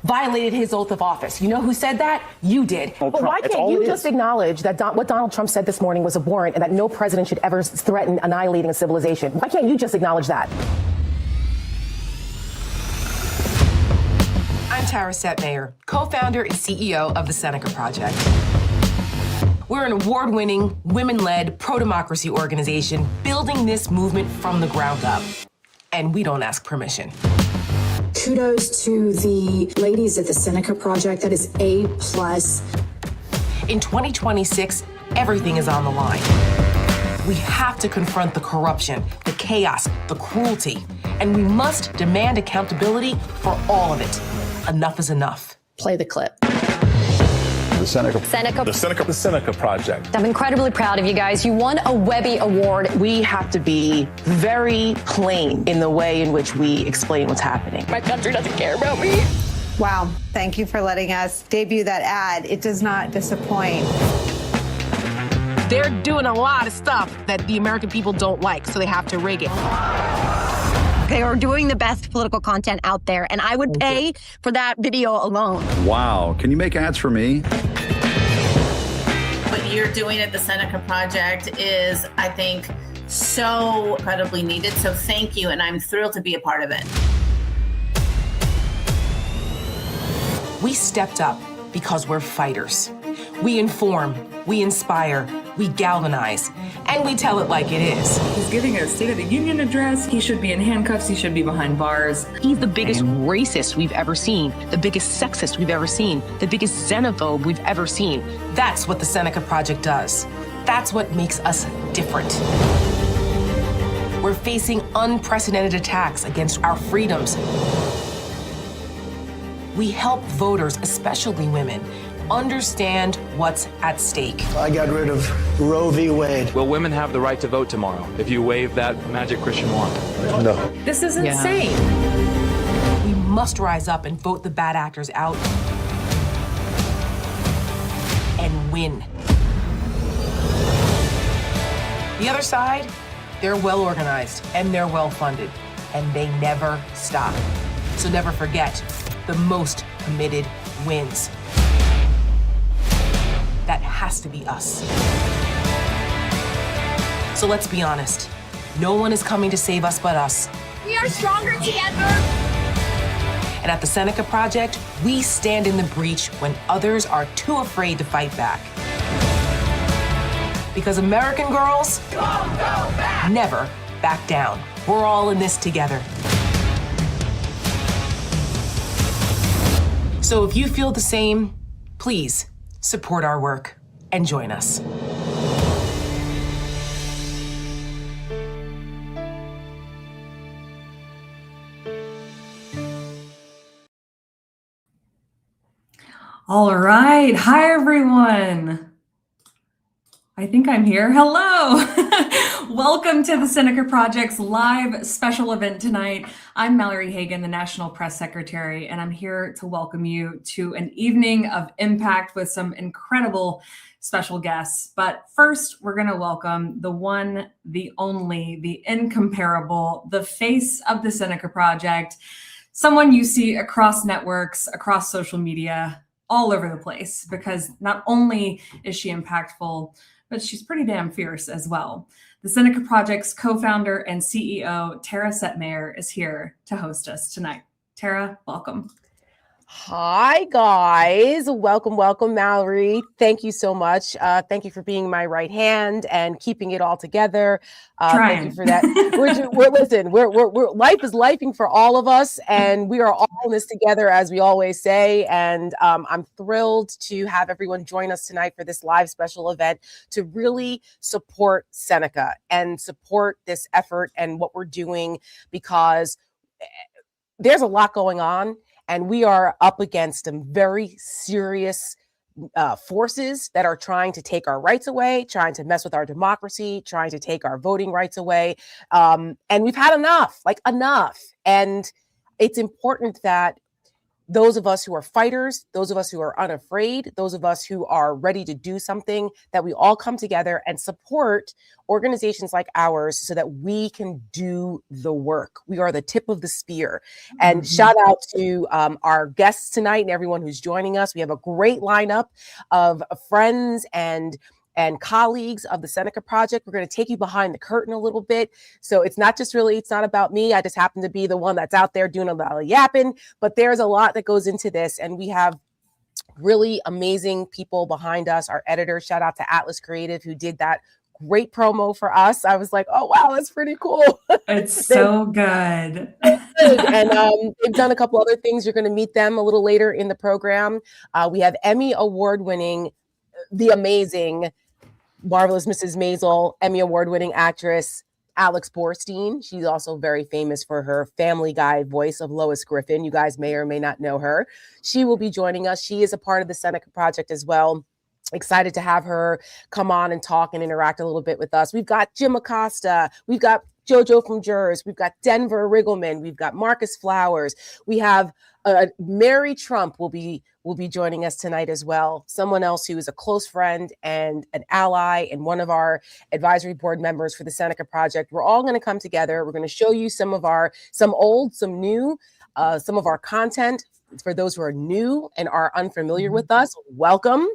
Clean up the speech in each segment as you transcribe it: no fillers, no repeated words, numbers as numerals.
violated his oath of office. You know who said that? You did. But why can't you just acknowledge that what Donald Trump said this morning was abhorrent and that no president should ever threaten annihilating a civilization? Why can't you just acknowledge that? I'm Tara Setmayer, co-founder and CEO of the Seneca Project. We're an award-winning, women-led, pro-democracy organization building this movement from the ground up. And we don't ask permission. Kudos to the ladies at the Seneca Project. That is A+. In 2026, everything is on the line. We have to confront the corruption, the chaos, the cruelty, and we must demand accountability for all of it. Enough is enough. Play the clip. The Seneca Project. I'm incredibly proud of you guys. You won a Webby Award. We have to be very plain in the way in which we explain what's happening. My country doesn't care about me. Wow. Thank you for letting us debut that ad. It does not disappoint. They're doing a lot of stuff that the American people don't like, so they have to rig it. They are doing the best political content out there, and I would pay for that video alone. Wow. Can you make ads for me? What you're doing at the Seneca Project is, I think, so incredibly needed. So thank you, and I'm thrilled to be a part of it. We stepped up because we're fighters. We inform, we inspire, we galvanize, and we tell it like it is. He's giving a State of the Union address. He should be in handcuffs. He should be behind bars. He's the biggest racist we've ever seen, the biggest sexist we've ever seen, the biggest xenophobe we've ever seen. That's what the Seneca Project does. That's what makes us different. We're facing unprecedented attacks against our freedoms. We help voters, especially women, understand what's at stake. I got rid of Roe v. Wade. Will women have the right to vote tomorrow if you wave that magic Christian wand? No. This is insane. We must rise up and vote the bad actors out and win. The other side, they're well organized and they're well funded, and they never stop. So never forget, the most committed wins. That has to be us. So let's be honest. No one is coming to save us but us. We are stronger together. And at the Seneca Project, we stand in the breach when others are too afraid to fight back. Because American girls never back down. We're all in this together. So if you feel the same, please support our work and join us. All right. Hi, everyone. I think I'm here. Hello. Welcome to the Seneca Project's live special event tonight. I'm Mallory Hagan, the National Press Secretary, and I'm here to welcome you to an evening of impact with some incredible special guests. But first, we're going to welcome the one, the only, the incomparable, the face of the Seneca Project, someone you see across networks, across social media, all over the place, because not only is she impactful, but she's pretty damn fierce as well. The Seneca Project's co-founder and CEO, Tara Setmayer, is here to host us tonight. Tara, welcome. Hi, guys. Welcome, welcome, Mallory. Thank you so much. Thank you for being my right hand and keeping it all together. Thank you for that. We're life is lifing for all of us, and we are all in this together, as we always say. And I'm thrilled to have everyone join us tonight for this live special event to really support Seneca and support this effort and what we're doing, because there's a lot going on. And we are up against some very serious forces that are trying to take our rights away, trying to mess with our democracy, trying to take our voting rights away. And we've had enough. And it's important that those of us who are fighters, those of us who are unafraid, those of us who are ready to do something, that we all come together and support organizations like ours so that we can do the work. We are the tip of the spear. And shout out to our guests tonight and everyone who's joining us. We have a great lineup of friends and colleagues of the Seneca Project. We're going to take you behind the curtain a little bit. So it's not about me. I just happen to be the one that's out there doing a lot of yapping, but there's a lot that goes into this. And we have really amazing people behind us. Our editor, shout out to Atlas Creative, who did that great promo for us. I was like, oh, wow, that's pretty cool. It's so good. And they've done a couple other things. You're going to meet them a little later in the program. We have Emmy award-winning, the amazing, marvelous Mrs. Maisel, Emmy award-winning actress, Alex Borstein. She's also very famous for her Family Guy voice of Lois Griffin. You guys may or may not know her. She will be joining us. She is a part of the Seneca Project as well. Excited to have her come on and talk and interact a little bit with us. We've got Jim Acosta. We've got JoJo from Jers. We've got Denver Riggleman. We've got Marcus Flowers. We have Mary Trump will be joining us tonight as well. Someone else who is a close friend and an ally and one of our advisory board members for the Seneca Project. We're all going to come together. We're going to show you some old, some new, some of our content. For those who are new and are unfamiliar with us, welcome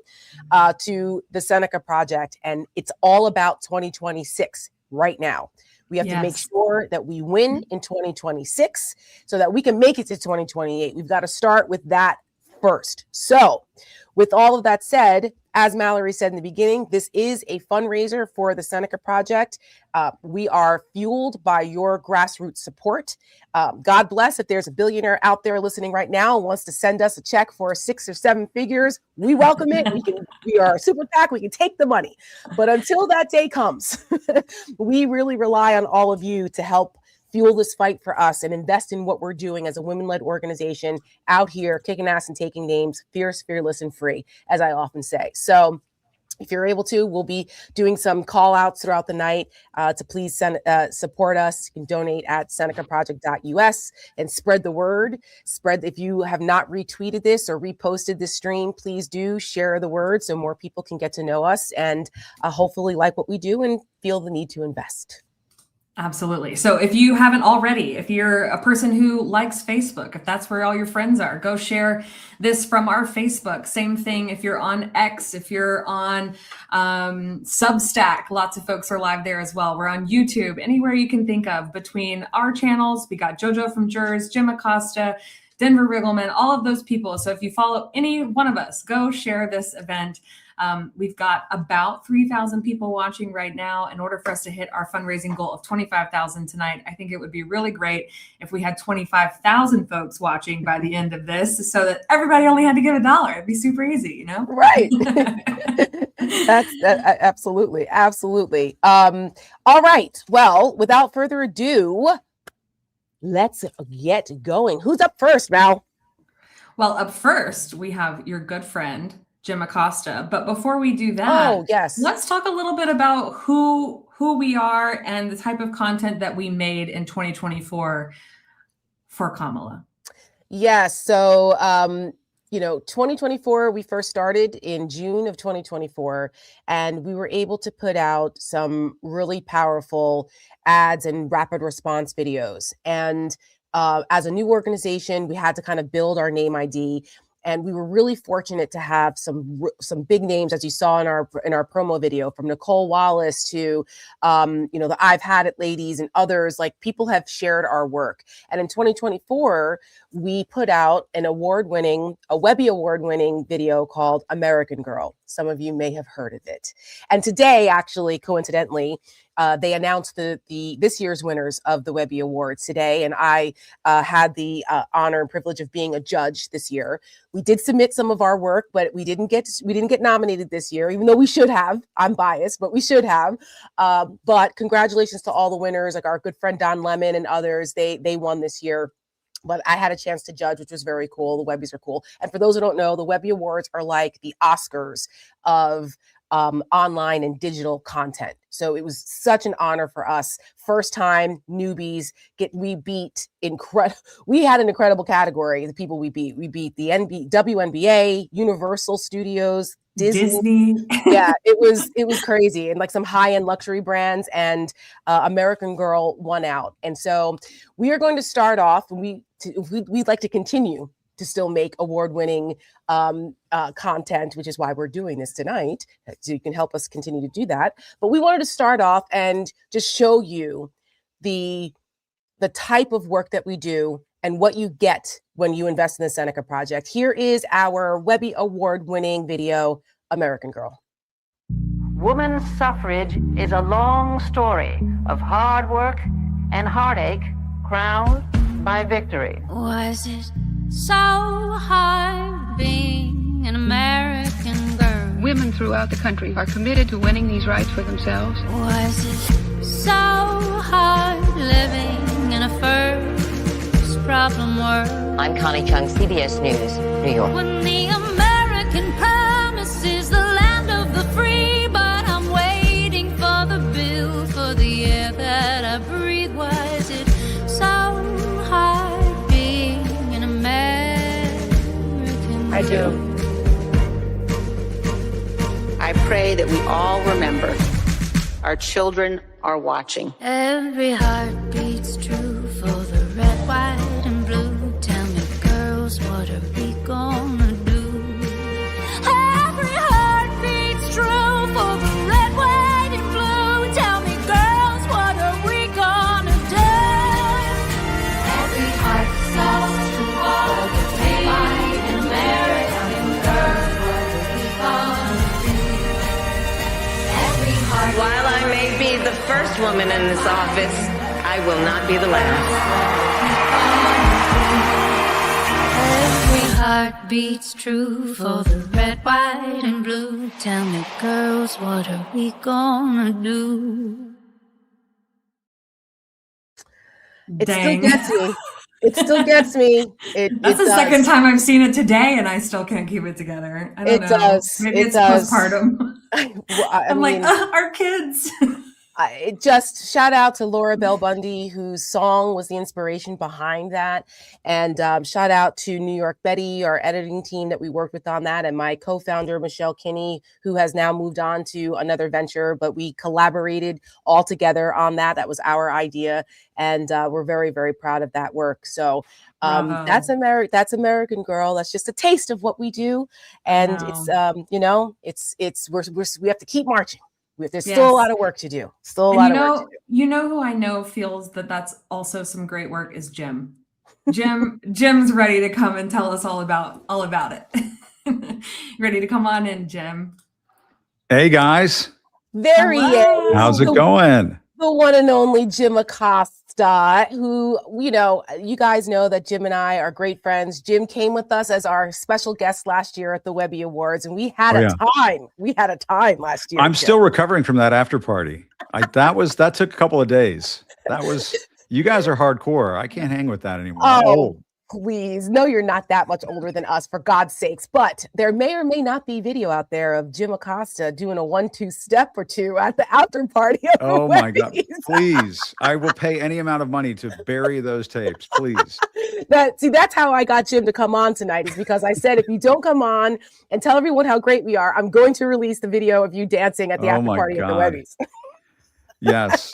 to the Seneca Project. And it's all about 2026 right now. We have to make sure that we win in 2026 so that we can make it to 2028. We've got to start with that first. So with all of that said, as Mallory said in the beginning, this is a fundraiser for the Seneca Project. We are fueled by your grassroots support. God bless if there's a billionaire out there listening right now and wants to send us a check for 6 or 7 figures. We welcome it. We are a super PAC. We can take the money. But until that day comes, we really rely on all of you to help fuel this fight for us and invest in what we're doing as a women-led organization out here, kicking ass and taking names, fierce, fearless, and free, as I often say. So if you're able to, we'll be doing some call outs throughout the night to please support us. You can donate at senecaproject.us and spread the word. If you have not retweeted this or reposted this stream, please do share the word so more people can get to know us and hopefully like what we do and feel the need to invest. Absolutely. So if you haven't already, if you're a person who likes Facebook, if that's where all your friends are, go share this from our Facebook. Same thing if you're on X, if you're on Substack, lots of folks are live there as well. We're on YouTube, anywhere you can think of between our channels. We got JoJo from Jers, Jim Acosta, Denver Riggleman, all of those people. So if you follow any one of us, go share this event. We've got about 3,000 people watching right now. In order for us to hit our fundraising goal of 25,000 tonight, I think it would be really great if we had 25,000 folks watching by the end of this so that everybody only had to give $1. It'd be super easy, you know? Right. Absolutely. Absolutely. All right. Well, without further ado, let's get going. Who's up first, Mal? Well, up first, we have your good friend, Jim Acosta. But before we do that, let's talk a little bit about who we are and the type of content that we made in 2024 for Kamala. Yes. So, 2024, we first started in June of 2024, and we were able to put out some really powerful ads and rapid response videos. And as a new organization, we had to kind of build our name ID. And we were really fortunate to have some big names, as you saw in our promo video, from Nicole Wallace to, the I've Had It ladies and others. Like, people have shared our work. And in 2024, we put out a Webby award-winning video called American Girl. Some of you may have heard of it. And today, actually, coincidentally, they announced this year's winners of the Webby Awards today, and I had the honor and privilege of being a judge this year. We did submit some of our work, but we didn't get nominated this year, even though we should have. I'm biased, but we should have. But congratulations to all the winners, like our good friend Don Lemon and others. They won this year. But I had a chance to judge, which was very cool. The Webbies are cool. And for those who don't know, the Webby Awards are like the Oscars of online and digital content. So it was such an honor for us. First time newbies we had an incredible category. The people we beat the WNBA, Universal Studios, Disney. Yeah, it was crazy, and like some high-end luxury brands, and American Girl won out. And so we are going to start off, and we'd like to continue to still make award-winning content, which is why we're doing this tonight, so you can help us continue to do that. But we wanted to start off and just show you the type of work that we do and what you get when you invest in the Seneca Project. Here is our Webby award-winning video, American Girl. Women's suffrage is a long story of hard work and heartache crowned by victory. Was it so hard being an American girl? Women throughout the country are committed to winning these rights for themselves. Was it so hard living in a first problem world? I'm Connie Chung, CBS News, New York. When the American promise is the land of the free, but I'm waiting for the bill for the air that I breathe. Was it so hard being an American girl? I do. I pray that we all remember our children are watching. Every heart beats true for the red, white, and blue. Tell me, girls, what are we gonna do? Every heart beats true for the red, white, and blue. Tell me, girls, what are we gonna do? Every heart beats true for the red, white, and American girls. What are we gonna do? Every heart. While I may be the first woman in this office, I will not be the last. Every heart beats true for the red, white, and blue. Tell me, girls, what are we gonna do? It still gets me. It still gets me. That's the second time I've seen it today, and I still can't keep it together. I don't know. Does. Maybe it's postpartum. I'm like, our kids. Just shout out to Laura Bell Bundy, whose song was the inspiration behind that. And shout out to New York Betty, our editing team that we worked with on that, and my co-founder, Michelle Kinney, who has now moved on to another venture, but we collaborated all together on that. That was our idea. And we're very, very proud of that work. So that's American Girl. That's just a taste of what we do. And it's, we have to keep marching. There's still a lot of work to do. Still a lot of work to do. You know who I know feels that that's also some great work is Jim. Jim's ready to come and tell us all about it. Ready to come on in, Jim? Hey guys. There he is. How's it going? The one and only Jim Acosta, who, you guys know that Jim and I are great friends. Jim came with us as our special guest last year at the Webby Awards, and we had a time. We had a time last year. I'm still recovering from that after party. That took a couple of days. You guys are hardcore. I can't hang with that anymore. Oh, please. No, you're not that much older than us, for God's sakes. But there may or may not be video out there of Jim Acosta doing a 1-2 step or two at the after party. Oh my God. Please. I will pay any amount of money to bury those tapes. Please. That's how I got Jim to come on tonight, is because I said, if you don't come on and tell everyone how great we are, I'm going to release the video of you dancing at the after party at the Webbies. Yes.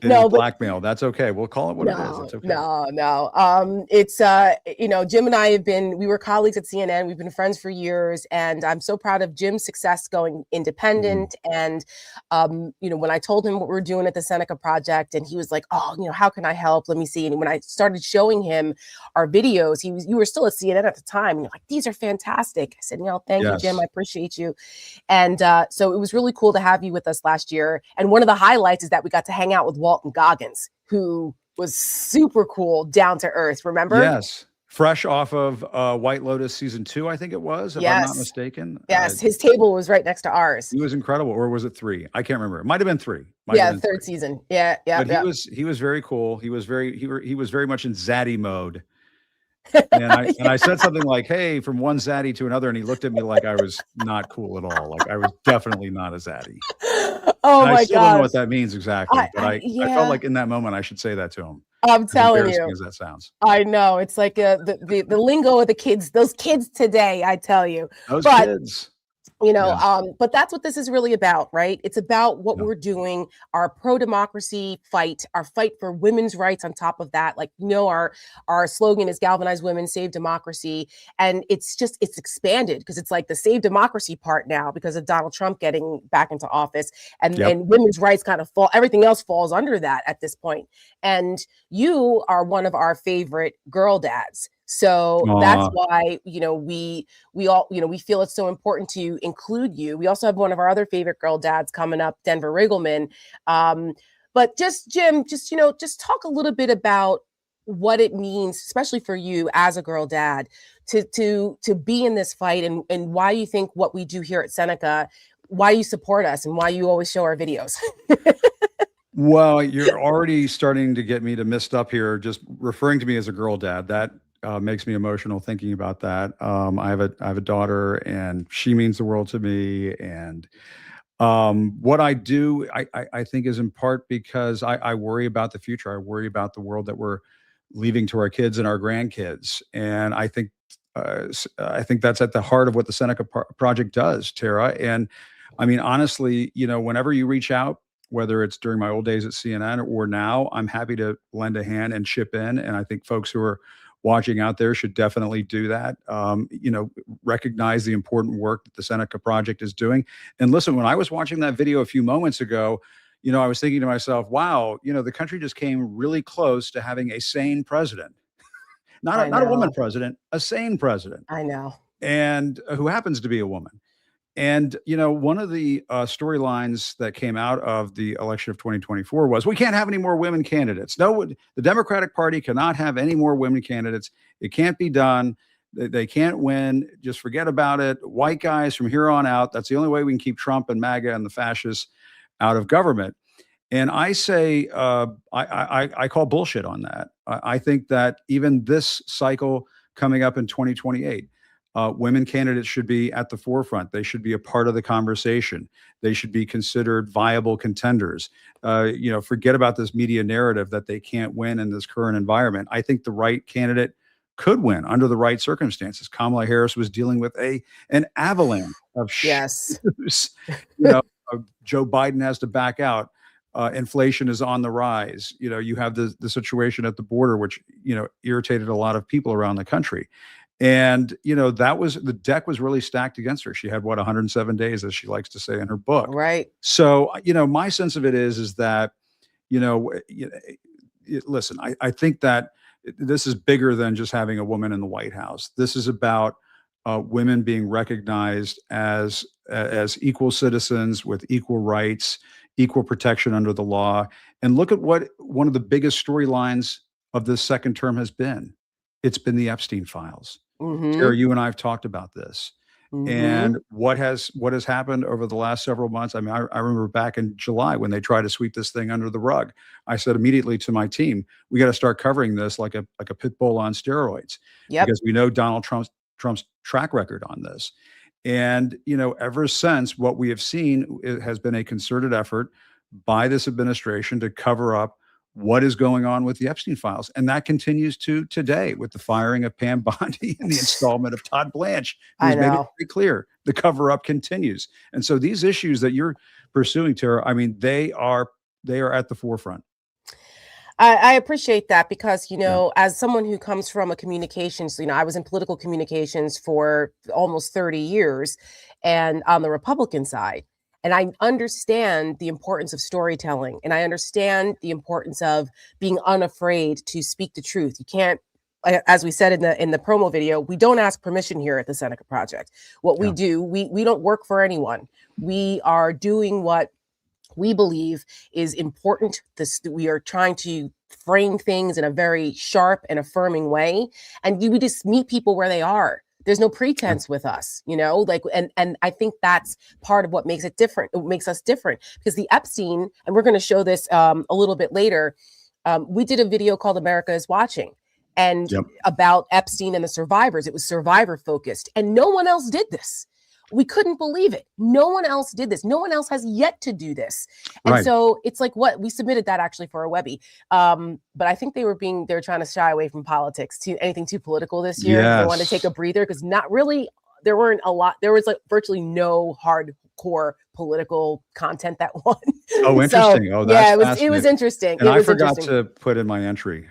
Blackmail. That's okay. We'll call it what it is. It's okay. No. It's Jim and I we were colleagues at CNN. We've been friends for years, and I'm so proud of Jim's success going independent. And when I told him what we're doing at the Seneca Project, and he was like, "Oh, how can I help? Let me see." And when I started showing him our videos, you were still at CNN at the time, and you're like, "These are fantastic." I said, "Thank you, Jim. I appreciate you." And so it was really cool to have you with us last year. And one of the highlights is that we got to hang out with Walton Goggins, who was super cool, down to earth. Remember? Yes. Fresh off of White Lotus season 2, I think it was, if I'm not mistaken. Yes. His table was right next to ours. He was incredible. Or was it 3? I can't remember. It might've been 3. Third season. Yeah. But he was very cool. He was very much in Zaddy mode. And I said something like, "Hey," from one zaddy to another, and he looked at me like I was not cool at all. Like I was definitely not a zaddy. Oh And I my still don't know gosh. what that means exactly, but I felt like in that moment I should say that to him. I'm As telling embarrassing you. as that sounds. I know. It's like the lingo of the kids, those kids today, I tell you. Those But kids. but that's what this is really about, right? It's about what Yeah. we're doing, our pro-democracy fight, our fight for women's rights on top of that. Like, our slogan is galvanize women, save democracy. And it's expanded because it's like the save democracy part now because of Donald Trump getting back into office, and women's rights kind of everything else falls under that at this point. And you are one of our favorite girl dads. So that's why, we all, we feel it's so important to include you. We also have one of our other favorite girl dads coming up, Denver Riggleman. But just Jim, just talk a little bit about what it means, especially for you as a girl dad, to be in this fight, and why you think what we do here at Seneca, why you support us, and why you always show our videos. Well, you're already starting to get me to mist up here, just referring to me as a girl dad. That makes me emotional thinking about that. I have a daughter, and she means the world to me. And what I do, I think, is in part because I worry about the future. I worry about the world that we're leaving to our kids and our grandkids. And I think that's at the heart of what the Seneca Project does, Tara. And I mean, honestly, whenever you reach out, whether it's during my old days at CNN or now, I'm happy to lend a hand and chip in. And I think folks who are watching out there should definitely do that. Recognize the important work that the Seneca Project is doing. And listen, when I was watching that video a few moments ago, I was thinking to myself, wow, the country just came really close to having a sane president. Not a woman president, a sane president. I know. And who happens to be a woman. And, one of the storylines that came out of the election of 2024 was, we can't have any more women candidates. No, the Democratic Party cannot have any more women candidates. It can't be done. They can't win. Just forget about it. White guys from here on out. That's the only way we can keep Trump and MAGA and the fascists out of government. And I say, I call bullshit on that. I think that even this cycle coming up in 2028, women candidates should be at the forefront. They should be a part of the conversation. They should be considered viable contenders. Forget about this media narrative that they can't win in this current environment. I think the right candidate could win under the right circumstances. Kamala Harris was dealing with an avalanche of yes. Joe Biden has to back out. Inflation is on the rise. You have the situation at the border, which irritated a lot of people around the country. And, the deck was really stacked against her. She had 107 days, as she likes to say in her book. Right. So, my sense of it is that, listen, I think that this is bigger than just having a woman in the White House. This is about women being recognized as equal citizens with equal rights, equal protection under the law. And look at what one of the biggest storylines of this second term has been. It's been the Epstein files. Mm-hmm. Tara, you and I have talked about this. Mm-hmm. And what has happened over the last several months? I mean, I remember back in July when they tried to sweep this thing under the rug. I said immediately to my team, we got to start covering this like a pit bull on steroids. Yep. Because we know Donald Trump's track record on this. And, ever since, what we have seen has been a concerted effort by this administration to cover up what is going on with the Epstein files. And that continues to today with the firing of Pam Bondi and the installment of Todd Blanche, who's made it very clear the cover up continues. And so these issues that you're pursuing, Tara, I mean, they are at the forefront. I appreciate that because, as someone who comes from a communications, I was in political communications for almost 30 years and on the Republican side. And I understand the importance of storytelling, and I understand the importance of being unafraid to speak the truth. You can't, as we said in the promo video, we don't ask permission here at the Seneca Project. What we do, we don't work for anyone. We are doing what we believe is important. We are trying to frame things in a very sharp and affirming way, and we just meet people where they are. There's no pretense with us, and I think that's part of what makes it different. It makes us different because the Epstein, and we're going to show this a little bit later. We did a video called America is Watching. and about Epstein and the survivors. It was survivor focused, and no one else did this. We couldn't believe it. No one else did this. No one else has yet to do this. And so it's like, what we submitted that actually for a Webby. But I think they were trying to shy away from politics, to anything too political this year. They wanted to take a breather, because not really, there weren't a lot. There was like virtually no hardcore political content that won. Oh, interesting. So, that's it was interesting. And I forgot to put in my entry.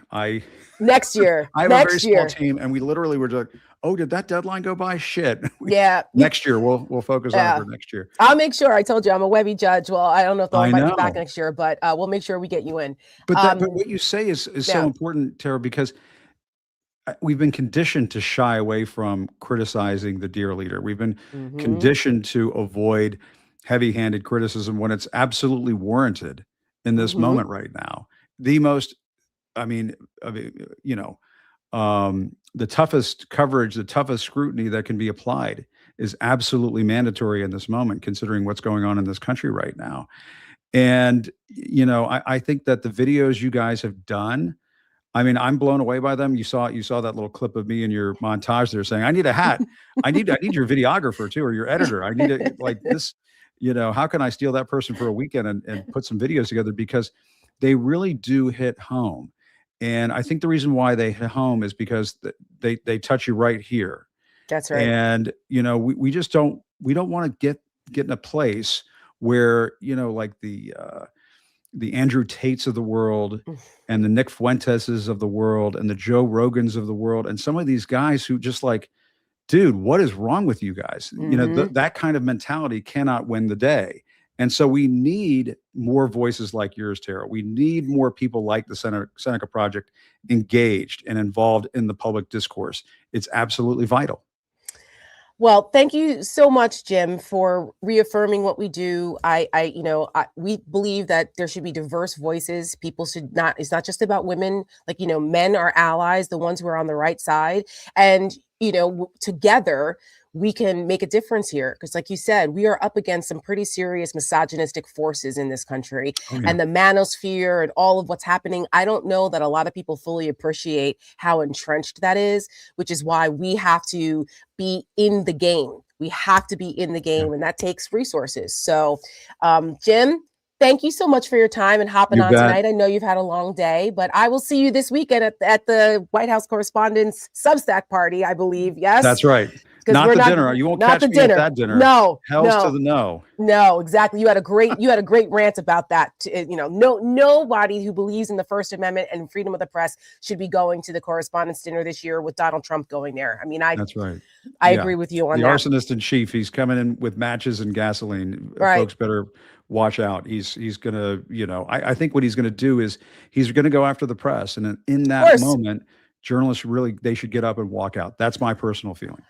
Next year. I have a very small team, and we literally were like, oh, did that deadline go by? Shit. Yeah. Next year, we'll focus on it for next year. I'll make sure. I told you I'm a Webby judge. Well, I don't know if they'll invite you back next year, but we'll make sure we get you in. But what you say is so important, Tara, because we've been conditioned to shy away from criticizing the dear leader. We've been conditioned to avoid heavy-handed criticism when it's absolutely warranted in this moment right now. The most, the toughest coverage, the toughest scrutiny that can be applied is absolutely mandatory in this moment, considering what's going on in this country right now. And, I think that the videos you guys have done, I'm blown away by them. You saw that little clip of me in your montage there saying, I need a hat. I need your videographer too, or your editor. I need it like this, how can I steal that person for a weekend and put some videos together? Because they really do hit home. And I think the reason why they hit home is because they touch you right here. That's right. And, we just don't want to get in a place where, like the Andrew Tates of the world and the Nick Fuenteses of the world and the Joe Rogans of the world, and some of these guys who just like, dude, what is wrong with you guys? That kind of mentality cannot win the day. And so we need more voices like yours, Tara. We need more people like the Seneca Project engaged and involved in the public discourse. It's absolutely vital. Well, thank you so much, Jim, for reaffirming what we do. We believe that there should be diverse voices. People should not, it's not just about women, men are allies, the ones who are on the right side. And, together we can make a difference here. Because like you said, we are up against some pretty serious misogynistic forces in this country. And the manosphere and all of what's happening. I don't know that a lot of people fully appreciate how entrenched that is, which is why we have to be in the game. We have to be in the game, and that takes resources. So, Jim, thank you so much for your time and hopping on tonight. I know you've had a long day, but I will see you this weekend at the White House Correspondents' Substack party, I believe. Yes, that's right. Not the dinner. You won't catch me at that dinner. No, Hells to the no. No, exactly. You had a great rant about that. Nobody who believes in the First Amendment and freedom of the press should be going to the Correspondents' dinner this year with Donald Trump going there. That's right. I agree with you on that. The arsonist in chief. He's coming in with matches and gasoline. Right. Folks better watch out. He's gonna, I think what he's gonna do is he's gonna go after the press, and in that moment, journalists they should get up and walk out. That's my personal feeling.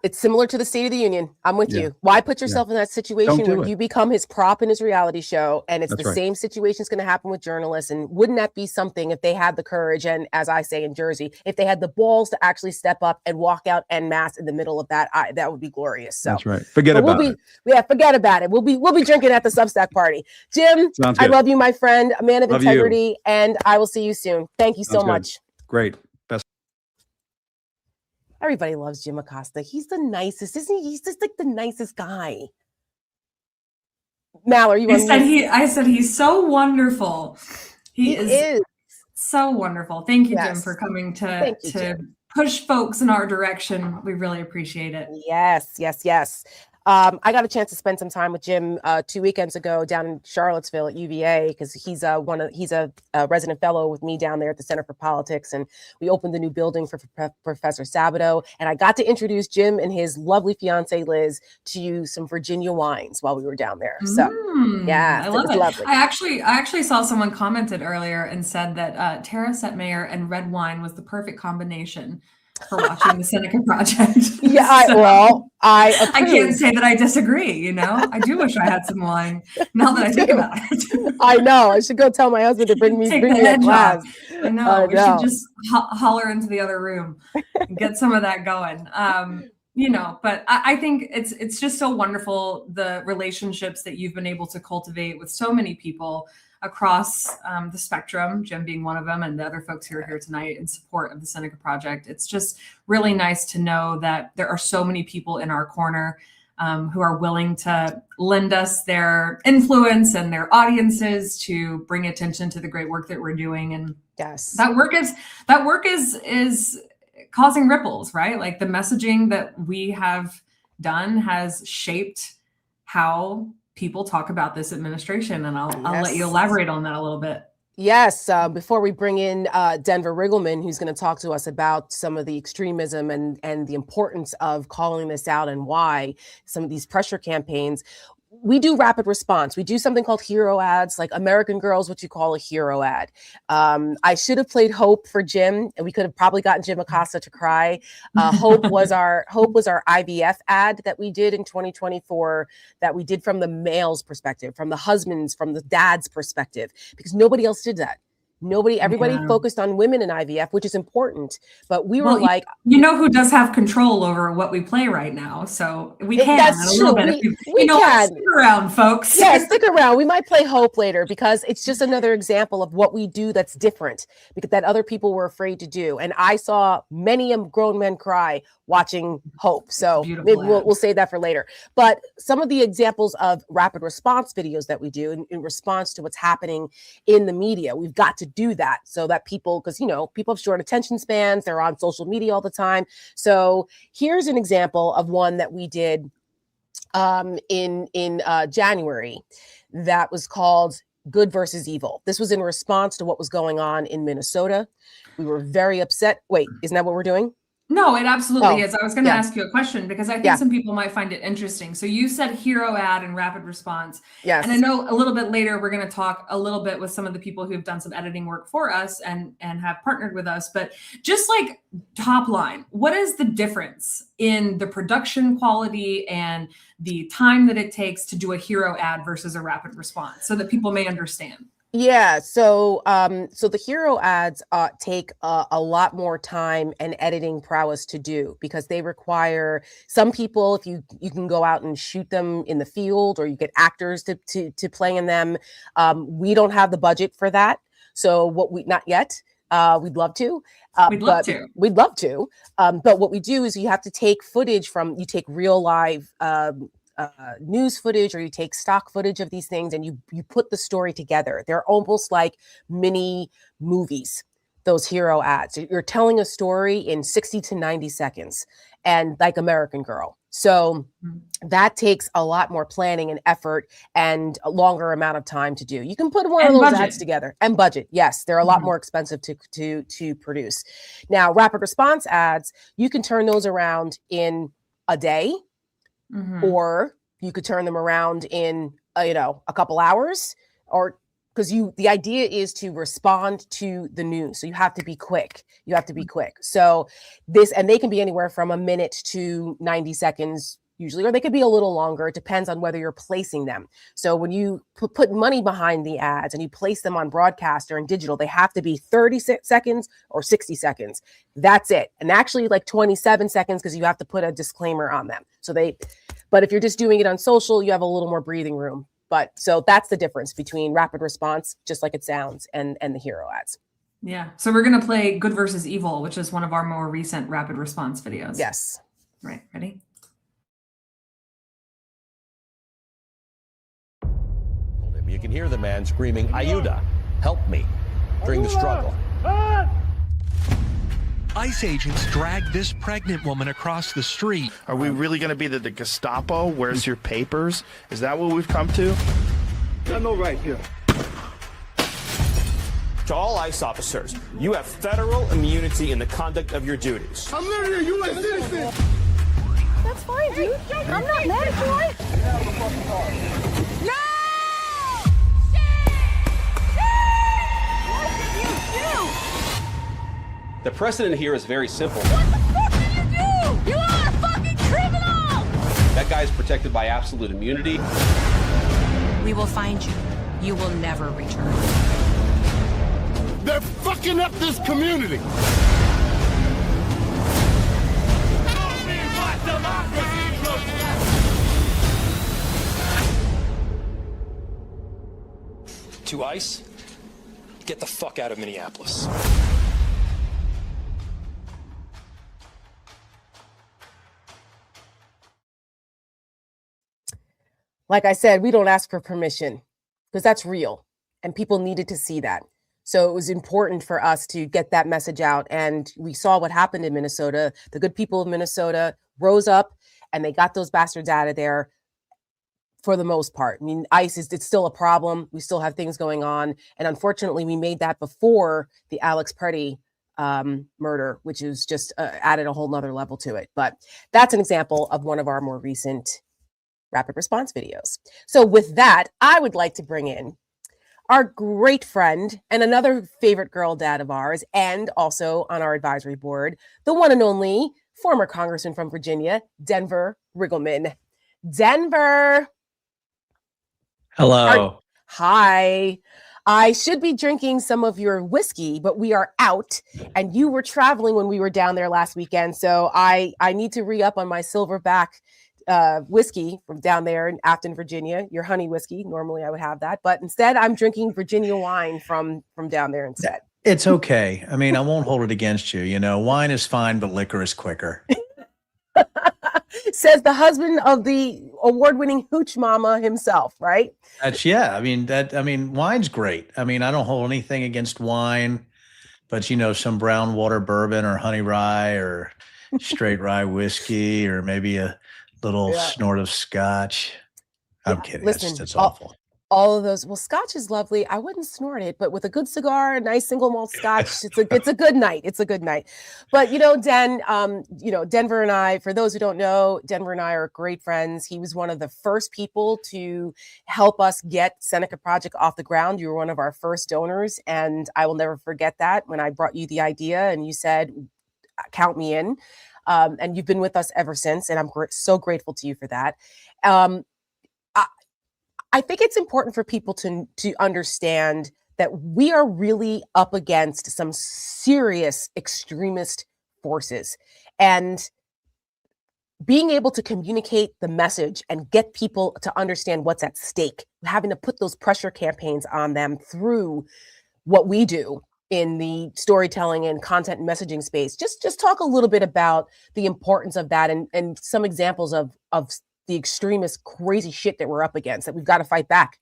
It's similar to the State of the Union. I'm with you. Why put yourself in that situation where you become his prop in his reality show? And it's the same situation is going to happen with journalists. And wouldn't that be something if they had the courage, and as I say in Jersey, if they had the balls to actually step up and walk out en masse in the middle of that, that would be glorious. So that's right. Forget about it. Forget about it. We'll be drinking at the Substack party. Jim, I love you, my friend, a man of integrity, and I will see you soon. Thank you so much. Great. Everybody loves Jim Acosta. He's the nicest, isn't he? He's just like the nicest guy. Mallory, I said he's so wonderful. He is so wonderful. Thank you, Jim, for coming to push folks in our direction. We really appreciate it. Yes. I got a chance to spend some time with Jim 2 weekends ago down in Charlottesville at UVA, because he's a resident fellow with me down there at the Center for Politics, and we opened the new building for Professor Sabato, and I got to introduce Jim and his lovely fiance Liz to some Virginia wines while we were down there. So I love it. Lovely. I actually saw someone commented earlier and said that Tara Setmayer and red wine was the perfect combination for watching the Seneca Project. I can't say that I disagree. I do wish I had some wine now that I think about it. I know. I should go tell my husband to bring me a glass. I know. We should just holler into the other room and get some of that going. But I think it's just so wonderful, the relationships that you've been able to cultivate with so many people. across the spectrum, Jim being one of them, and the other folks who are here tonight in support of the Seneca Project. It's just really nice to know that there are so many people in our corner who are willing to lend us their influence and their audiences to bring attention to the great work that we're doing. And yes, that work is causing ripples, right? Like the messaging that we have done has shaped how people talk about this administration. And I'll let you elaborate on that a little bit. Yes. Before we bring in Denver Riggleman, who's going to talk to us about some of the extremism and the importance of calling this out and why some of these pressure campaigns. We do rapid response. We do something called hero ads, like American Girl's what you call a hero ad. I should have played Hope for Jim, and we could have probably gotten Jim Acosta to cry. Hope was our IVF ad that we did in 2024, that we did from the male's perspective, from the husband's, from the dad's perspective, because nobody else did that. Everybody focused on women in IVF, which is important. But we were like, you know who does have control over what we play right now. So we can. That's true. We can. Stick around, folks. Yeah, stick around. We might play Hope later because it's just another example of what we do that's different, because that other people were afraid to do. And I saw many grown men cry watching Hope. So maybe we'll save that for later. But some of the examples of rapid response videos that we do in response to what's happening in the media, we've got to do that so that people, because people have short attention spans, they're on social media all the time. So here's an example of one that we did in January that was called Good versus Evil. This was in response to what was going on in Minnesota. We were very upset. Wait, isn't that what we're doing? No, it absolutely is. I was going to ask you a question because I think some people might find it interesting. So you said hero ad and rapid response. Yes. And I know a little bit later, we're going to talk a little bit with some of the people who've done some editing work for us and have partnered with us. But just like top line, what is the difference in the production quality and the time that it takes to do a hero ad versus a rapid response so that people may understand? Yeah, so the hero ads take a lot more time and editing prowess to do, because they require some people, if you can go out and shoot them in the field, or you get actors to play in them. We don't have the budget for that. So not yet. We'd love to. We'd love to. But what we do is you have to take footage you take real live news footage, or you take stock footage of these things, and you put the story together. They're almost like mini movies, those hero ads. You're telling a story in 60 to 90 seconds, and like American Girl. So that takes a lot more planning and effort and a longer amount of time to do. You can put one of those ads together, and budget. Yes, they're a lot more expensive to produce. Now, rapid response ads, you can turn those around in a day. Or you could turn them around in, a couple hours, or because the idea is to respond to the news. So you have to be quick. So and they can be anywhere from a minute to 90 seconds usually, or they could be a little longer. It depends on whether you're placing them. So when you put money behind the ads and you place them on broadcast or in digital, they have to be 30 seconds or 60 seconds. That's it. And actually like 27 seconds, because you have to put a disclaimer on them. But if you're just doing it on social, you have a little more breathing room. So that's the difference between rapid response, just like it sounds, and the hero ads. Yeah. So we're going to play Good versus Evil, which is one of our more recent rapid response videos. Yes. Right. Ready? You can hear the man screaming, "Ayuda, help me," during the struggle. ICE agents dragged this pregnant woman across the street. Are we really going to be the Gestapo? Where's your papers? Is that what we've come to? Got no right here. To all ICE officers, you have federal immunity in the conduct of your duties. I'm literally a U.S. citizen. That's fine, dude. I'm not mad at you. No! The precedent here is very simple. What the fuck did you do? You are a fucking criminal! That guy is protected by absolute immunity. We will find you. You will never return. They're fucking up this community. to ICE, get the fuck out of Minneapolis. Like I said, we don't ask for permission because that's real and people needed to see that. So it was important for us to get that message out. And we saw what happened in Minnesota. The good people of Minnesota rose up and they got those bastards out of there for the most part. I mean, ICE it's still a problem. We still have things going on. And unfortunately, we made that before the Alex Borstein murder, which is just added a whole nother level to it. But that's an example of one of our more recent rapid response videos. So with that, I would like to bring in our great friend and another favorite girl dad of ours, and also on our advisory board, the one and only former congressman from Virginia, Denver Riggleman. Denver. Hello. Hi. I should be drinking some of your whiskey, but we are out and you were traveling when we were down there last weekend. So I need to re-up on my silverback whiskey from down there in Afton, Virginia, your honey whiskey. Normally I would have that, but instead I'm drinking Virginia wine from down there instead. It's okay. I mean, I won't hold it against you. You know, wine is fine, but liquor is quicker. Says the husband of the award-winning hooch mama himself, right? I mean, wine's great. I mean, I don't hold anything against wine, but you know, some brown water bourbon or honey rye or straight rye whiskey or maybe a little snort of scotch. I'm kidding. Listen, it's awful. All of those. Well, scotch is lovely. I wouldn't snort it, but with a good cigar, a nice single malt scotch, it's a good night. It's a good night. But you know, Denver and I, for those who don't know, Denver and I are great friends. He was one of the first people to help us get Seneca Project off the ground. You were one of our first donors, and I will never forget that when I brought you the idea and you said, "Count me in." And you've been with us ever since, and I'm so grateful to you for that. I think it's important for people to understand that we are really up against some serious extremist forces, and being able to communicate the message and get people to understand what's at stake, having to put those pressure campaigns on them through what we do in the storytelling and content and messaging space. Just talk a little bit about the importance of that and some examples of the extremist crazy shit that we're up against that we've got to fight back.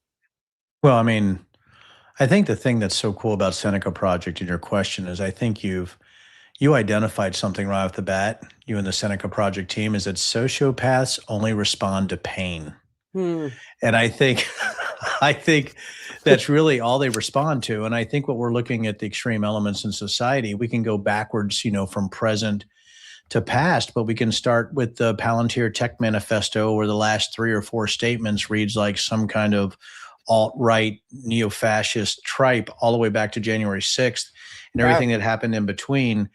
Well, I mean, I think the thing that's so cool about Seneca Project and your question is I think you identified something right off the bat, you and the Seneca Project team, is that sociopaths only respond to pain. And I think that's really all they respond to. And I think what we're looking at the extreme elements in society, we can go backwards, you know, from present to past, but we can start with the Palantir Tech Manifesto, where the last 3 or 4 statements reads like some kind of alt-right neo-fascist tripe all the way back to January 6th and everything that happened in between.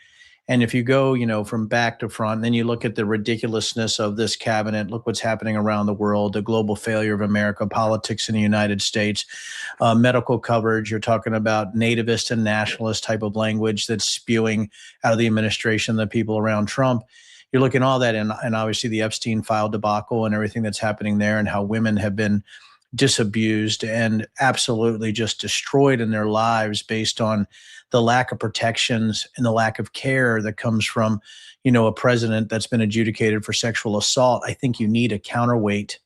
And if you go, you know, from back to front, then you look at the ridiculousness of this cabinet, look what's happening around the world, the global failure of America, politics in the United States, medical coverage. You're talking about nativist and nationalist type of language that's spewing out of the administration, the people around Trump. You're looking at all that, and obviously the Epstein file debacle and everything that's happening there, and how women have been disabused and absolutely just destroyed in their lives based on the lack of protections and the lack of care that comes from, you know, a president that's been adjudicated for sexual assault. I think you need a counterweight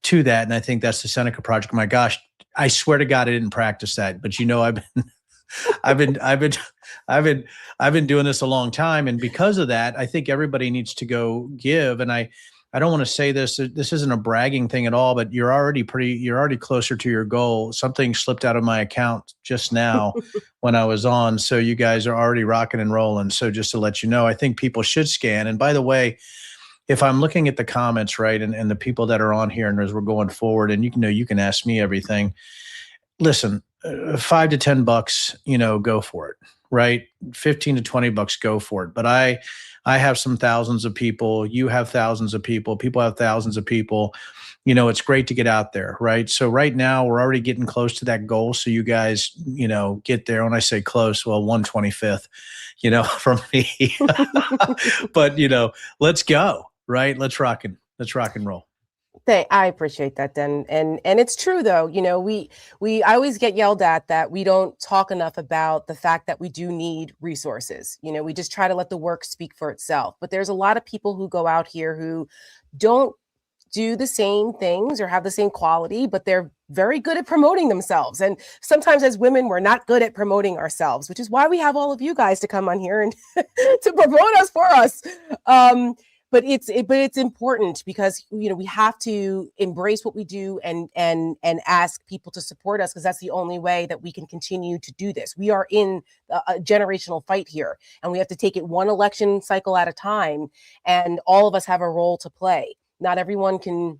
to that. And I think that's the Seneca Project. My gosh, I swear to God, I didn't practice that, but you know, I've been doing this a long time. And because of that, I think everybody needs to go give. And I don't want to say this isn't a bragging thing at all, but you're already closer to your goal. Something slipped out of my account just now when I was on. So you guys are already rocking and rolling. So just to let you know, I think people should scan. And by the way, if I'm looking at the comments, right, and the people that are on here, and as we're going forward, and you can ask me everything. Listen, $5 to $10, you know, go for it, right? $15 to $20, go for it. But I have some thousands of people. You have thousands of people. People have thousands of people. You know, it's great to get out there, right? So right now we're already getting close to that goal. So you guys, you know, get there. When I say close, well, 1/25, you know, from me. But, you know, let's go, right? Let's rock and roll. I appreciate that, Den. And it's true though, you know, I always get yelled at that we don't talk enough about the fact that we do need resources. You know, we just try to let the work speak for itself. But there's a lot of people who go out here who don't do the same things or have the same quality, but they're very good at promoting themselves. And sometimes as women, we're not good at promoting ourselves, which is why we have all of you guys to come on here and to promote us for us. But it's important because, you know, we have to embrace what we do and ask people to support us, because that's the only way that we can continue to do this. We are in a generational fight here, and we have to take it one election cycle at a time. And all of us have a role to play. Not everyone can,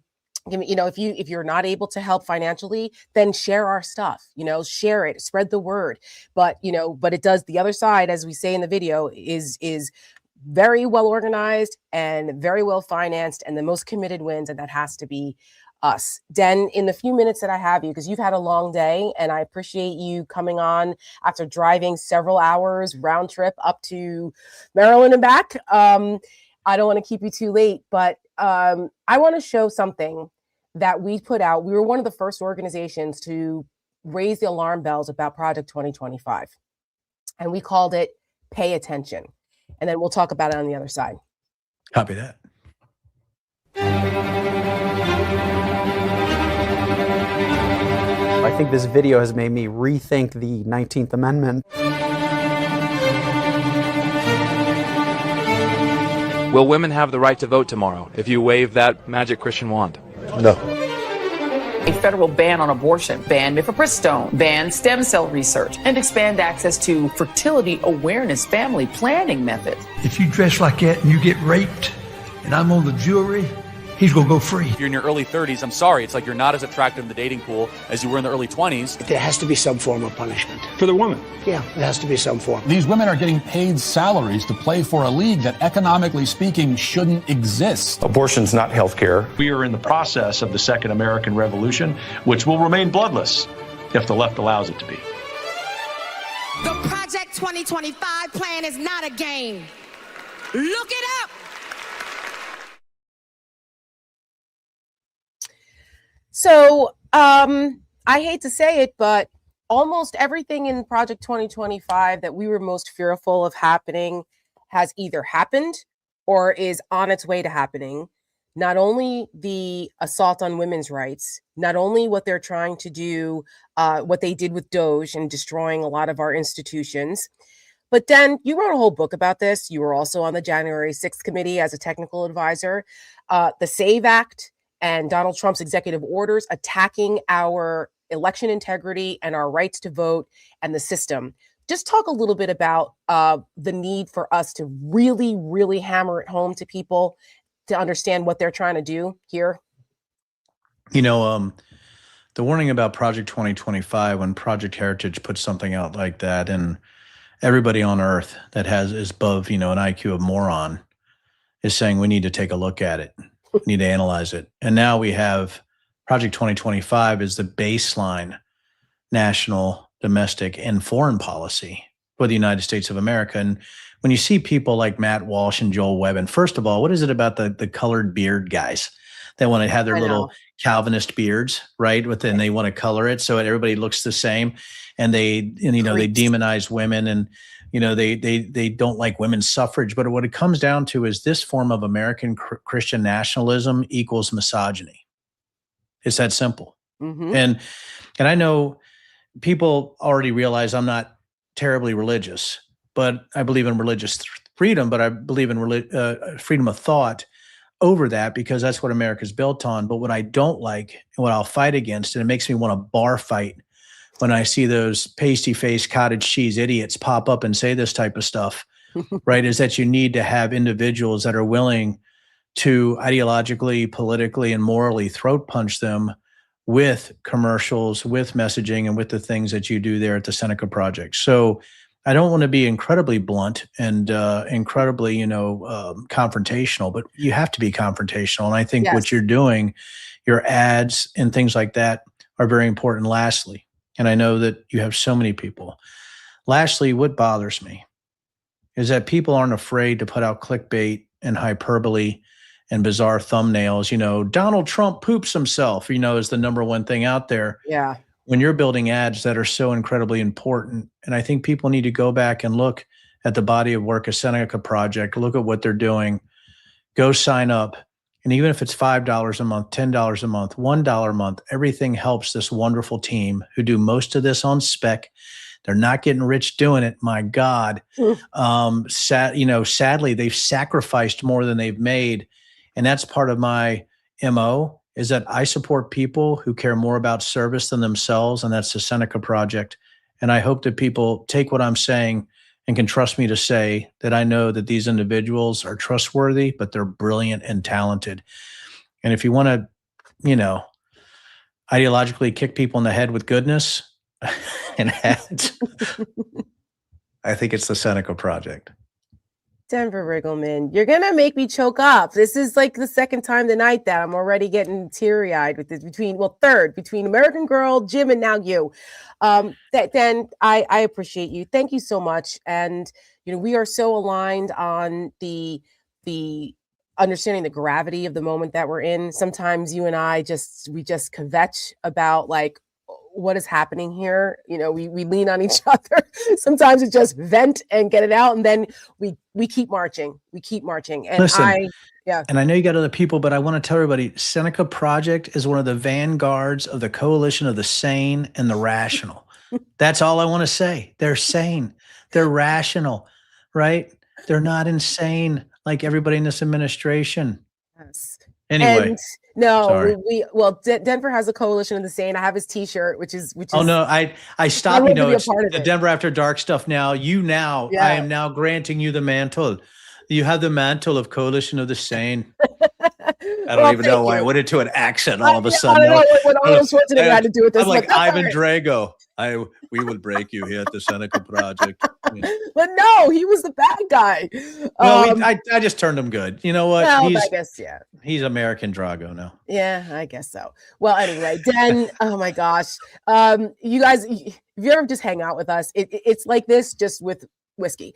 you know, if you're not able to help financially, then share our stuff, you know, share it, spread the word. But, you know, but it does, the other side, as we say in the video, is very well organized and very well financed, and the most committed wins, and that has to be us. Den, in the few minutes that I have you, because you've had a long day, and I appreciate you coming on after driving several hours round trip up to Maryland and back. I don't want to keep you too late, but I want to show something that we put out. We were one of the first organizations to raise the alarm bells about Project 2025, and we called it Pay Attention. And then we'll talk about it on the other side. Copy that. I think this video has made me rethink the 19th Amendment. Will women have the right to vote tomorrow if you wave that magic Christian wand? No. A federal ban on abortion, ban mifepristone, ban stem cell research, and expand access to fertility awareness family planning methods. If you dress like that and you get raped, and I'm on the jury, he's going to go free. If you're in your early 30s, I'm sorry, it's like you're not as attractive in the dating pool as you were in the early 20s. There has to be some form of punishment. For the woman. Yeah, there has to be some form. These women are getting paid salaries to play for a league that, economically speaking, shouldn't exist. Abortion's not health care. We are in the process of the Second American Revolution, which will remain bloodless if the left allows it to be. The Project 2025 plan is not a game. Look it up. So I hate to say it, but almost everything in Project 2025 that we were most fearful of happening has either happened or is on its way to happening. Not only the assault on women's rights, not only what they're trying to do, what they did with Doge and destroying a lot of our institutions, but then you wrote a whole book about this. You were also on the January 6th committee as a technical advisor. The SAVE Act and Donald Trump's executive orders attacking our election integrity and our rights to vote and the system. Just talk a little bit about the need for us to really, really hammer it home to people to understand what they're trying to do here. You know, the warning about Project 2025, when Project Heritage puts something out like that, and everybody on earth that is above, you know, an IQ of moron is saying we need to take a look at it. Need to analyze it. And now we have Project 2025 is the baseline national, domestic, and foreign policy for the United States of America. And when you see people like Matt Walsh and Joel Webb, and first of all, what is it about the colored beard guys that want to have their little Calvinist beards, right? And they want to color it so everybody looks the same. And they demonize women, and you know, they don't like women's suffrage. But what it comes down to is this form of American Christian nationalism equals misogyny. It's that simple. Mm-hmm. And I know people already realize I'm not terribly religious, but I believe in religious freedom, but I believe in freedom of thought over that, because that's what America's built on. But what I don't like and what I'll fight against, and it makes me want to bar fight when I see those pasty-faced cottage cheese idiots pop up and say this type of stuff, right, is that you need to have individuals that are willing to ideologically, politically, and morally throat punch them with commercials, with messaging, and with the things that you do there at the Seneca Project. So I don't want to be incredibly blunt and incredibly, confrontational, but you have to be confrontational. And I think what you're doing, your ads and things like that, are very important. Lastly, and I know that you have so many people. Lastly, what bothers me is that people aren't afraid to put out clickbait and hyperbole and bizarre thumbnails. Donald Trump poops himself, is the number one thing out there. Yeah. When you're building ads that are so incredibly important. And I think people need to go back and look at the body of work of Seneca Project, look at what they're doing, go sign up. And even if it's $5 a month, $10 a month, $1 a month, everything helps this wonderful team who do most of this on spec. They're not getting rich doing it. My God. Sadly, they've sacrificed more than they've made. And that's part of my MO, is that I support people who care more about service than themselves. And that's the Seneca Project. And I hope that people take what I'm saying and can trust me to say that I know that these individuals are trustworthy, but they're brilliant and talented. And if you want to, ideologically kick people in the head with goodness and ads, I think it's the Seneca Project. Denver Riggleman, you're going to make me choke up. This is like the second time tonight that I'm already getting teary-eyed with this third, between American Girl, Jim, and now you. Dan, I appreciate you. Thank you so much. And, we are so aligned on the understanding the gravity of the moment that we're in. Sometimes you and I just kvetch about like, what is happening here? We lean on each other. Sometimes it's just vent and get it out. And then we keep marching. And listen, and I know you got other people, but I want to tell everybody, Seneca Project is one of the vanguards of the coalition of the sane and the rational. That's all I want to say. They're sane. They're rational, right? They're not insane like everybody in this administration. Yes. Anyway. Denver has a coalition of the sane. I have his T-shirt, which is. Oh no, I stopped. It's the Denver After Dark stuff now. I am now granting you the mantle. You have the mantle of coalition of the sane. I don't even know why I went into an accent all of a sudden. I don't know what Arnold Schwarzenegger had to do with this. I'm like Ivan Drago. We will break you here at the Seneca Project. But no, he was the bad guy. Well, I just turned him good. You know what? Well, I guess, he's American Drago now. Yeah, I guess so. Well, anyway, Den, oh my gosh. You guys, if you ever just hang out with us, it's like this, just with whiskey.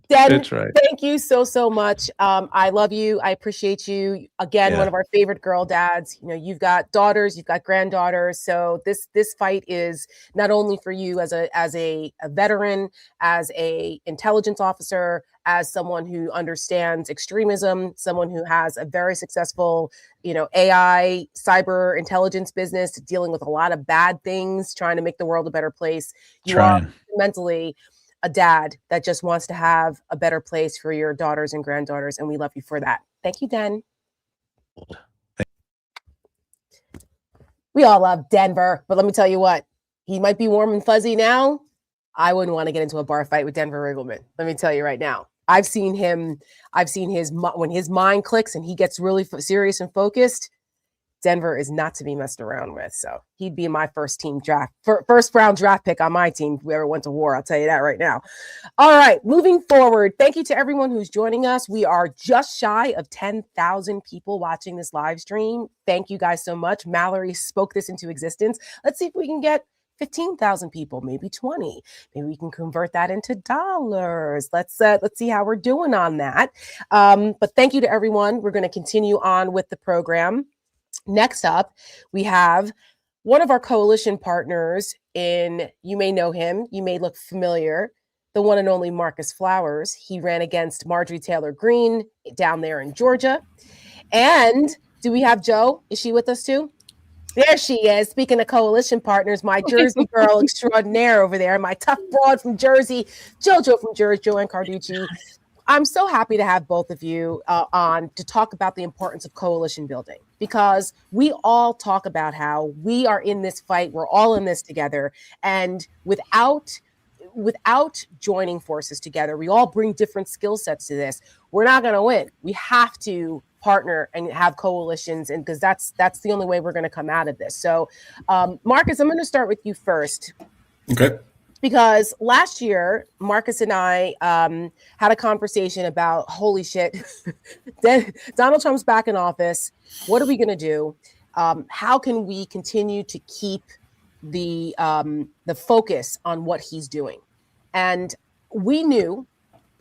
Den, that's right. Thank you so much. I love you. I appreciate you. Again, one of our favorite girl dads. You've got daughters, you've got granddaughters. So this fight is not only for you as a veteran, as a intelligence officer, as someone who understands extremism, someone who has a very successful, AI, cyber intelligence business, dealing with a lot of bad things, trying to make the world a better place. You are mentally a dad that just wants to have a better place for your daughters and granddaughters, and we love you for that. Thank you, Den. We all love Denver, but let me tell you what, he might be warm and fuzzy now. I wouldn't want to get into a bar fight with Denver Riggleman. Let me tell you right now. I've seen when his mind clicks and he gets really serious and focused. Denver is not to be messed around with. So he'd be my first round draft pick on my team if we ever went to war. I'll tell you that right now. All right, moving forward. Thank you to everyone who's joining us. We are just shy of 10,000 people watching this live stream. Thank you guys so much. Mallory spoke this into existence. Let's see if we can get 15,000 people, maybe 20. Maybe we can convert that into dollars. Let's see how we're doing on that. But thank you to everyone. We're going to continue on with the program. Next up, we have one of our coalition partners you may know him, you may look familiar, the one and only Marcus Flowers. He ran against Marjorie Taylor Greene down there in Georgia. And do we have Jo? Is she with us too? There she is. Speaking of coalition partners, my Jersey girl extraordinaire over there, my tough broad from Jersey, JoJo from Jersey, Joanne Carducci. I'm so happy to have both of you on to talk about the importance of coalition building, because we all talk about how we are in this fight. We're all in this together. And without joining forces together, we all bring different skill sets to this. We're not going to win. We have to partner and have coalitions, and because that's the only way we're going to come out of this. So, Marcus, I'm going to start with you first. Okay. Because last year, Marcus and I had a conversation about, holy shit, Donald Trump's back in office. What are we going to do? How can we continue to keep the focus on what he's doing? And we knew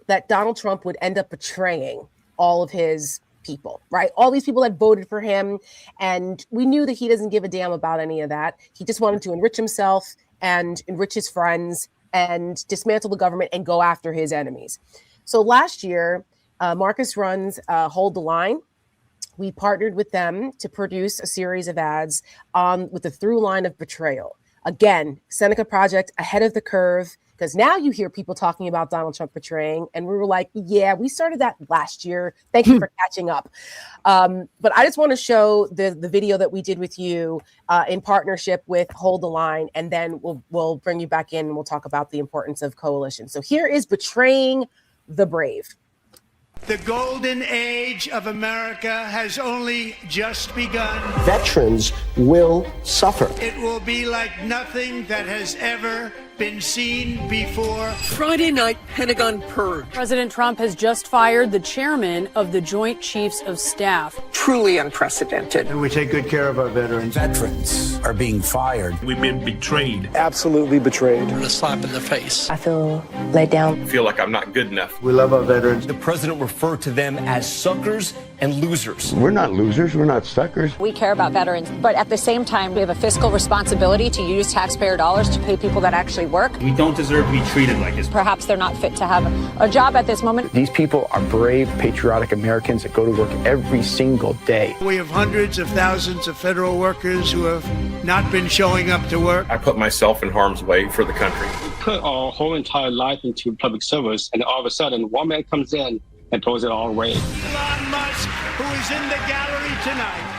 that Donald Trump would end up betraying all of his people, right? All these people that voted for him. And we knew that he doesn't give a damn about any of that. He just wanted to enrich himself and enrich his friends and dismantle the government and go after his enemies. So last year, Marcus runs Hold the Line. We partnered with them to produce a series of ads with the through line of betrayal. Again, Seneca Project ahead of the curve, because now you hear people talking about Donald Trump betraying, and we were like, yeah, we started that last year. Thank you for catching up. But I just want to show the video that we did with you in partnership with Hold the Line, and then we'll bring you back in and we'll talk about the importance of coalition. So here is Betraying the Brave. The golden age of America has only just begun. Veterans will suffer. It will be like nothing that has ever been seen before. Friday night Pentagon purge. President Trump has just fired the chairman of the Joint Chiefs of Staff. Truly unprecedented. And we take good care of our veterans. Veterans are being fired. We've been betrayed. Absolutely betrayed. A slap in the face. I feel let down. I feel like I'm not good enough. We love our veterans. The president referred to them as suckers and losers. We're not losers. We're not suckers. We care about veterans, but at the same time, we have a fiscal responsibility to use taxpayer dollars to pay people that actually work. We don't deserve to be treated like this. Perhaps they're not fit to have a job at this moment. These people are brave, patriotic Americans that go to work every single day. We have hundreds of thousands of federal workers who have not been showing up to work. I put myself in harm's way for the country. We put our whole entire life into public service, and all of a sudden, one man comes in and throws it all away. Elon Musk, who is in the gallery tonight.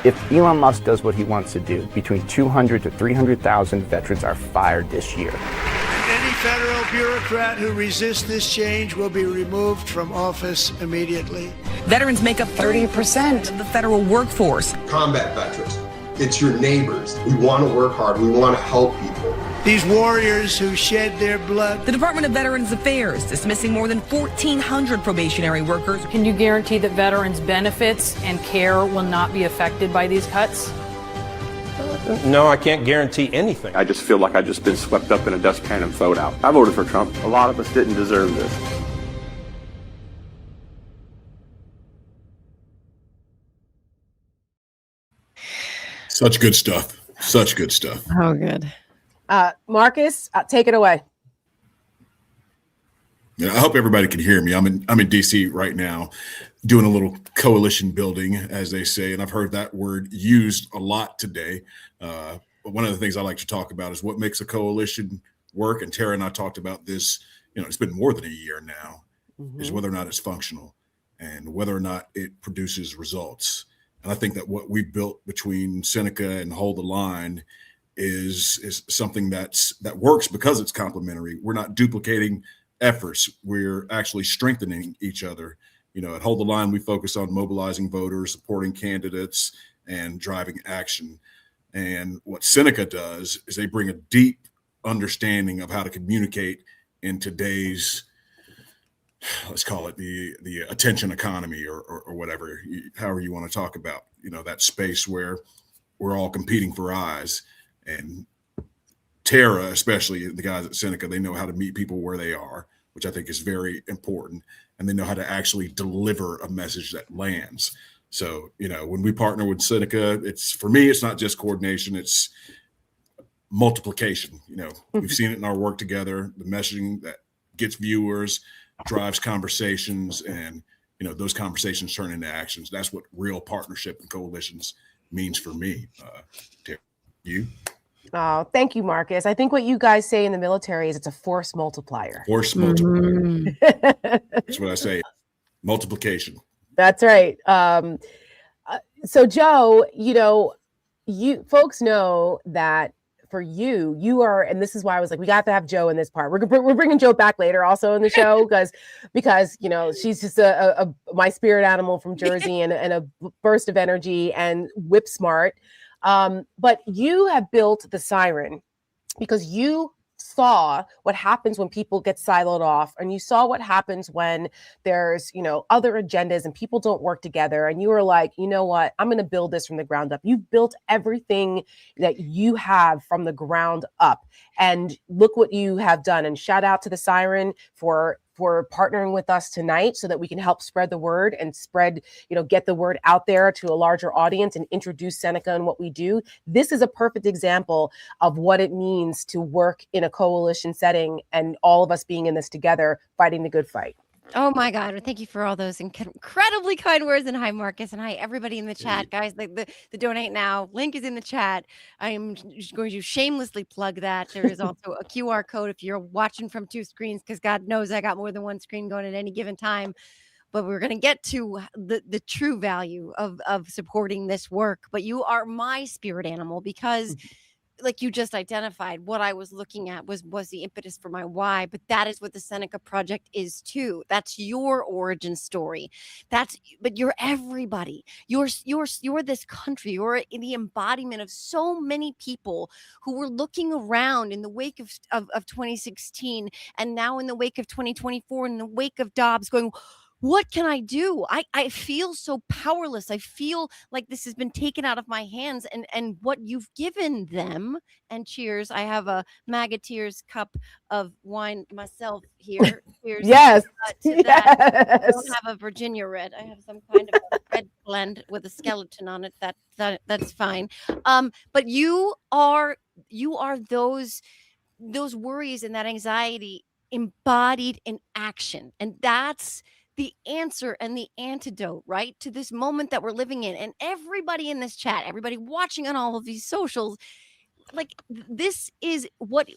If Elon Musk does what he wants to do, between 200 to 300,000 veterans are fired this year. And any federal bureaucrat who resists this change will be removed from office immediately. Veterans make up 30% of the federal workforce. Combat veterans. It's your neighbors. We want to work hard. We want to help people. These warriors who shed their blood. The Department of Veterans Affairs dismissing more than 1,400 probationary workers. Can you guarantee that veterans' benefits and care will not be affected by these cuts? No, I can't guarantee anything. I just feel like I've just been swept up in a dustpan and thrown out. I voted for Trump. A lot of us didn't deserve this. Such good stuff. Such good stuff. Oh, good. Marcus, take it away. Yeah, I hope everybody can hear me. I'm in DC right now doing a little coalition building, as they say, and I've heard that word used a lot today. But one of the things I like to talk about is what makes a coalition work. And Tara and I talked about this, it's been more than a year now, is whether or not it's functional and whether or not it produces results. And I think that what we built between Seneca and Hold the Line is something that works because it's complementary. We're not duplicating efforts. We're actually strengthening each other. At Hold the Line, we focus on mobilizing voters, supporting candidates, and driving action. And what Seneca does is they bring a deep understanding of how to communicate in today's, let's call it the attention economy or whatever, however you want to talk about, that space where we're all competing for eyes. And Tara, especially the guys at Seneca, they know how to meet people where they are, which I think is very important. And they know how to actually deliver a message that lands. So, when we partner with Seneca, for me, it's not just coordination, it's multiplication. We've seen it in our work together, the messaging that gets viewers, drives conversations, and those conversations turn into actions. That's what real partnership and coalitions means for me. You? Oh, thank you, Marcus. I think what you guys say in the military is it's a force multiplier. Force multiplier. That's what I say. Multiplication. That's right. So Joe, you folks know that for you are, and this is why I was like, we got to have Joe in this part. We're bringing Joe back later also in the show because she's just my spirit animal from Jersey and a burst of energy and whip smart. But you have built the Siren because you saw what happens when people get siloed off, and you saw what happens when there's, other agendas and people don't work together. And you were like, you know what, I'm going to build this from the ground up. You've built everything that you have from the ground up, and look what you have done. And shout out to the Siren for for partnering with us tonight so that we can help spread the word and get the word out there to a larger audience and introduce Seneca and what we do. This is a perfect example of what it means to work in a coalition setting and all of us being in this together, fighting the good fight. Oh my God. Thank you for all those incredibly kind words. And hi, Marcus. And hi, everybody in the chat. Guys, the donate now link is in the chat. I am going to shamelessly plug that. There is also a QR code if you're watching from two screens, because God knows I got more than one screen going at any given time. But we're going to get to the true value of supporting this work. But you are my spirit animal because like you just identified, what I was looking at was the impetus for my why, but that is what the Seneca Project is too. That's your origin story. But you're everybody. You're this country. You're in the embodiment of so many people who were looking around in the wake of 2016 and now in the wake of 2024, in the wake of Dobbs, going, what can I do? I feel so powerless. I feel like this has been taken out of my hands, and what you've given them. And cheers. I have a MAGA Tears cup of wine myself here. Cheers. Yes. To that. I don't have a Virginia red. I have some kind of red blend with a skeleton on it. That's fine. But you are those worries and that anxiety embodied in action, and that's the answer and the antidote, right, to this moment that we're living in. And everybody in this chat, everybody watching on all of these socials, like this is what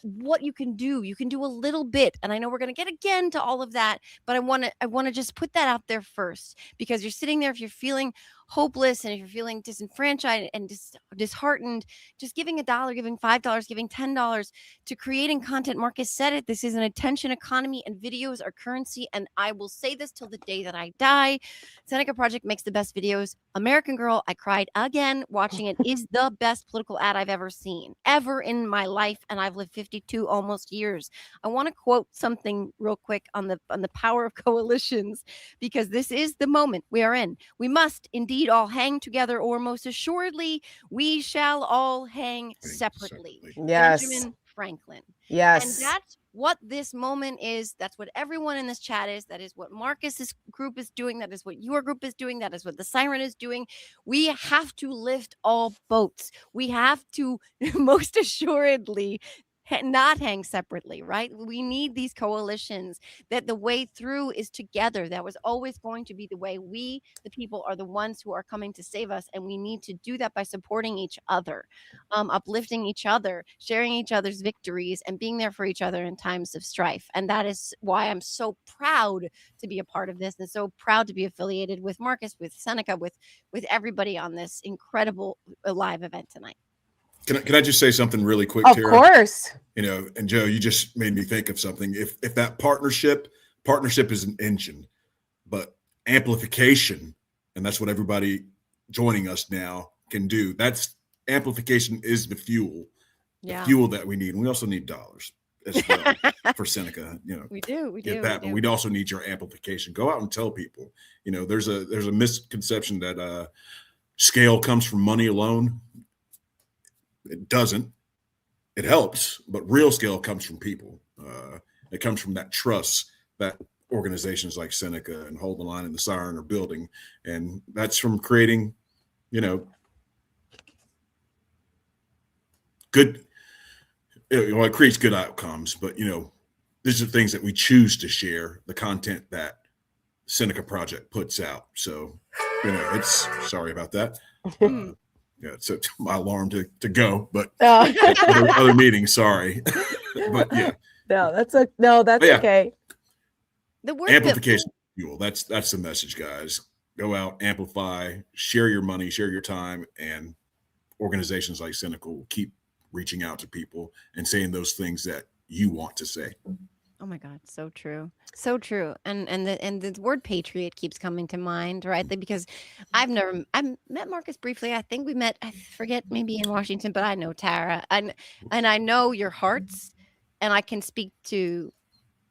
you can do. You can do a little bit. And I know we're going to get again to all of that, but I want to just put that out there first, because you're sitting there, if you're feeling hopeless and if you're feeling disenfranchised and disheartened, just giving $1, giving $5, giving $10 to creating content. Marcus said it. This is an attention economy and videos are currency. And I will say this till the day that I die. Seneca Project makes the best videos. American Girl, I cried again watching it, is the best political ad I've ever seen, ever in my life. And I've lived 52 almost years. I want to quote something real quick on the power of coalitions, because this is the moment we are in. We must indeed all hang together, or most assuredly we shall all hang separately. Yes. Benjamin Franklin. Yes. And that's what this moment is. That's what everyone in this chat is. That is what Marcus's group is doing. That is what your group is doing. That is what the Siren is doing. We have to lift all boats. We have to most assuredly not hang separately, right? We need these coalitions, that the way through is together. That was always going to be the way. We, the people, are the ones who are coming to save us. And we need to do that by supporting each other, uplifting each other, sharing each other's victories, and being there for each other in times of strife. And that is why I'm so proud to be a part of this, and so proud to be affiliated with Marcus, with Seneca, with everybody on this incredible live event tonight. Can I just say something really quick, Of Tara? course. And Joe, you just made me think of something. If that partnership is an engine, but amplification, and that's what everybody joining us now can do. That's amplification is the fuel that we need. And we also need dollars as well for Seneca. We do. But we'd also need your amplification. Go out and tell people. There's a misconception that scale comes from money alone. It doesn't. It helps, but real scale comes from people. It comes from that trust that organizations like Seneca and Hold the Line and the Siren are building, and that's from creating, good. It creates good outcomes, but these are things that we choose to share. The content that Seneca Project puts out. So, it's sorry about that. Yeah, so my alarm to go, but other meetings. Sorry, but yeah. That's okay. The word amplification fuel. That's the message, guys. Go out, amplify, share your money, share your time, and organizations like Seneca will keep reaching out to people and saying those things that you want to say. Oh my God, so true. So true. And the word patriot keeps coming to mind, right? Because I've met Marcus briefly. I think we met, I forget, maybe in Washington, but I know Tara. And I know your hearts, and I can speak to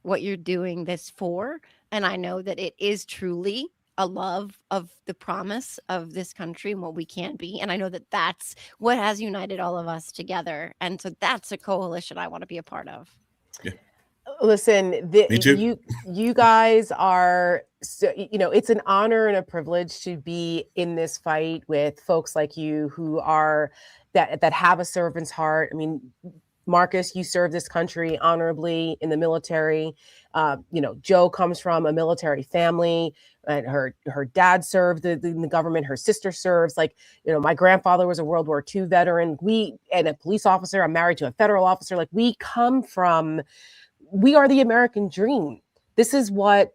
what you're doing this for. And I know that it is truly a love of the promise of this country and what we can be. And I know that that's what has united all of us together. And so that's a coalition I want to be a part of. Yeah. Listen, Me too. you guys are, so, it's an honor and a privilege to be in this fight with folks like you who are that have a servant's heart. I mean, Marcus, you served this country honorably in the military. Joe comes from a military family, and her dad served in the government. Her sister serves. My grandfather was a World War II veteran. And a police officer. I'm married to a federal officer. We are the American dream. This is what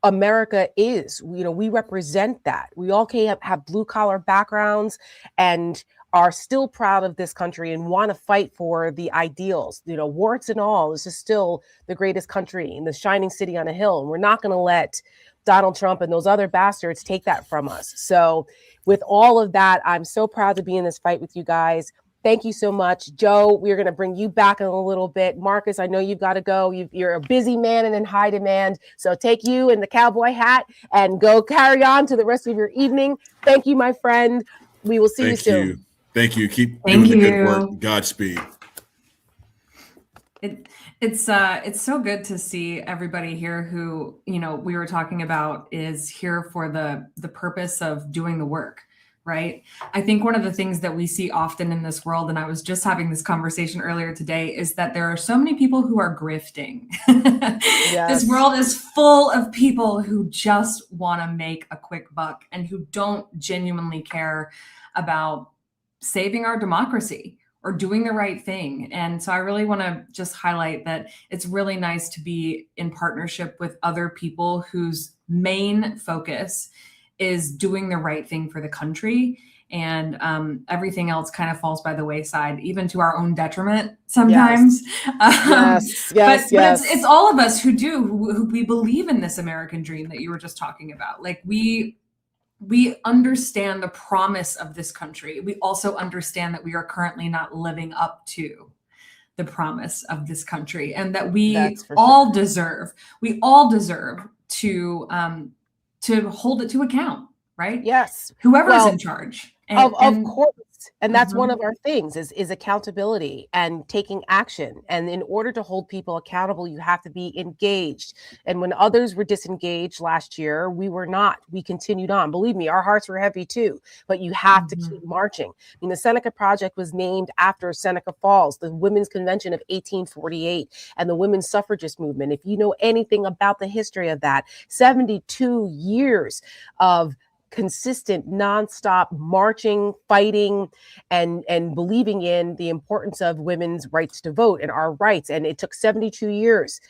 America is. We represent that. We all have blue collar backgrounds and are still proud of this country and want to fight for the ideals. Warts and all, this is still the greatest country in the shining city on a hill. And we're not going to let Donald Trump and those other bastards take that from us. So with all of that, I'm so proud to be in this fight with you guys. Thank you so much. Joe, we're going to bring you back in a little bit. Marcus, I know you've got to go. You're a busy man and in high demand. So take you in the cowboy hat and go carry on to the rest of your evening. Thank you, my friend. We will see you soon. Thank you. Keep doing the good work. Godspeed. It's so good to see everybody here who, we were talking about is here for the purpose of doing the work. Right. I think one of the things that we see often in this world, and I was just having this conversation earlier today, is that there are so many people who are grifting. Yes. This world is full of people who just want to make a quick buck and who don't genuinely care about saving our democracy or doing the right thing. And so I really want to just highlight that it's really nice to be in partnership with other people whose main focus is doing the right thing for the country, and everything else kind of falls by the wayside, even to our own detriment sometimes. Yes. But it's all of us who we believe in this American dream that you were just talking about. We understand the promise of this country. We also understand that we are currently not living up to the promise of this country, and that we all deserve to hold it to account, right? Yes. Whoever's in charge. Of course. And that's one of our things is accountability and taking action. And in order to hold people accountable, you have to be engaged. And when others were disengaged last year, we were not. We continued on. Believe me, our hearts were heavy too. But you have to keep marching. I mean, the Seneca Project was named after Seneca Falls, the Women's Convention of 1848, and the women's suffragist movement. If you know anything about the history of that, 72 years of consistent, nonstop marching, fighting, and believing in the importance of women's rights to vote and our rights. And it took 72 years,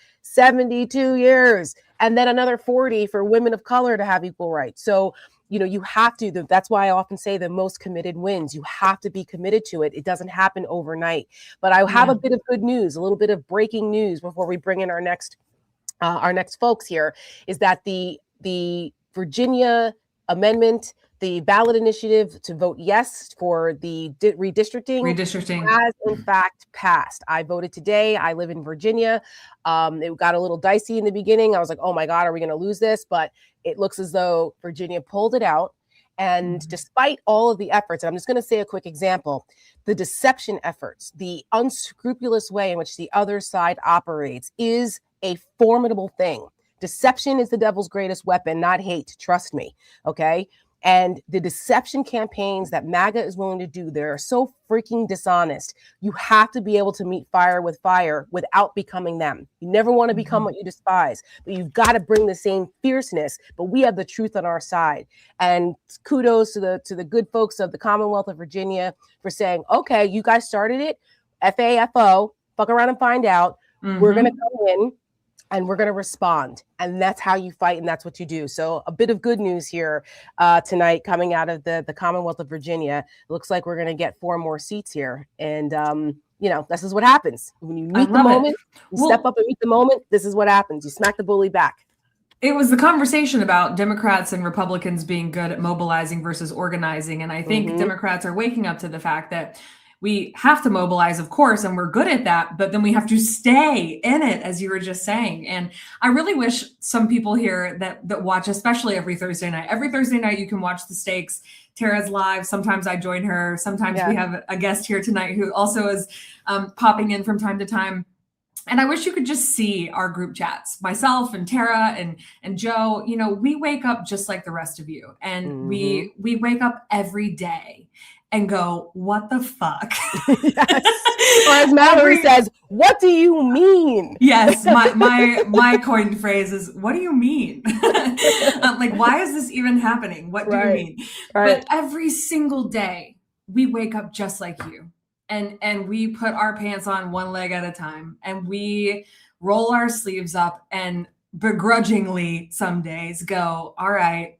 and then another 40 for women of color to have equal rights. So, you have to, that's why I often say the most committed wins. You have to be committed to it. It doesn't happen overnight. But I have a bit of good news, a little bit of breaking news before we bring in our next folks here, is that the Virginia amendment, the ballot initiative to vote yes for the redistricting has in fact passed. I voted today. I live in Virginia. It got a little dicey in the beginning. I was like, oh my God, are we going to lose this? But it looks as though Virginia pulled it out. And despite all of the efforts, and I'm just going to say a quick example, the deception efforts, the unscrupulous way in which the other side operates is a formidable thing. Deception is the devil's greatest weapon, not hate. Trust me. Okay. And the deception campaigns that MAGA is willing to do, they're so freaking dishonest. You have to be able to meet fire with fire without becoming them. You never want to become what you despise, but you've got to bring the same fierceness. But we have the truth on our side. And kudos to the good folks of the Commonwealth of Virginia for saying, okay, you guys started it. FAFO, fuck around and find out. We're going to come in and we're going to respond. And that's how you fight. And that's what you do. So a bit of good news here tonight coming out of the Commonwealth of Virginia. It looks like we're going to get 4 more seats here. And, this is what happens. When you meet the moment, step up and meet the moment. This is what happens. You smack the bully back. It was the conversation about Democrats and Republicans being good at mobilizing versus organizing. And I think Democrats are waking up to the fact that we have to mobilize, of course, and we're good at that, but then we have to stay in it, as you were just saying. And I really wish some people here that watch, especially every Thursday night, you can watch the stakes. Tara's live. Sometimes I join her. Sometimes we have a guest here tonight who also is popping in from time to time. And I wish you could just see our group chats, myself and Tara and Joe. You know, we wake up just like the rest of you, and we wake up every day and go, what the fuck? Yes. Or as Mallory says, what do you mean? Yes, my coined phrase is, what do you mean? Like, why is this even happening? What do you mean? Right. But every single day we wake up just like you. And we put our pants on one leg at a time, and we roll our sleeves up and begrudgingly some days go, all right,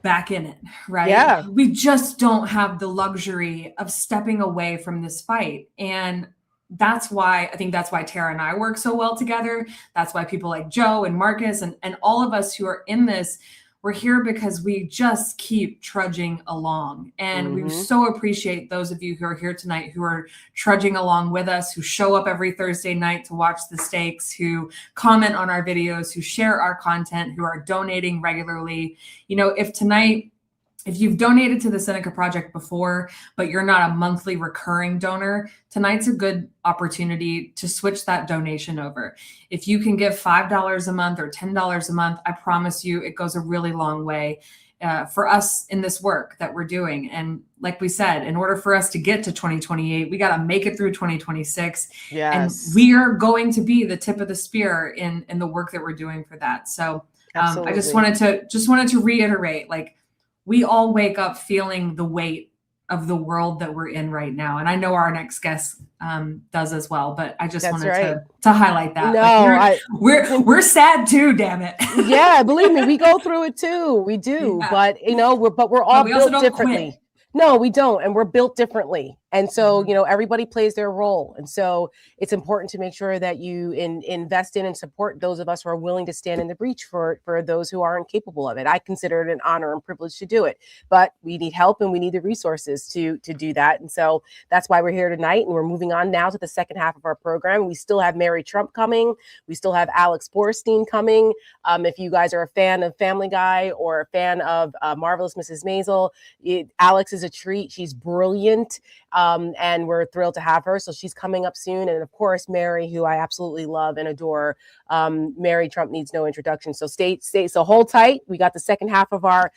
back in it, right? Yeah. We just don't have the luxury of stepping away from this fight. And that's why Tara and I work so well together. That's why people like Joe and Marcus and all of us who are in this, we're here because we just keep trudging along. And we so appreciate those of you who are here tonight, who are trudging along with us, who show up every Thursday night to watch the stakes, who comment on our videos, who share our content, who are donating regularly. You know, if you've donated to the Seneca Project before, but you're not a monthly recurring donor, tonight's a good opportunity to switch that donation over. If you can give $5 a month or $10 a month, I promise you it goes a really long way for us in this work that we're doing. And like we said, in order for us to get to 2028, we got to make it through 2026. Yes. And we are going to be the tip of the spear in the work that we're doing for that. So I just wanted to reiterate, like, we all wake up feeling the weight of the world that we're in right now. And I know our next guest does as well, but I just wanted to highlight that. No, we're sad too, damn it. Yeah, believe me, we go through it too. We do. Yeah. But you know, we're all built differently. Quit. No, we don't. And we're built differently. And so, you know, everybody plays their role. And so it's important to make sure that you invest in and support those of us who are willing to stand in the breach for those who aren't capable of it. I consider it an honor and privilege to do it, but we need help and we need the resources to do that. And so that's why we're here tonight. And we're moving on now to the second half of our program. We still have Mary Trump coming. We still have Alex Borstein coming. If you guys are a fan of Family Guy or a fan of Marvelous Mrs. Maisel, Alex is a treat. She's brilliant. And we're thrilled to have her. So she's coming up soon. And of course, Mary, who I absolutely love and adore. Mary Trump needs no introduction. So so hold tight. We got the second half of our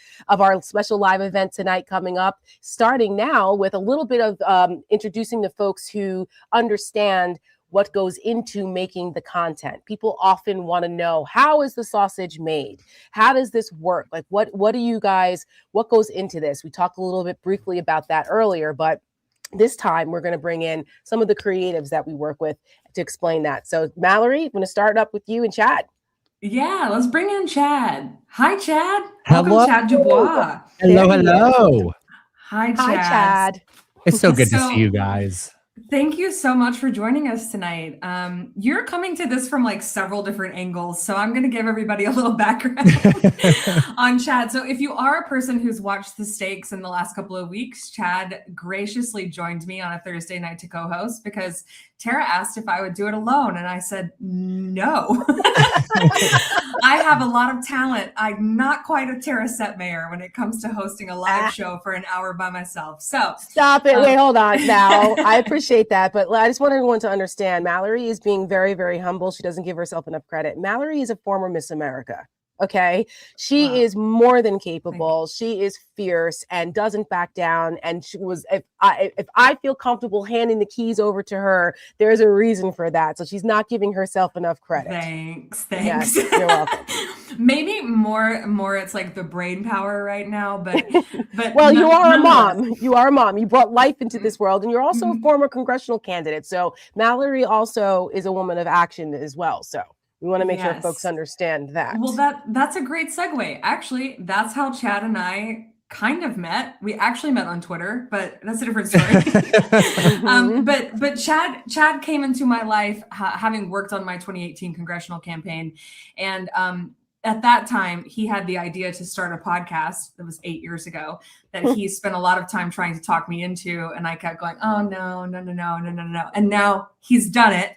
special live event tonight coming up, starting now with a little bit of introducing the folks who understand what goes into making the content. People often want to know, how is the sausage made? How does this work? Like, what goes into this? We talked a little bit briefly about that earlier, but this time we're going to bring in some of the creatives that we work with to explain that. So Mallory, I'm going to start up with you and Chad. Yeah, let's bring in Chad. Hi, Chad. Hello. Welcome, Chad Dubois. Hello. Hi, Chad. Hi, Chad. It's so good to see you guys. Thank you so much for joining us tonight. You're coming to this from like several different angles, so I'm going to give everybody a little background on Chad. So if you are a person who's watched the stakes in the last couple of weeks, Chad graciously joined me on a Thursday night to co-host because Tara asked if I would do it alone, and I said, no. I have a lot of talent. I'm not quite a Tara Setmayer when it comes to hosting a live show for an hour by myself. So stop it. Wait, hold on now. I appreciate that, but I just want everyone to understand Mallory is being very, very humble. She doesn't give herself enough credit. Mallory is a former Miss America. Okay. She is more than capable. She is fierce and doesn't back down. And she was, if I feel comfortable handing the keys over to her, there's a reason for that. So she's not giving herself enough credit. Thanks. Yes, you're welcome. Maybe more it's like the brain power right now, but well, you are a mom. You are a mom. You brought life into this world, and you're also a former congressional candidate. So Mallory also is a woman of action as well. So we want to make sure folks understand that. Well, that's a great segue. Actually, that's how Chad and I kind of met. We actually met on Twitter, but that's a different story. But Chad came into my life having worked on my 2018 congressional campaign. And at that time, he had the idea to start a podcast that was 8 years ago that he spent a lot of time trying to talk me into. And I kept going, oh, no. And now he's done it.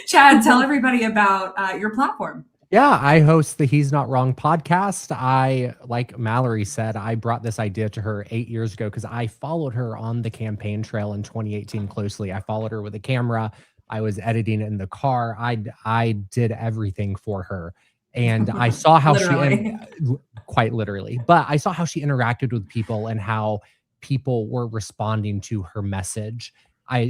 Chad, tell everybody about your platform. Yeah, I host the He's Not Wrong podcast. Like Mallory said, I brought this idea to her 8 years ago because I followed her on the campaign trail in 2018 closely. I followed her with a camera. I was editing in the car. I did everything for her. And I saw how quite literally, but I saw how she interacted with people and how people were responding to her message.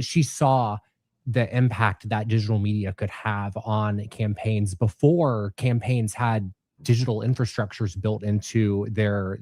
She saw the impact that digital media could have on campaigns before campaigns had digital infrastructures built into their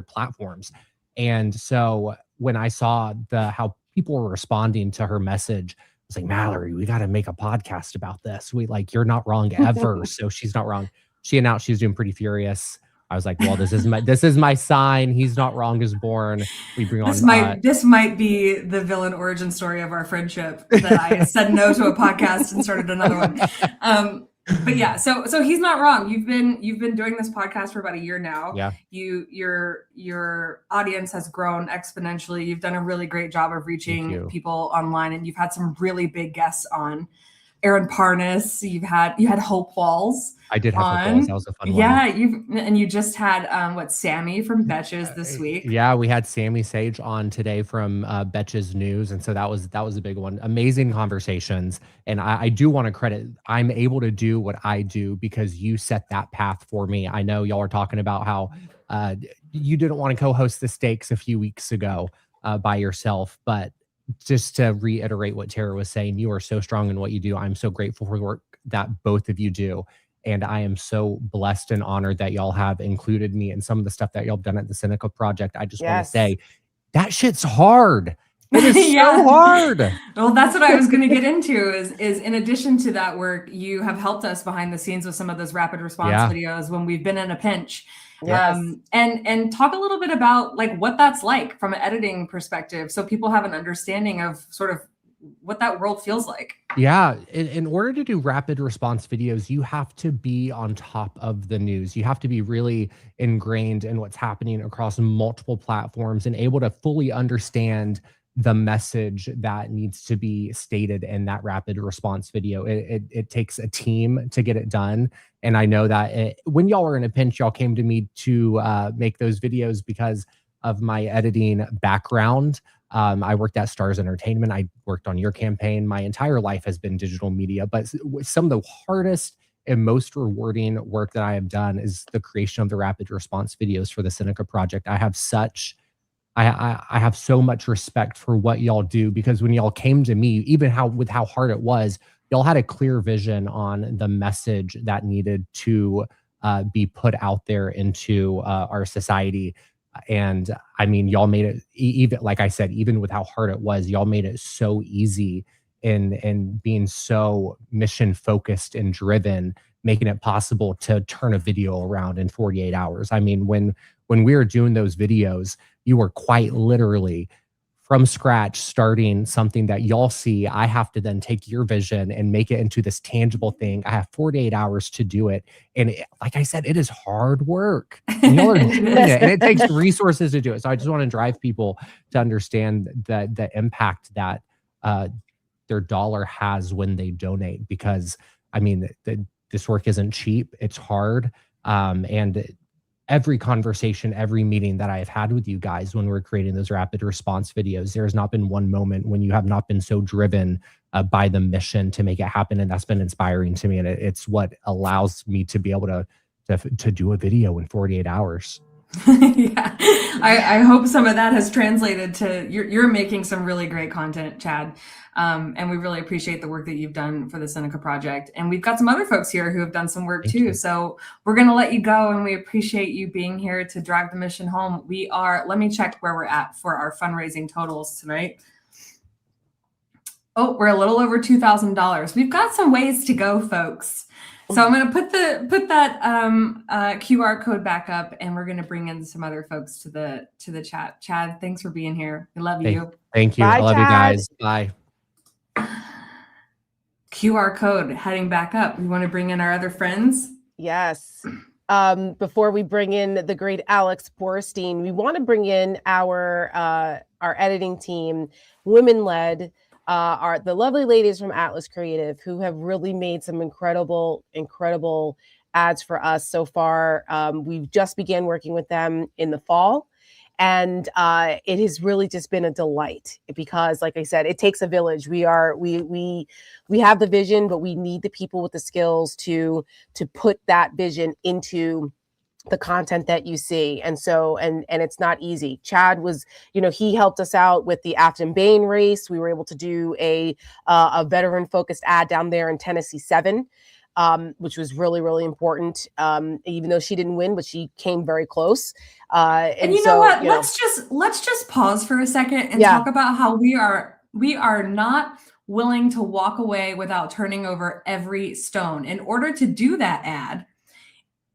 platforms. And so when I saw how people were responding to her message, I was like, Mallory, we got to make a podcast about this. You're not wrong ever. So she's not wrong. She announced she was doing Pretty Furious. I was like, well, this is my sign. He's not wrong is born. We bring this might be the villain origin story of our friendship, that I said no to a podcast and started another one. But yeah, so he's not wrong. You've been doing this podcast for about a year now. Yeah. Your audience has grown exponentially. You've done a really great job of reaching people online, and you've had some really big guests on. Aaron Parnas, you had Hope Walls. I did have Hope Walls. That was a fun one. Yeah, you just had Sammy from Betches this week. Yeah, we had Sammy Sage on today from Betches News, and so that was a big one. Amazing conversations, and I do want to credit. I'm able to do what I do because you set that path for me. I know y'all are talking about how you didn't want to co-host the Stakes a few weeks ago by yourself, but just to reiterate what Tara was saying, you are so strong in what you do. I'm so grateful for the work that both of you do. And I am so blessed and honored that y'all have included me in some of the stuff that y'all have done at the Seneca Project. I just want to say that shit's hard. It is so hard. Well, that's what I was going to get into is in addition to that work, you have helped us behind the scenes with some of those rapid response videos when we've been in a pinch. Yes. And talk a little bit about what that's like from an editing perspective, so people have an understanding of sort of what that world feels like. Yeah. In order to do rapid response videos, you have to be on top of the news. You have to be really ingrained in what's happening across multiple platforms and able to fully understand the message that needs to be stated in that rapid response video. It takes a team to get it done. And I know that when y'all were in a pinch, y'all came to me to make those videos because of my editing background. I worked at Stars Entertainment. I worked on your campaign. My entire life has been digital media, but some of the hardest and most rewarding work that I have done is the creation of the rapid response videos for the Seneca Project. I have so much respect for what y'all do, because when y'all came to me, even with how hard it was, y'all had a clear vision on the message that needed to be put out there into our society. And I mean, y'all made it, even like I said, even with how hard it was, y'all made it so easy in being so mission focused and driven, making it possible to turn a video around in 48 hours. I mean, when we were doing those videos, you were quite literally from scratch starting something that y'all see. I have to then take your vision and make it into this tangible thing. I have 48 hours to do it. And like I said, it is hard work. And y'all are doing it, and it takes resources to do it. So I just want to drive people to understand the impact that their dollar has when they donate, because I mean, this work isn't cheap. It's hard. And every conversation, every meeting that I have had with you guys when we're creating those rapid response videos, there has not been one moment when you have not been so driven by the mission to make it happen. And that's been inspiring to me. And it's what allows me to be able to do a video in 48 hours. Yeah, I hope some of that has translated to you're making some really great content, Chad. And we really appreciate the work that you've done for the Seneca Project. And we've got some other folks here who have done some work too. So we're going to let you go, and we appreciate you being here to drive the mission home. Let me check where we're at for our fundraising totals tonight. Oh, we're a little over $2,000. We've got some ways to go, folks. So I'm going to put that QR code back up, and we're going to bring in some other folks to the chat. Chad, thanks for being here. We love you. Thank you. Bye, I love Chad. you guys. Bye. QR code heading back up. We want to bring in our other friends. Yes. Before we bring in the great Alex Borstein, we want to bring in our editing team, women-led. Are the lovely ladies from Atlas Creative, who have really made some incredible ads for us so far. We've just began working with them in the fall, And it has really just been a delight because, like I said, it takes a village. We have the vision, but we need the people with the skills to put that vision into the content that you see. And so, and it's not easy. Chad was, he helped us out with the Afton Bain race. We were able to do a veteran focused ad down there in Tennessee 7, which was really, really important. Even though she didn't win, but she came very close. And you know what? Let's just pause for a second and talk about how we are not willing to walk away without turning over every stone. In order to do that ad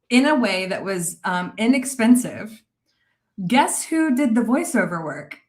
in a way that was inexpensive, guess who did the voiceover work?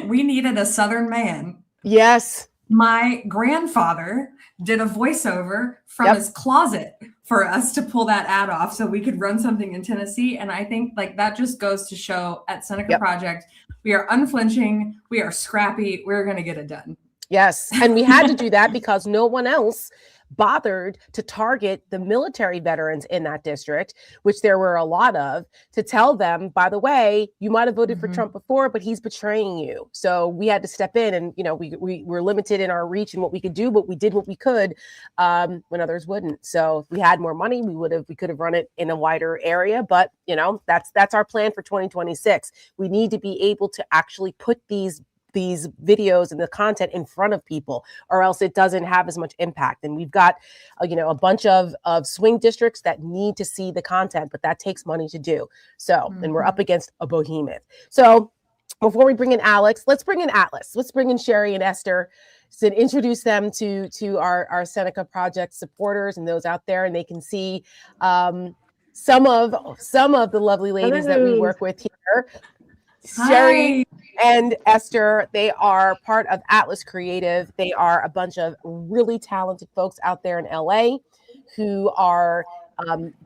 We needed a Southern man. Yes. My grandfather did a voiceover from his closet for us to pull that ad off so we could run something in Tennessee. And I think like that just goes to show at Seneca Project, we are unflinching, we are scrappy, we're going to get it done. Yes. And we had to do that because no one else bothered to target the military veterans in that district, which there were a lot of, to tell them, by the way, you might have voted for Trump before, but he's betraying you. So we had to step in, and we were limited in our reach and what we could do, but we did what we could when others wouldn't. So if we had more money, we could have run it in a wider area. But that's our plan for 2026. We need to be able to actually put these videos and the content in front of people, or else it doesn't have as much impact. And we've got, a bunch of swing districts that need to see the content, but that takes money to do. So, and we're up against a behemoth. So before we bring in Alex, let's bring in Atlas. Let's bring in Sherry and Esther to introduce them to our Seneca Project supporters and those out there, and they can see some of the lovely ladies that we work with here. Sherry and Esther, they are part of Atlas Creative. They are a bunch of really talented folks out there in LA who are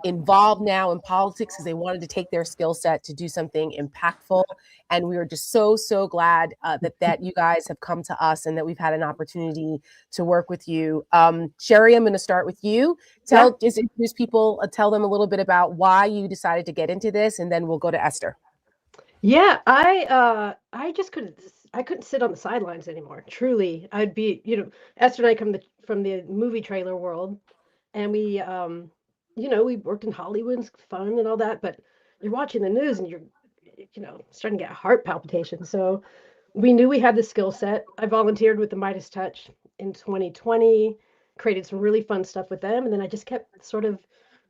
involved now in politics because they wanted to take their skill set to do something impactful. And we are just so glad that you guys have come to us and that we've had an opportunity to work with you. Sherry, I'm going to start with you. Just introduce people, tell them a little bit about why you decided to get into this, and then we'll go to Esther. Yeah, I just couldn't sit on the sidelines anymore. Truly, I'd be, Esther and I come from the movie trailer world, and we worked in Hollywood, it's fun and all that, but you're watching the news and you're, starting to get heart palpitations. So we knew we had the skill set. I volunteered with the Midas Touch in 2020, created some really fun stuff with them, and then I just kept sort of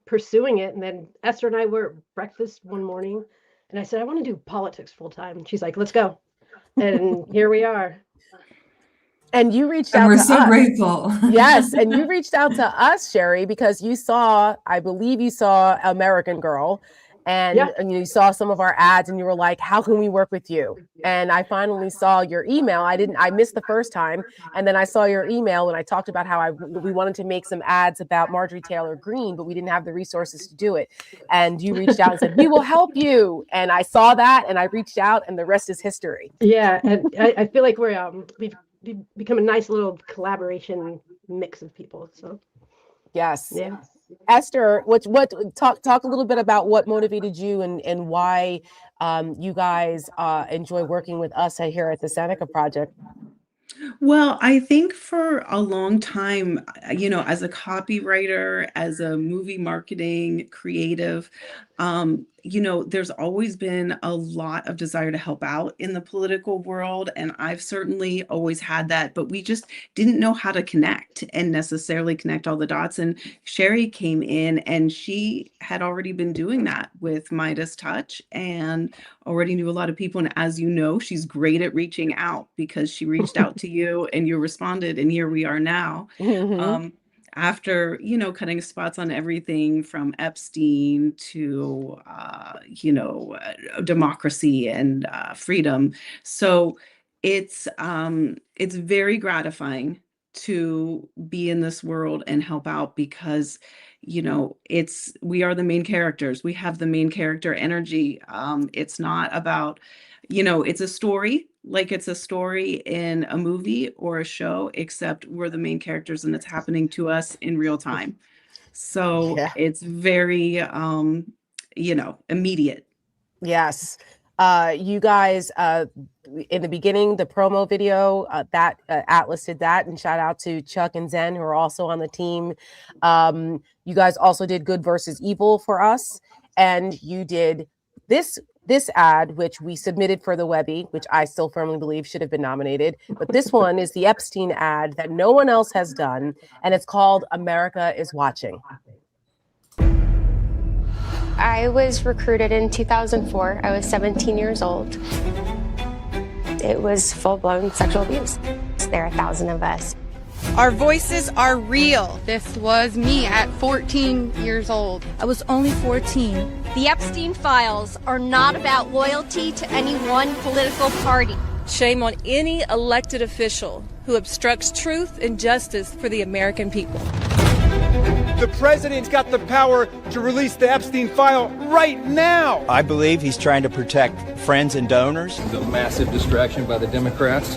pursuing it. And then Esther and I were at breakfast one morning, and I said, I want to do politics full time. She's like, let's go. And here we are. And you reached out to us. And we're so grateful. Yes. And you reached out to us, Sherry, because I believe you saw American Girl, and you saw some of our ads, and you were like, how can we work with you? And I finally saw your email. I missed the first time. And then I saw your email when I talked about how we wanted to make some ads about Marjorie Taylor Greene, but we didn't have the resources to do it. And you reached out and said, we will help you. And I saw that, and I reached out, and the rest is history. Yeah. And I feel like we've become a nice little collaboration mix of people. So yes. Yeah. Esther, talk a little bit about what motivated you and why you guys enjoy working with us here at the Seneca Project. Well, I think for a long time, as a copywriter, as a movie marketing creative, there's always been a lot of desire to help out in the political world. And I've certainly always had that, but we just didn't know how to connect and necessarily connect all the dots. And Sherry came in, and she had already been doing that with Midas Touch and already knew a lot of people. And as you know, she's great at reaching out because she reached out to you and you responded, and here we are now. After, cutting spots on everything from Epstein to, democracy and freedom. So it's very gratifying to be in this world and help out because, we are the main characters. We have the main character energy. It's not about, it's a story. Like it's a story in a movie or a show, except we're the main characters and it's happening to us in real time. So it's very, immediate. Yes. You guys, in the beginning, the promo video, Atlas did that, and shout out to Chuck and Zen, who are also on the team. You guys also did Good versus Evil for us, and you did this ad, which we submitted for the Webby, which I still firmly believe should have been nominated. But this one is the Epstein ad that no one else has done, and it's called America is Watching. I was recruited in 2004. I was 17 years old. It was full-blown sexual abuse. There are 1,000 of us. Our voices are real. This was me at 14 years old. I was only 14. The Epstein files are not about loyalty to any one political party. Shame on any elected official who obstructs truth and justice for the American people. The president's got the power to release the Epstein file right now. I believe he's trying to protect friends and donors. The massive distraction by the Democrats.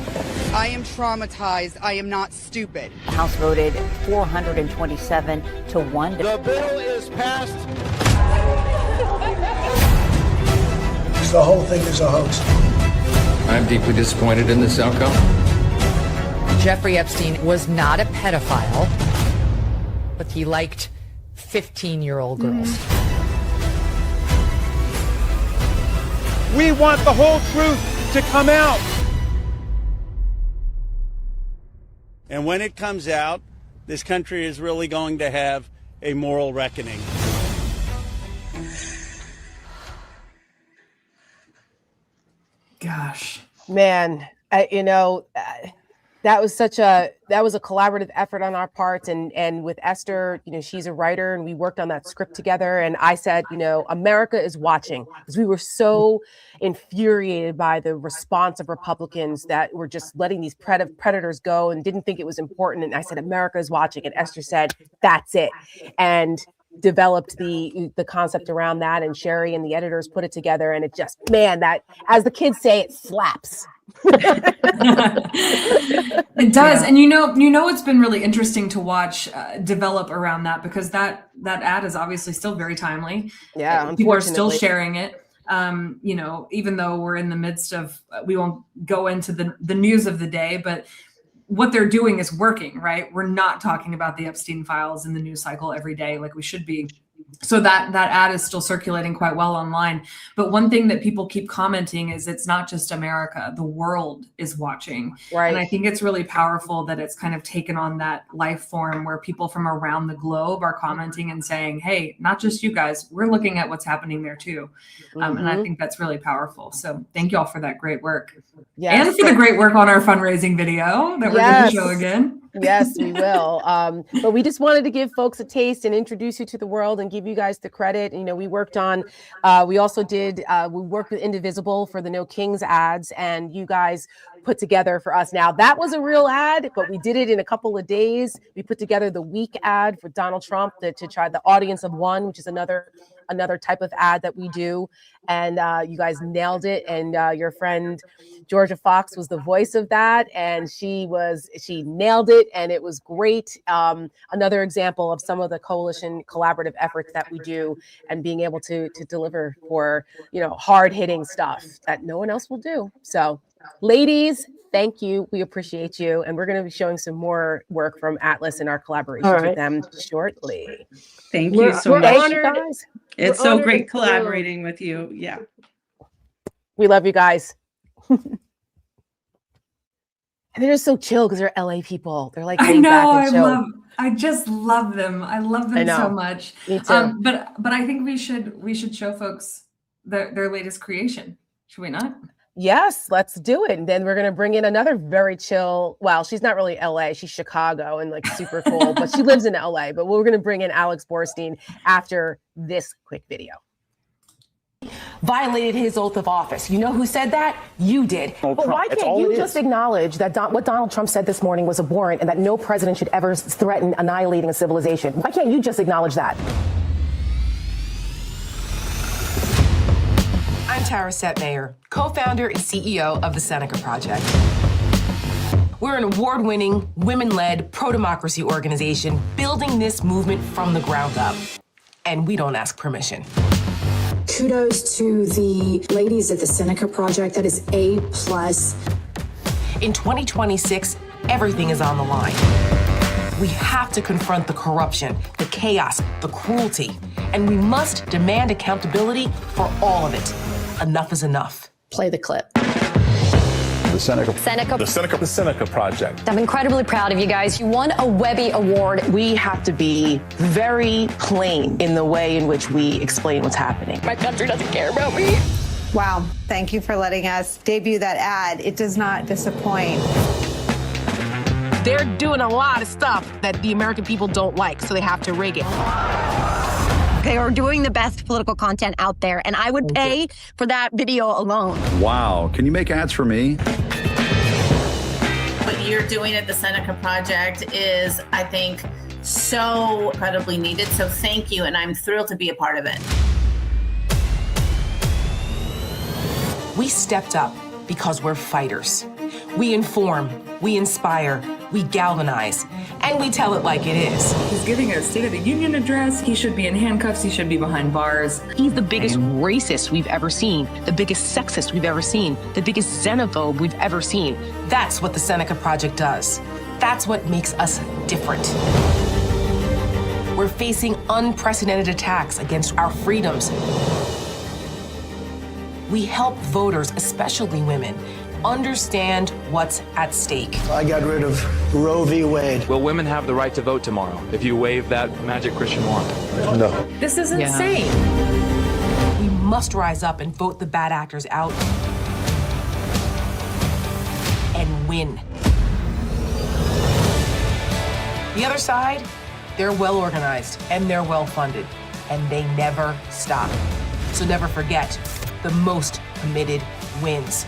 I am traumatized. I am not stupid. The House voted 427 to 1. The bill is passed. The whole thing is a hoax. I'm deeply disappointed in this outcome. Jeffrey Epstein was not a pedophile, but he liked 15-year-old girls. We want the whole truth to come out. And when it comes out, this country is really going to have a moral reckoning. Gosh, man, that was a collaborative effort on our parts, and with Esther, she's a writer, and we worked on that script together. And I said, America is watching, because we were so infuriated by the response of Republicans that were just letting these predators go and didn't think it was important. And I said, America is watching, and Esther said, that's it, and developed the concept around that. And Sherry and the editors put it together, and it just, man, that, as the kids say, it slaps. It does. Yeah. And it's been really interesting to watch develop around that, because that ad is obviously still very timely. Yeah, people are still sharing it. Even though we're in the midst of, we won't go into the news of the day, but what they're doing is working, right? We're not talking about the Epstein files in the news cycle every day like we should be. So that ad is still circulating quite well online. But one thing that people keep commenting is it's not just America, the world is watching. Right. And I think it's really powerful that it's kind of taken on that life form where people from around the globe are commenting and saying, hey, not just you guys, we're looking at what's happening there too. And I think that's really powerful. So thank you all for that great work. Yes. And for the great work on our fundraising video that we're going to show again. Yes, we will. But we just wanted to give folks a taste and introduce you to the world and give you guys the credit. We worked on, we also did, we worked with Indivisible for the No Kings ads, and you guys put together for us. Now, that was a real ad, but we did it in a couple of days. We put together the week ad for Donald Trump to try the audience of one, which is another type of ad that we do. And you guys nailed it. And your friend Georgia Fox was the voice of that, and she nailed it, and it was great. Another example of some of the coalition collaborative efforts that we do, and being able to deliver for hard hitting stuff that no one else will do. So, ladies, thank you. We appreciate you, and we're going to be showing some more work from Atlas and our collaborations with them shortly. Thank you so much. Thank you guys. It's so great collaborating with you. Yeah. We love you guys. And they're just so chill because they're LA people. They're like, I know, I just love them. I love them so much. Me too. But I think we should show folks their latest creation. Should we not? Yes, let's do it. And then we're going to bring in another very chill. Well, she's not really LA. She's Chicago and like super cool, but she lives in LA. But we're going to bring in Alex Borstein after this quick video. Violated his oath of office. You know who said that? You did. But why can't you just acknowledge that what Donald Trump said this morning was abhorrent and that no president should ever threaten annihilating a civilization? Why can't you just acknowledge that? I'm Tara Setmayer, co-founder and CEO of the Seneca Project. We're an award-winning, women-led, pro-democracy organization building this movement from the ground up. And we don't ask permission. Kudos to the ladies at the Seneca Project. That is A+. In 2026, everything is on the line. We have to confront the corruption, the chaos, the cruelty, and we must demand accountability for all of it. Enough is enough. Play the clip. The Seneca Project. I'm incredibly proud of you guys. You won a Webby Award. We have to be very plain in the way in which we explain what's happening. My country doesn't care about me. Wow, thank you for letting us debut that ad. It does not disappoint. They're doing a lot of stuff that the American people don't like, so they have to rig it. They are doing the best political content out there, and I would pay for that video alone. Wow, can you make ads for me? What you're doing at the Seneca Project is, I think, so incredibly needed. So thank you, and I'm thrilled to be a part of it. We stepped up because we're fighters. We inform, we inspire, we galvanize, and we tell it like it is. He's giving a State of the Union address. He should be in handcuffs. He should be behind bars. He's the biggest racist we've ever seen, the biggest sexist we've ever seen, the biggest xenophobe we've ever seen. That's what the Seneca Project does. That's what makes us different. We're facing unprecedented attacks against our freedoms. We help voters, especially women, understand what's at stake. I got rid of Roe v. Wade. Will women have the right to vote tomorrow if you wave that magic Christian wand? No. This is insane. We must rise up and vote the bad actors out and win. The other side, they're well organized and they're well funded, and they never stop. So never forget, the most committed wins.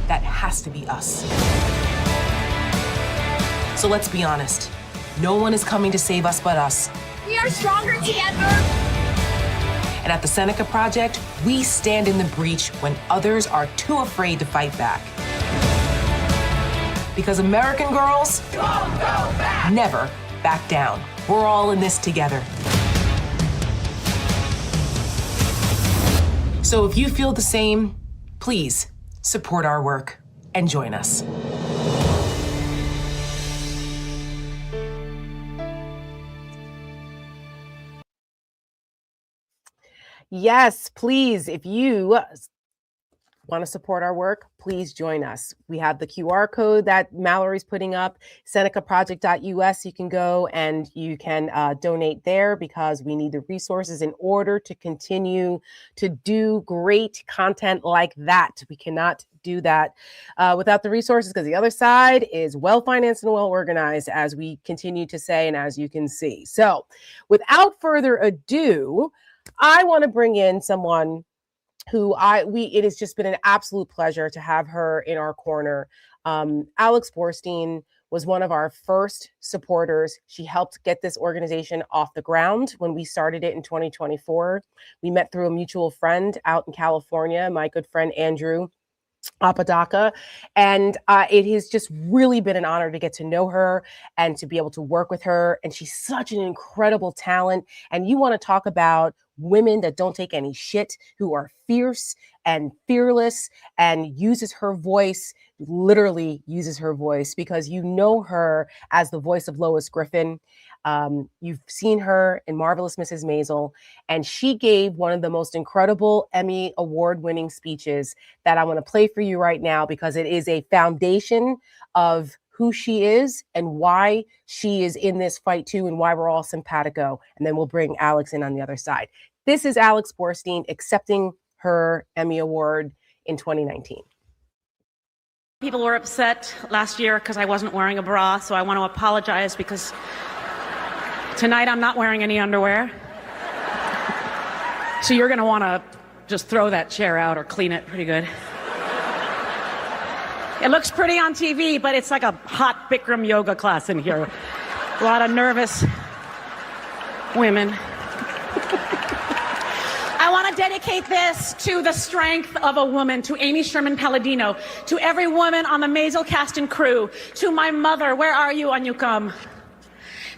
That has to be us. So let's be honest. No one is coming to save us but us. We are stronger together. And at the Seneca Project, we stand in the breach when others are too afraid to fight back. Because American girls never back down. We're all in this together. So if you feel the same, please support our work and join us. Yes, please, if you want to support our work, please join us. We have the QR code that Mallory's putting up, senecaproject.us. You can go and you can donate there because we need the resources in order to continue to do great content like that. We cannot do that without the resources because the other side is well-financed and well-organized, as we continue to say and as you can see. So without further ado, I want to bring in someone who it has just been an absolute pleasure to have her in our corner. Alex Borstein was one of our first supporters. She helped get this organization off the ground when we started it in 2024. We met through a mutual friend out in California, my good friend Andrew Apodaca. And it has just really been an honor to get to know her and to be able to work with her. And she's such an incredible talent. And you want to talk about women that don't take any shit, who are fierce and fearless and uses her voice, literally uses her voice, because you know her as the voice of Lois Griffin. You've seen her in Marvelous Mrs. Maisel, and she gave one of the most incredible Emmy award-winning speeches that I want to play for you right now because it is a foundation of who she is and why she is in this fight too and why we're all simpatico. And then we'll bring Alex in on the other side. This is Alex Borstein accepting her Emmy Award in 2019. People were upset last year because I wasn't wearing a bra, so I want to apologize because tonight I'm not wearing any underwear. So you're going to want to just throw that chair out or clean it pretty good. It looks pretty on TV, but it's like a hot Bikram yoga class in here. A lot of nervous women. I want to dedicate this to the strength of a woman, to Amy Sherman Palladino, to every woman on the Maisel cast and crew, to my mother. Where are you when you come?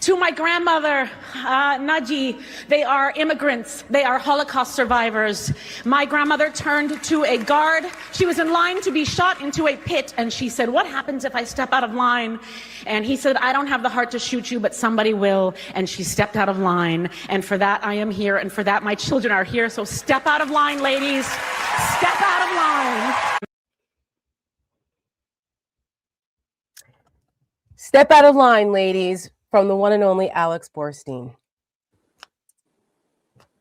To my grandmother, Naji, they are immigrants. They are Holocaust survivors. My grandmother turned to a guard. She was in line to be shot into a pit, and she said, "What happens if I step out of line?" And he said, "I don't have the heart to shoot you, but somebody will." And she stepped out of line. And for that, I am here. And for that, my children are here. So step out of line, ladies. Step out of line. Step out of line, ladies, from the one and only Alex Borstein.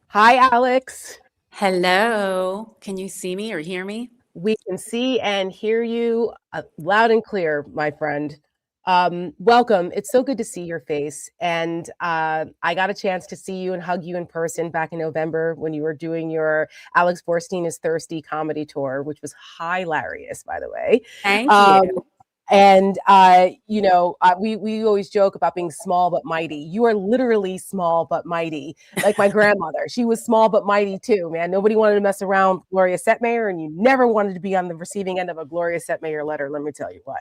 Hi, Alex. Hello. Can you see me or hear me? We can see and hear you loud and clear, my friend. Welcome. It's so good to see your face. And I got a chance to see you and hug you in person back in November when you were doing your Alex Borstein is Thirsty comedy tour, which was hilarious, by the way. Thank you. And, you know, we always joke about being small but mighty. You are literally small but mighty. Like my grandmother, she was small but mighty too, man. Nobody wanted to mess around with Gloria Setmayer, and you never wanted to be on the receiving end of a Gloria Setmayer letter, let me tell you what.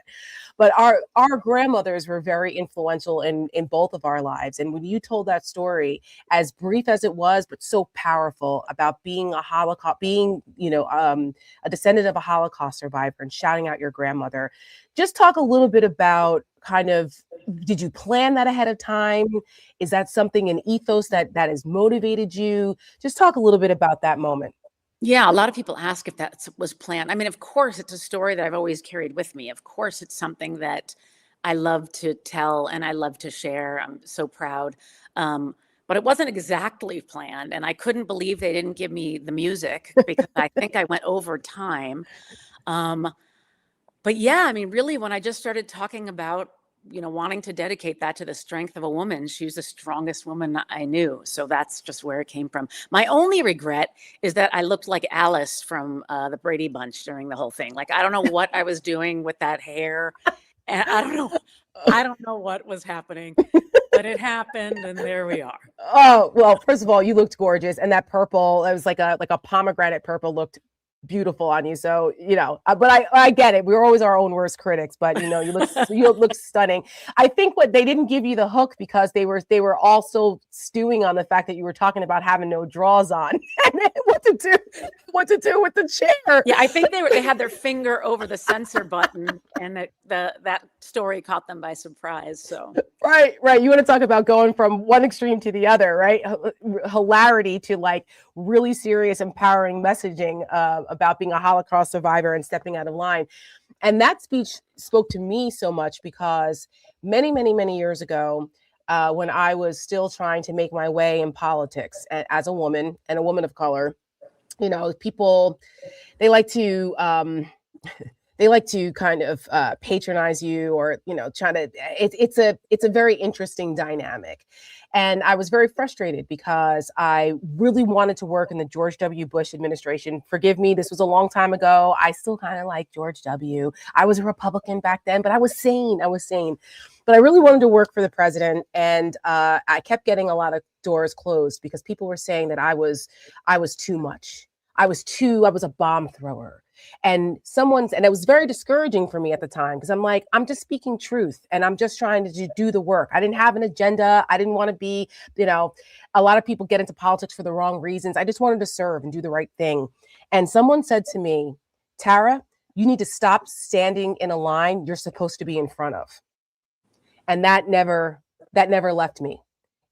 But our grandmothers were very influential in both of our lives. And when you told that story, as brief as it was, but so powerful, about being a Holocaust, being, you know, a descendant of a Holocaust survivor, and shouting out your grandmother, just talk a little bit about kind of, did you plan that ahead of time? Is that something, an ethos that has motivated you? Just talk a little bit about that moment. Yeah, a lot of people ask if that was planned. I mean, of course, it's a story that I've always carried with me. Of course, it's something that I love to tell and I love to share. I'm so proud. But it wasn't exactly planned. And I couldn't believe they didn't give me the music because I think I went over time. But yeah, I mean, really, when I just started talking about, you know, wanting to dedicate that to the strength of a woman, she was the strongest woman I knew. So that's just where it came from. My only regret is that I looked like Alice from the Brady Bunch during the whole thing. Like, I don't know what I was doing with that hair. And I don't know what was happening, but it happened, and there we are. Oh, well, first of all, you looked gorgeous. And that purple, it was like a pomegranate purple, looked beautiful on you. So, you know, but I get it. We're always our own worst critics, but you know, you look stunning. I think what they didn't give you the hook because they were also stewing on the fact that you were talking about having no drawers on and what to do with the chair. Yeah, I think they had their finger over the censor button, and that story caught them by surprise. So right. You want to talk about going from one extreme to the other, right? Hilarity to like really serious, empowering messaging about being a Holocaust survivor and stepping out of line. And that speech spoke to me so much because many, many, many years ago, when I was still trying to make my way in politics as a woman and a woman of color, you know, people, they like to kind of patronize you, or, you know, try to, it's a very interesting dynamic. And I was very frustrated because I really wanted to work in the George W. Bush administration. Forgive me, this was a long time ago. I still kind of like George W. I was a Republican back then, but I was sane. But I really wanted to work for the president. And I kept getting a lot of doors closed because people were saying that I was too much. I was a bomb thrower. And it was very discouraging for me at the time because I'm like, I'm just speaking truth and I'm just trying to do the work. I didn't have an agenda. I didn't want to be, you know, a lot of people get into politics for the wrong reasons. I just wanted to serve and do the right thing. And someone said to me, Tara, you need to stop standing in a line you're supposed to be in front of. And that never left me.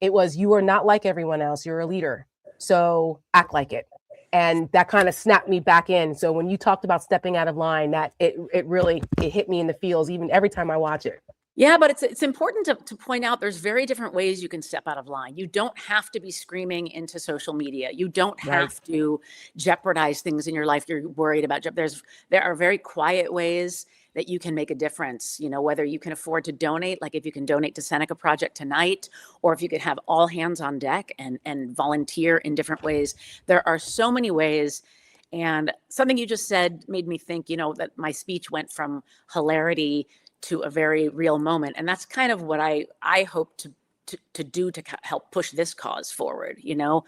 It was, you are not like everyone else. You're a leader. So act like it. And that kind of snapped me back in. So when you talked about stepping out of line, that it really hit me in the feels, even every time I watch it. Yeah, but it's important to point out there's very different ways you can step out of line. You don't have to be screaming into social media. You don't have to jeopardize things in your life you're worried about. There are very quiet ways that you can make a difference, you know, whether you can afford to donate, like if you can donate to Seneca Project tonight, or if you could have all hands on deck and volunteer in different ways. There are so many ways. And something you just said made me think, you know, that my speech went from hilarity to a very real moment. And that's kind of what I hope to do to help push this cause forward. You know,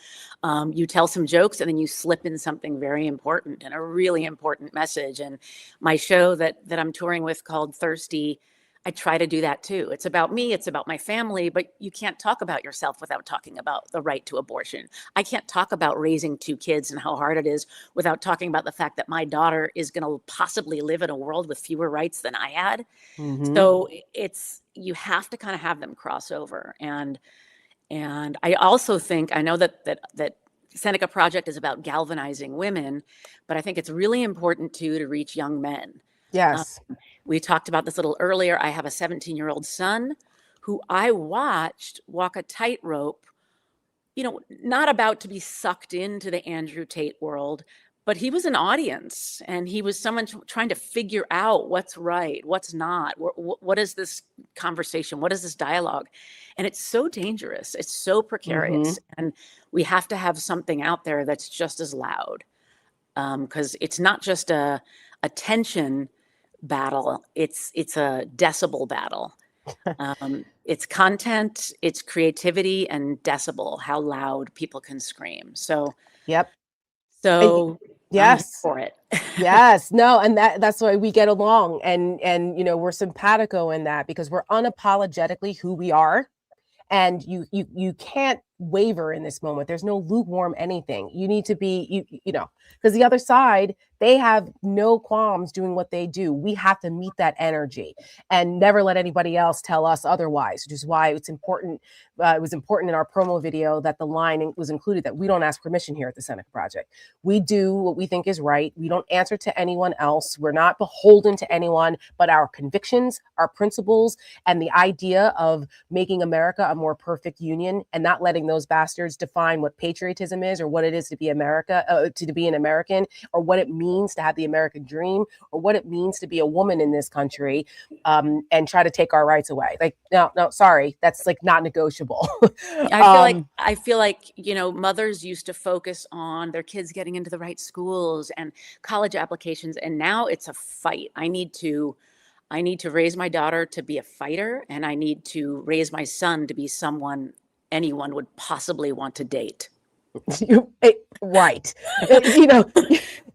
you tell some jokes and then you slip in something very important and a really important message. And my show that I'm touring with called Thirsty, I try to do that too. It's about me, it's about my family, but you can't talk about yourself without talking about the right to abortion. I can't talk about raising 2 kids and how hard it is without talking about the fact that my daughter is going to possibly live in a world with fewer rights than I had. So you have to kind of have them cross over. And I also think, I know that Seneca Project is about galvanizing women, but I think it's really important too to reach young men. Yes. We talked about this a little earlier. I have a 17-year-old son who I watched walk a tightrope, not about to be sucked into the Andrew Tate world, but he was an audience and he was someone trying to figure out what's right, what's not, what is this conversation, what is this dialogue? And it's so dangerous. It's so precarious. And we have to have something out there that's just as loud, because it's not just a attention battle, it's a decibel battle. It's content, it's creativity, and decibel, how loud people can scream. So yes, for it. Yes, no, and that's why we get along, and we're simpatico in that, because we're unapologetically who we are. And you can't waver in this moment. There's no lukewarm anything. You need to be, because the other side, they have no qualms doing what they do. We have to meet that energy and never let anybody else tell us otherwise, which is why it's important. It was important in our promo video that the line was included that we don't ask permission here at the Seneca Project. We do what we think is right. We don't answer to anyone else. We're not beholden to anyone but our convictions, our principles, and the idea of making America a more perfect union, and not letting those bastards define what patriotism is, or what it is to be America, to be an American, or what it means to have the American dream, or what it means to be a woman in this country, and try to take our rights away. Like, no, sorry, that's like not negotiable. I feel like, mothers used to focus on their kids getting into the right schools and college applications, and now it's a fight. I need to raise my daughter to be a fighter, and I need to raise my son to be someone anyone would possibly want to date. Right.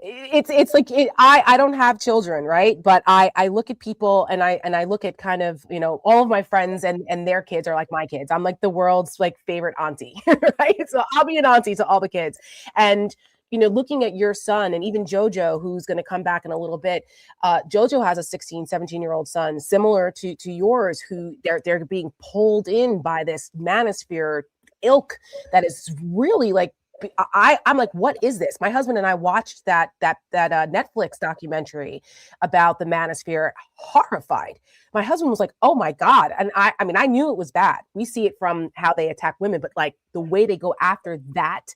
It's like I don't have children, right? But I look at people and I look at kind of, all of my friends and their kids are like my kids. I'm like the world's like favorite auntie, right? So I'll be an auntie to all the kids. And looking at your son, and even Jojo, who's going to come back in a little bit, Jojo has a 16, 17-year-old son, similar to yours, who they're being pulled in by this manosphere ilk that is really like, I'm like, what is this? My husband and I watched that Netflix documentary about the manosphere, horrified. My husband was like, oh my God. And I mean, I knew it was bad. We see it from how they attack women, but like the way they go after that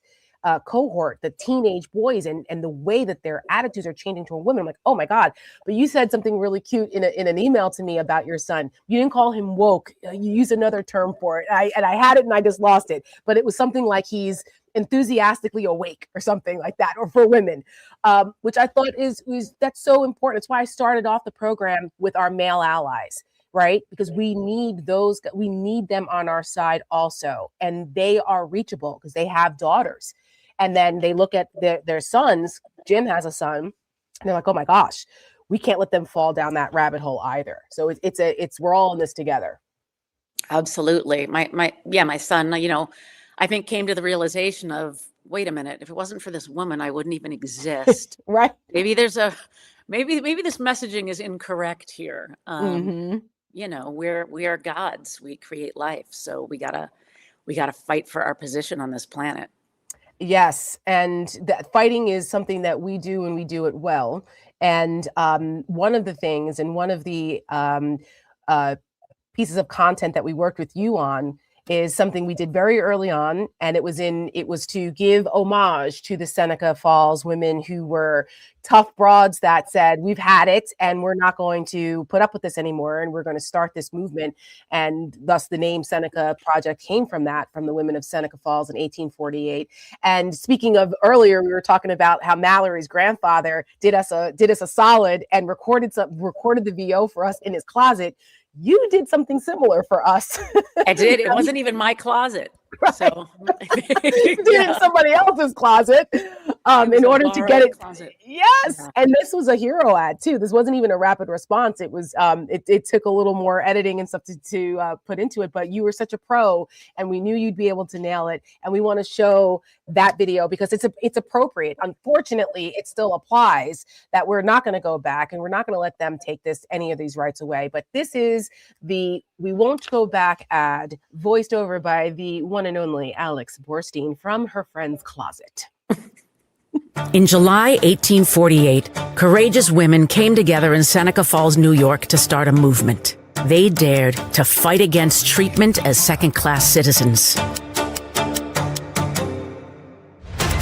cohort, the teenage boys, and the way that their attitudes are changing toward women. I'm like, oh my God. But you said something really cute in an email to me about your son. You didn't call him woke. You used another term for it. I had it and I just lost it. But it was something like he's enthusiastically awake or something like that, or for women, which I thought is that's so important. It's why I started off the program with our male allies, right? Because we need them on our side also. And they are reachable because they have daughters. And then they look at their sons. Jim has a son. And they're like, oh my gosh, we can't let them fall down that rabbit hole either. So it's we're all in this together. Absolutely. My son, I think came to the realization of, wait a minute, if it wasn't for this woman, I wouldn't even exist. Right. Maybe maybe this messaging is incorrect here. We are gods. We create life. So we gotta fight for our position on this planet. Yes. And that fighting is something that we do, and we do it well. And one of the things, and one of the pieces of content that we worked with you on, is something we did very early on, and it was to give homage to the Seneca Falls women who were tough broads that said, we've had it and we're not going to put up with this anymore, and we're going to start this movement. And thus the name Seneca Project came from that, from the women of Seneca Falls in 1848. And speaking of earlier, we were talking about how Mallory's grandfather did us a solid and recorded the VO for us in his closet. You did something similar for us. I did. It wasn't even my closet. Right. So you did it in somebody else's closet. in order to get it. Closet. Yes. Yeah. And this was a hero ad too. This wasn't even a rapid response. It was, it took a little more editing and stuff to put into it, but you were such a pro and we knew you'd be able to nail it. And we want to show that video because it's appropriate. Unfortunately, it still applies that we're not going to go back and we're not going to let them take any of these rights away. But this is the We Won't Go Back ad voiced over by the one and only Alex Borstein from her friend's closet. In July 1848, courageous women came together in Seneca Falls, New York to start a movement. They dared to fight against treatment as second-class citizens.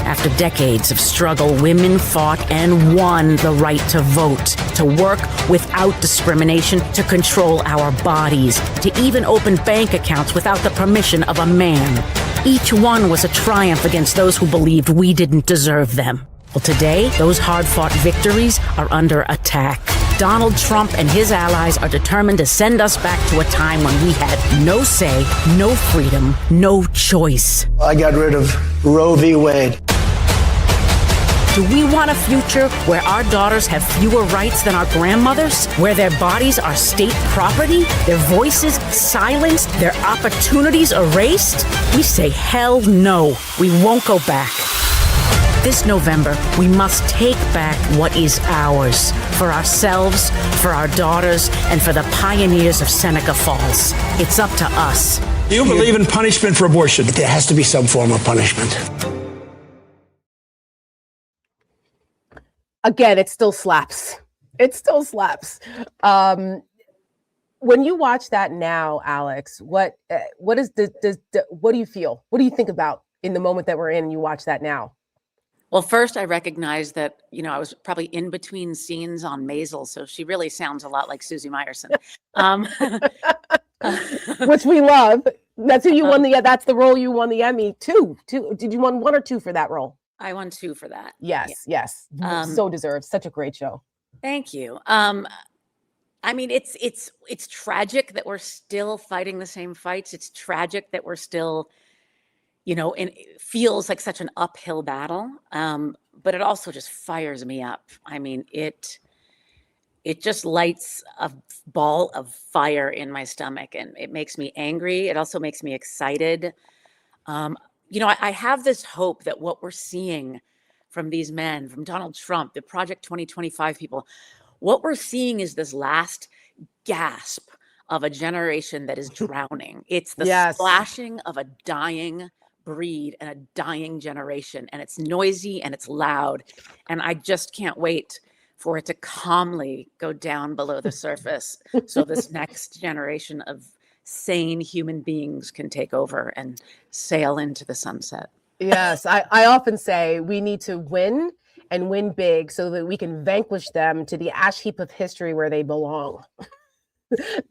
After decades of struggle, women fought and won the right to vote, to work without discrimination, to control our bodies, to even open bank accounts without the permission of a man. Each one was a triumph against those who believed we didn't deserve them. Well, today, those hard-fought victories are under attack. Donald Trump and his allies are determined to send us back to a time when we had no say, no freedom, no choice. I got rid of Roe v. Wade. Do we want a future where our daughters have fewer rights than our grandmothers? Where their bodies are state property? Their voices silenced? Their opportunities erased? We say hell no. We won't go back. This November, we must take back what is ours for ourselves, for our daughters, and for the pioneers of Seneca Falls. It's up to us. Do you believe in punishment for abortion? There has to be some form of punishment. Again, it still slaps. It still slaps. When you watch that now, Alex, what do you feel? What do you think about in the moment that we're in and you watch that now? Well, first, I recognize that, I was probably in between scenes on Maisel, so she really sounds a lot like Susie Meyerson. Which we love. That's who you won that's the role you won the Emmy. Two. Did you win 1 or 2 for that role? I won 2 for that. Yes. So deserved. Such a great show. Thank you. I mean, it's tragic that we're still fighting the same fights. It's tragic that we're still, and it feels like such an uphill battle. But it also just fires me up. I mean, it just lights a ball of fire in my stomach and it makes me angry. It also makes me excited. I have this hope that what we're seeing from these men, from Donald Trump, the Project 2025 people, what we're seeing is this last gasp of a generation that is drowning. It's the splashing of a dying breed and a dying generation. And it's noisy and it's loud. And I just can't wait for it to calmly go down below the surface so this next generation of sane human beings can take over and sail into the sunset. Yes, I often say we need to win and win big so that we can vanquish them to the ash heap of history where they belong.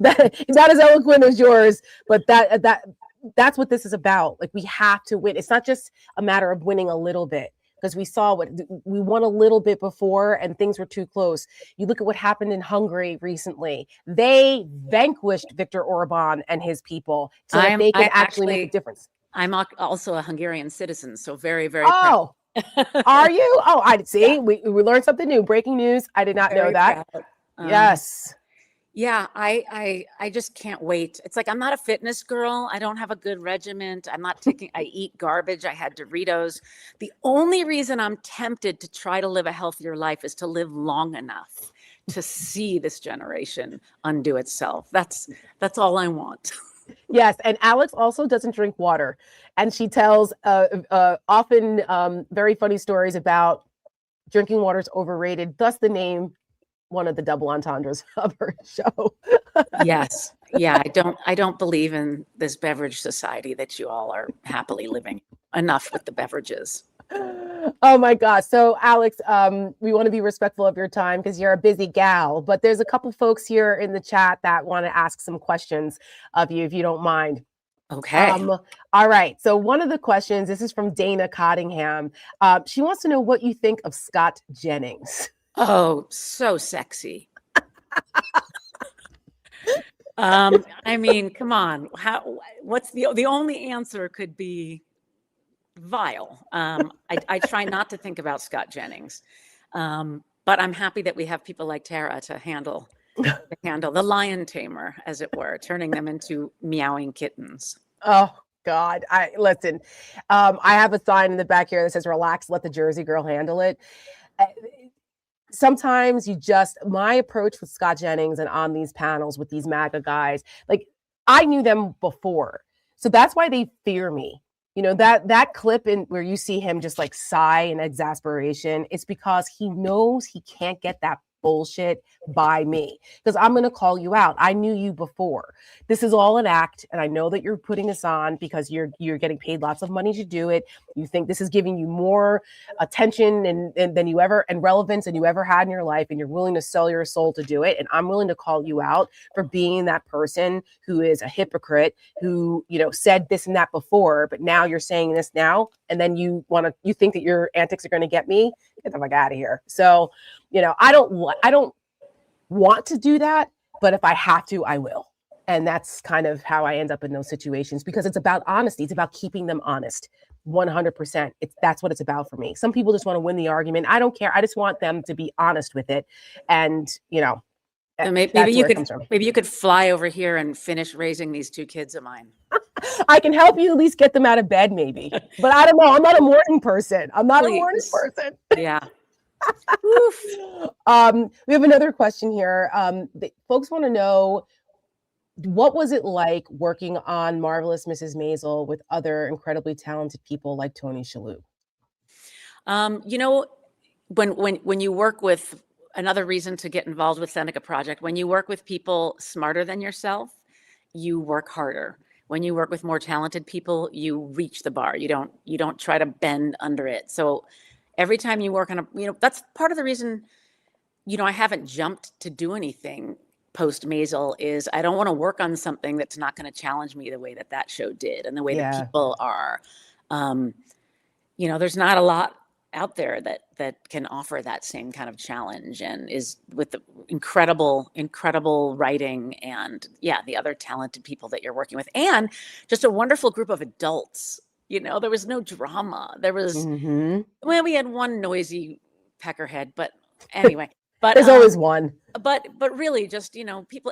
That is not as eloquent as yours, but that's what this is about. Like, we have to win. It's not just a matter of winning a little bit, because we saw we won a little bit before and things were too close. You look at what happened in Hungary recently. They vanquished Viktor Orban and his people so that they could actually make a difference. I'm also a Hungarian citizen, so very, very proud. Are you? Oh, I see. Yeah. We learned something new. Breaking news. I did not know that. Yes. Yeah, I just can't wait. It's like, I'm not a fitness girl. I don't have a good regiment. I eat garbage. I had Doritos. The only reason I'm tempted to try to live a healthier life is to live long enough to see this generation undo itself. That's all I want. Yes, and Alex also doesn't drink water. And she tells often very funny stories about drinking water is overrated, thus the name, one of the double entendres of her show. Yes. Yeah. I don't believe in this beverage society that you all are happily living. Enough with the beverages. Oh my gosh. So Alex, we want to be respectful of your time because you're a busy gal, but there's a couple folks here in the chat that want to ask some questions of you, if you don't mind. Okay. All right. So one of the questions, this is from Dana Cottingham. She wants to know what you think of Scott Jennings. Oh, so sexy. I mean, come on. What's the only answer could be vile. I try not to think about Scott Jennings, but I'm happy that we have people like Tara to handle the lion tamer, as it were, turning them into meowing kittens. Oh God, listen. I have a sign in the back here that says "Relax, let the Jersey girl handle it." Sometimes my approach with Scott Jennings and on these panels with these MAGA guys, like I knew them before, so that's why they fear me. You know, that clip in where you see him just like sigh in exasperation, it's because he knows he can't get that bullshit by me, because I'm going to call you out. I knew you before. This is all an act, and I know that you're putting this on because you're getting paid lots of money to do it. You think this is giving you more attention and than you ever, and relevance than you ever had in your life, and you're willing to sell your soul to do it. And I'm willing to call you out for being that person who is a hypocrite, who, you know, said this and that before, but now you're saying this now, and then you think that your antics are going to get me. Get the fuck out of here. So, you know, I don't want to do that, but if I have to, I will. And that's kind of how I end up in those situations, because it's about honesty. It's about keeping them honest. 100%. That's what it's about for me. Some people just want to win the argument. I don't care. I just want them to be honest with it. And, you know, so maybe you could fly over here and finish raising these two kids of mine. I can help you at least get them out of bed, maybe. But I don't know. I'm not a morning person. Yeah. We have another question here. Folks want to know, what was it like working on Marvelous Mrs. Maisel with other incredibly talented people like Tony Shalhoub? You know, when you work with, another reason to get involved with Seneca Project, when you work with people smarter than yourself, you work harder. When you work with more talented people, you reach the bar. You don't try to bend under it. So every time you work on that's part of the reason, I haven't jumped to do anything post Maisel, is I don't want to work on something that's not going to challenge me the way that show did, and the way that people are. There's not a lot out there that can offer that same kind of challenge, and is with the incredible writing, and the other talented people that you're working with, and just a wonderful group of adults. There was no drama. There was, we had one noisy peckerhead, but anyway. But there's always one. But really, just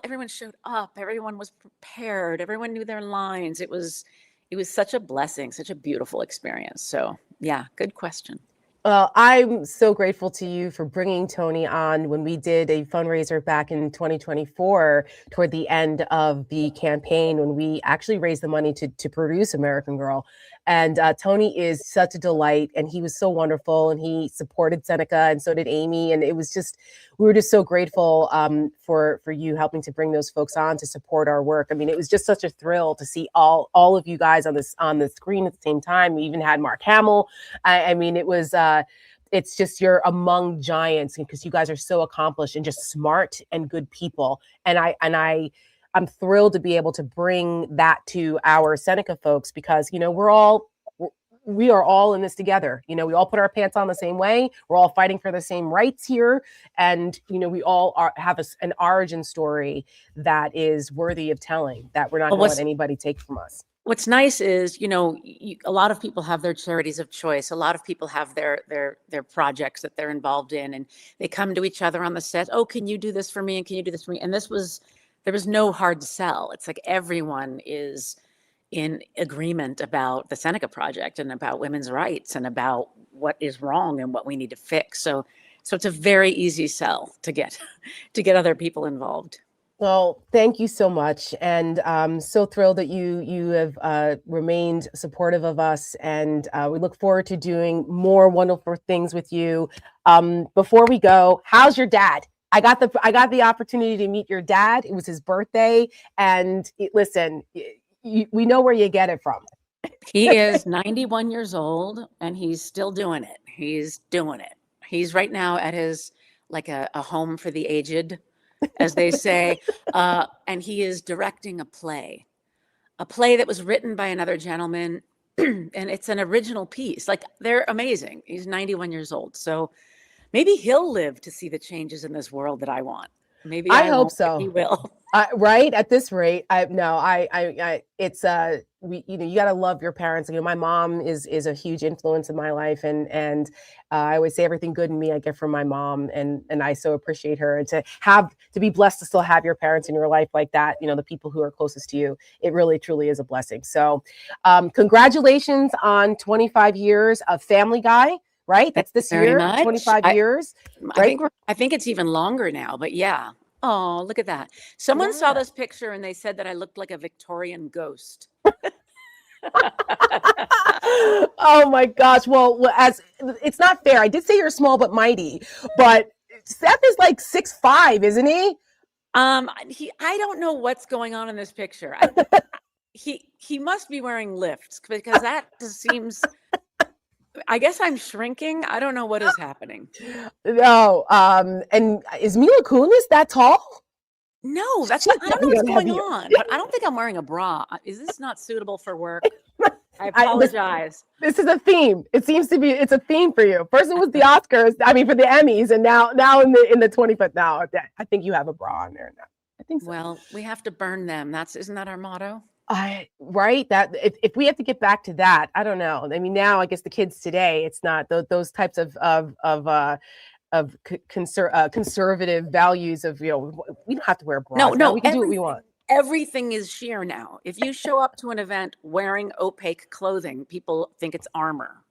everyone showed up. Everyone was prepared. Everyone knew their lines. It was such a blessing, such a beautiful experience. So yeah, good question. Well, I'm so grateful to you for bringing Tony on when we did a fundraiser back in 2024, toward the end of the campaign, when we actually raised the money to produce American Girl. And Tony is such a delight, and he was so wonderful, and he supported Seneca, and so did Amy. And it was we were just so grateful for you helping to bring those folks on to support our work. I mean, it was just such a thrill to see all of you guys on the screen at the same time. We even had Mark Hamill. I mean, it was it's just, you're among giants, because you guys are so accomplished and just smart and good people. And I'm thrilled to be able to bring that to our Seneca folks, because, we are all in this together. We all put our pants on the same way. We're all fighting for the same rights here. And, we all have an origin story that is worthy of telling, that we're not going to let anybody take from us. What's nice is, a lot of people have their charities of choice. A lot of people have their projects that they're involved in, and they come to each other on the set. Oh, can you do this for me? And can you do this for me? And there was no hard sell. It's like everyone is in agreement about the Seneca Project and about women's rights and about what is wrong and what we need to fix. So it's a very easy sell to get other people involved. Well, thank you so much. And I'm so thrilled that you have remained supportive of us. And we look forward to doing more wonderful things with you. Before we go, how's your dad? I got the opportunity to meet your dad. It was his birthday. And listen, we know where you get it from. He is 91 years old, and he's still doing it. He's doing it. He's right now at his, like a home for the aged, as they say. And he is directing a play that was written by another gentleman. And it's an original piece. Like, they're amazing. He's 91 years old. So maybe he'll live to see the changes in this world that I want. Maybe I hope so. He will. Right at this rate, it's you got to love your parents. My mom is a huge influence in my life, and I always say everything good in me I get from my mom, and I so appreciate her. And to be blessed to still have your parents in your life like that, the people who are closest to you, it really truly is a blessing. So, congratulations on 25 years of Family Guy. Right, that's this year. 25 years. Right? I think it's even longer now, but yeah. Oh, look at that. Someone saw this picture and they said that I looked like a Victorian ghost. Oh my gosh. Well, as it's not fair. I did say you're small but mighty, but Seth is like 6'5", isn't he? I don't know what's going on in this picture. He must be wearing lifts because that just seems I guess I'm shrinking. I don't know what is happening. No. And is Mila Kunis that tall? No, that's not. I don't know what's going on. But I don't think I'm wearing a bra. Is this not suitable for work? I apologize. This is a theme. It seems to be. It's a theme for you. First it was the Oscars. I mean, for the Emmys, and now in the 25th. Now I think you have a bra on there now. I think so. Well, we have to burn them. Isn't that our motto? Right. That if we have to get back to that, I don't know. I mean, now I guess the kids today, it's not those types of conservative values of, we don't have to wear bras. No, we can do what we want. Everything is sheer now. If you show up to an event wearing opaque clothing, people think it's armor.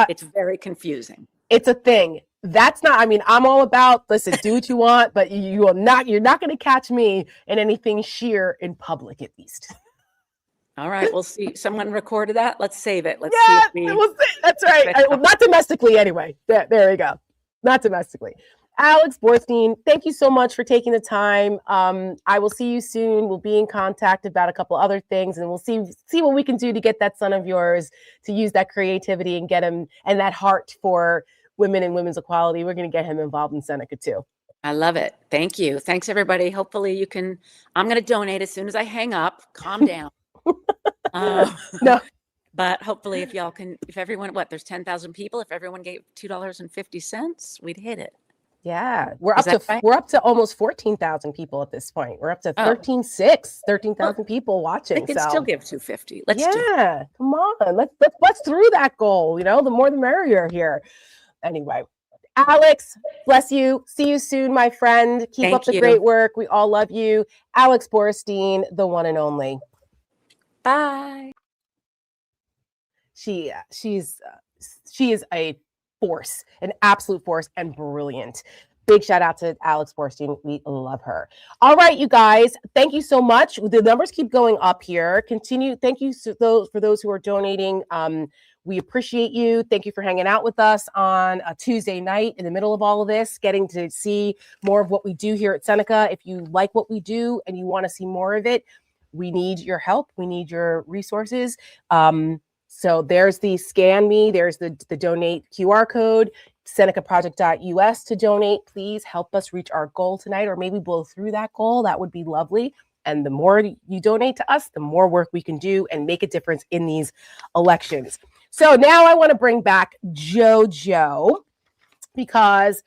It's very confusing. It's a thing. That's not, I mean, I'm all about, listen, do what you want, but you're not going to catch me in anything sheer in public, at least. All right, we'll see. Someone recorded that. Let's save it. Let's see if we'll see. That's right. Not domestically, anyway. There we go. Not domestically. Alex Borstein, thank you so much for taking the time. I will see you soon. We'll be in contact about a couple other things, and we'll see what we can do to get that son of yours to use that creativity and get him and that heart for women and women's equality. We're going to get him involved in Seneca too. I love it. Thank you. Thanks, everybody. Hopefully you can. I'm going to donate as soon as I hang up. Calm down. No. But hopefully if everyone, there's 10,000 people. If everyone gave $2.50, we'd hit it. Yeah. We're up to almost 14,000 people at this point. We're up to 13,000 people watching. They can still give $2.50. Let's do it. Come on. Let's through that goal. The more the merrier here. Anyway. Alex, bless you. See you soon, my friend. Keep up the great work. We all love you. Alex Borstein, the one and only. Bye. She is a force, an absolute force, and brilliant. Big shout out to Alex Borstein. We love her. All right, you guys. Thank you so much. The numbers keep going up here. Continue. Thank you for those who are donating. We appreciate you. Thank you for hanging out with us on a Tuesday night in the middle of all of this, getting to see more of what we do here at Seneca. If you like what we do and you want to see more of it, we need your help. We need your resources. So there's the scan me. There's the donate QR code, senecaproject.us to donate. Please help us reach our goal tonight, or maybe blow through that goal. That would be lovely. And the more you donate to us, the more work we can do and make a difference in these elections. So now I want to bring back JoJo, because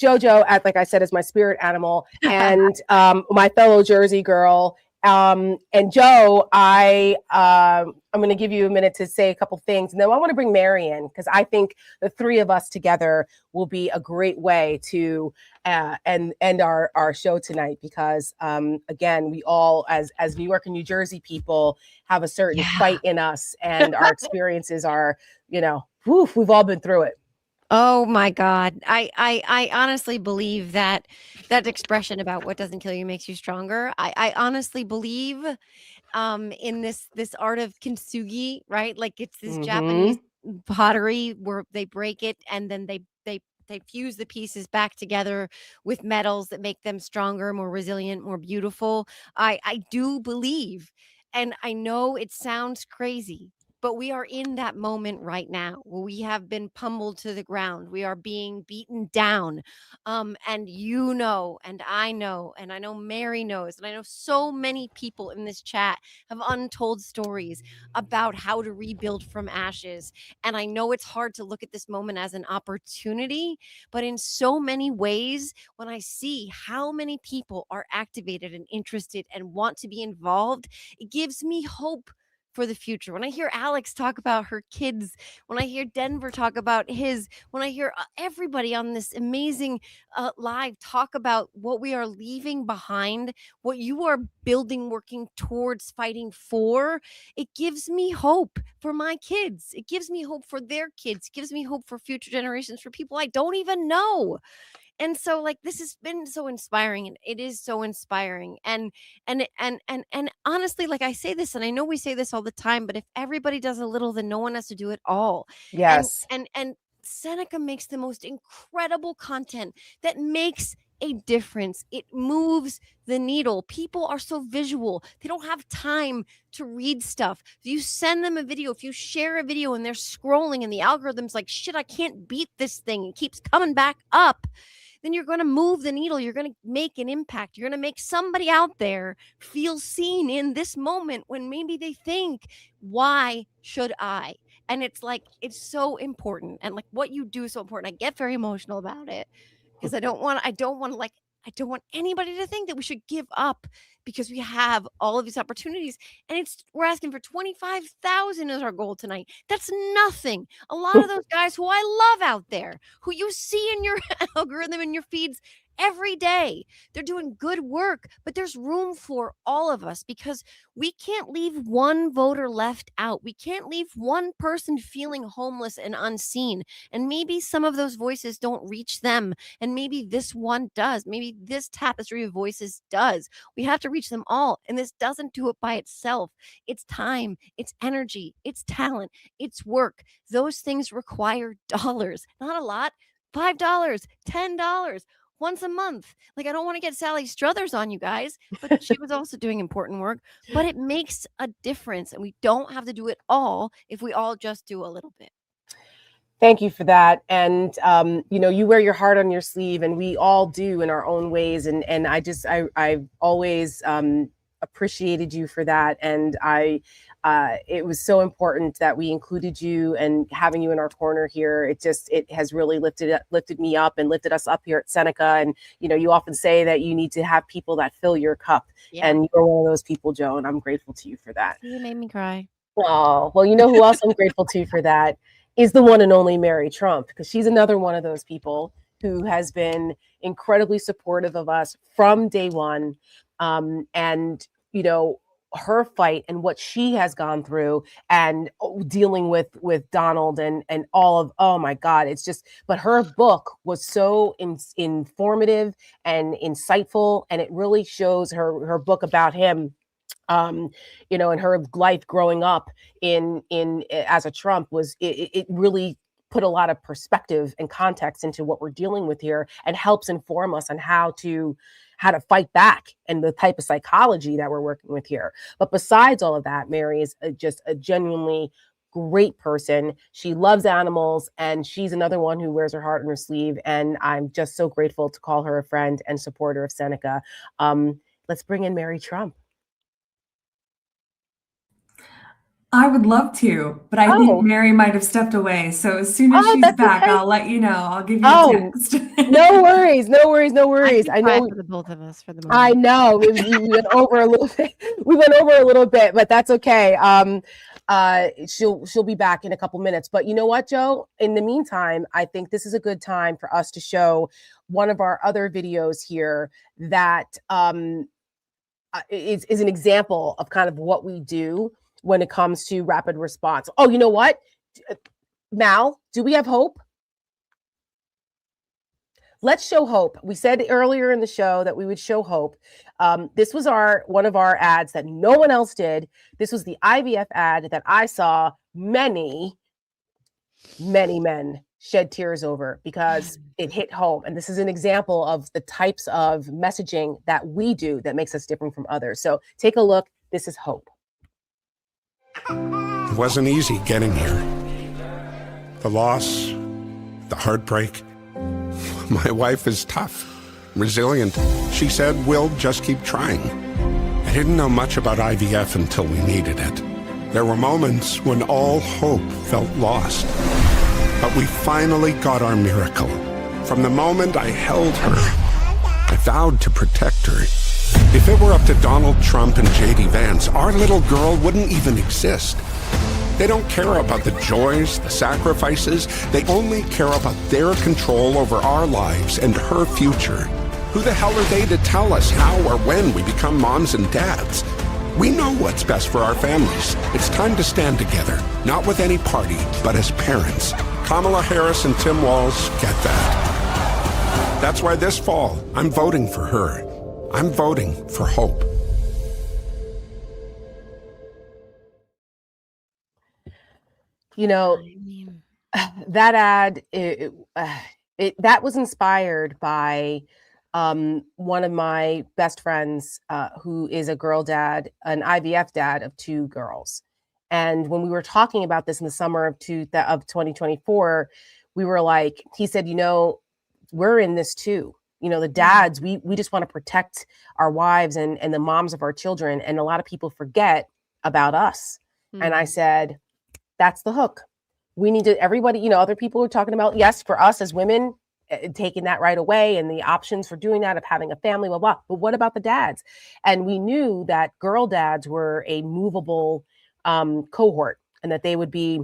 JoJo, like I said, is my spirit animal and my fellow Jersey girl. And Joe, I'm going to give you a minute to say a couple things, and then I want to bring Mary in, because I think the three of us together will be a great way to end our show tonight, because again, we all, as New York and New Jersey people, have a certain fight in us, and our experiences are, we've all been through it. Oh my God. I honestly believe that expression about what doesn't kill you makes you stronger. I honestly believe in this art of kintsugi, right? Like it's this Japanese pottery where they break it and then they fuse the pieces back together with metals that make them stronger, more resilient, more beautiful. I do believe, and I know it sounds crazy, but we are in that moment right now where we have been pummeled to the ground. We are being beaten down. And you know, and I know Mary knows, and I know so many people in this chat have untold stories about how to rebuild from ashes. And I know it's hard to look at this moment as an opportunity, but in so many ways, when I see how many people are activated and interested and want to be involved, it gives me hope for the future. When I hear Alex talk about her kids, when I hear Denver talk about his, when I hear everybody on this amazing live talk about what we are leaving behind, what you are building, working towards, fighting for, it gives me hope for my kids. It gives me hope for their kids. It gives me hope for future generations, for people I don't even know. And so, like, this has been so inspiring, and it is so inspiring. And honestly, like, I say this, and I know we say this all the time, but if everybody does a little, then no one has to do it all. Yes. And Seneca makes the most incredible content that makes a difference. It moves the needle. People are so visual. They don't have time to read stuff. If you send them a video, if you share a video and they're scrolling and the algorithm's like, shit, I can't beat this thing, it keeps coming back up, then you're going to move the needle. You're going to make an impact. You're going to make somebody out there feel seen in this moment when maybe they think, why should I? And it's like, it's so important. And like what you do is so important. I get very emotional about it because I don't want anybody to think that we should give up because we have all of these opportunities. And we're asking for 25,000 as our goal tonight. That's nothing. A lot of those guys who I love out there, who you see in your algorithm, in your feeds every day, they're doing good work, but there's room for all of us because we can't leave one voter left out. We can't leave one person feeling homeless and unseen. And maybe some of those voices don't reach them. And maybe this one does. Maybe this tapestry of voices does. We have to reach them all. And this doesn't do it by itself. It's time, it's energy, it's talent, it's work. Those things require dollars, not a lot. $5, $10, once a month. Like, I don't want to get Sally Struthers on you guys, but she was also doing important work. But it makes a difference, and we don't have to do it all if we all just do a little bit. Thank you for that. And, you wear your heart on your sleeve, and we all do in our own ways. And I've always appreciated you for that. And it was so important that we included you, and having you in our corner here. It has really lifted me up and lifted us up here at Seneca. And, you often say that you need to have people that fill your cup. Yeah. And you're one of those people, Joe, and I'm grateful to you for that. You made me cry. Oh, well, you know who else I'm grateful to for that is the one and only Mary Trump, because she's another one of those people who has been incredibly supportive of us from day one. And, her fight and what she has gone through and dealing with Donald and all of, oh my God, it's just, but her book was so informative and insightful. And it really shows her book about him, and her life growing up in as a Trump it really put a lot of perspective and context into what we're dealing with here, and helps inform us on how to fight back and the type of psychology that we're working with here. But besides all of that, Mary is just a genuinely great person. She loves animals, and she's another one who wears her heart on her sleeve. And I'm just so grateful to call her a friend and supporter of Seneca. Let's bring in Mary Trump. I would love to, but I think Mary might have stepped away. So as soon as she's back, okay. I'll let you know. I'll give you a text. No worries. I know for the both of us for the moment. I know we went over a little bit. We went over a little bit, but that's okay. She'll be back in a couple minutes. But you know what, Joe? In the meantime, I think this is a good time for us to show one of our other videos here that is an example of kind of what we do when it comes to rapid response. Oh, you know what? Mal, do we have hope? Let's show hope. We said earlier in the show that we would show hope. This was one of our ads that no one else did. This was the IVF ad that I saw many men shed tears over because it hit home. And this is an example of the types of messaging that we do that makes us different from others. So take a look. This is hope. It wasn't easy getting here. The loss, the heartbreak. My wife is tough, resilient. She said, we'll just keep trying. I didn't know much about IVF until we needed it. There were moments when all hope felt lost. But we finally got our miracle. From the moment I held her, I vowed to protect her. If it were up to Donald Trump and J.D. Vance, our little girl wouldn't even exist. They don't care about the joys, the sacrifices. They only care about their control over our lives and her future. Who the hell are they to tell us how or when we become moms and dads? We know what's best for our families. It's time to stand together, not with any party, but as parents. Kamala Harris and Tim Walz get that. That's why this fall, I'm voting for her. I'm voting for hope. You know, that ad, that was inspired by one of my best friends who is a girl dad, an IVF dad of 2 girls. And when we were talking about this in the summer of 2024, we were like, he said, you know, we're in this too. You know, the dads, we just want to protect our wives and the moms of our children. And a lot of people forget about us. And I said, that's the hook. We need to, everybody, you know, other people are talking about, yes, for us as women, taking that right away and the options for doing that, of having a family, blah, blah. But what about the dads? And we knew that girl dads were a movable cohort, and that they would be,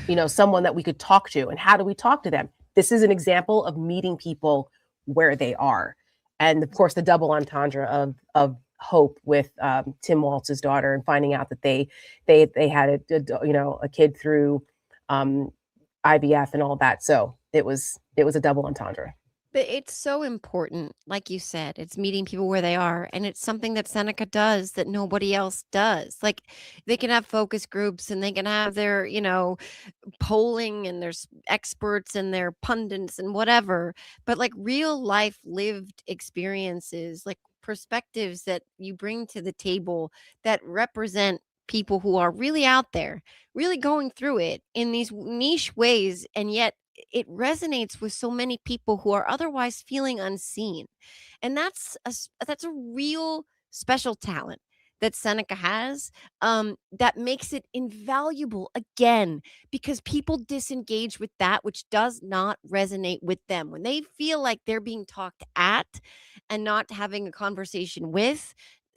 you know, someone that we could talk to. And how do we talk to them? This is an example of meeting people where they are. And of course, the double entendre of hope with Tim Walz's daughter, and finding out that they had a kid through IVF and all that. So it was a double entendre. But it's so important, like you said, it's meeting people where they are. And it's something that Seneca does that nobody else does. Like, they can have focus groups and they can have their, you know, polling, and there's experts and their pundits and whatever. But like real life lived experiences, like perspectives that you bring to the table that represent people who are really out there, really going through it in these niche ways. And yet it resonates with so many people who are otherwise feeling unseen. And that's a real special talent that Seneca has, that makes it invaluable, again, because people disengage with that which does not resonate with them. When they feel like they're being talked at and not having a conversation with,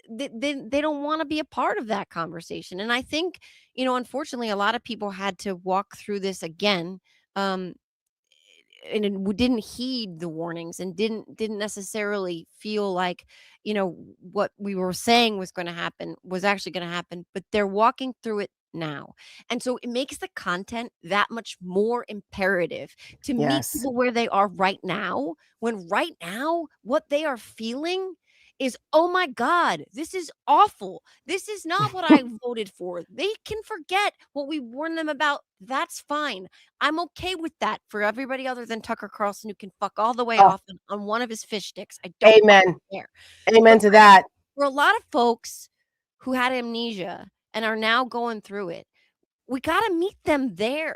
they don't want to be a part of that conversation. And I think, you know, unfortunately, a lot of people had to walk through this again, and we didn't heed the warnings, and didn't necessarily feel like, you know, what we were saying was going to happen was actually going to happen, but they're walking through it now. And so it makes the content that much more imperative to meet people where they are right now, when right now what they are feeling is, oh my God, this is awful. This is not what I voted for. They can forget what we warned them about. That's fine. I'm okay with that for everybody other than Tucker Carlson, who can fuck all the way off on one of his fish sticks. I don't care. Amen to that. For a lot of folks who had amnesia and are now going through it, we got to meet them there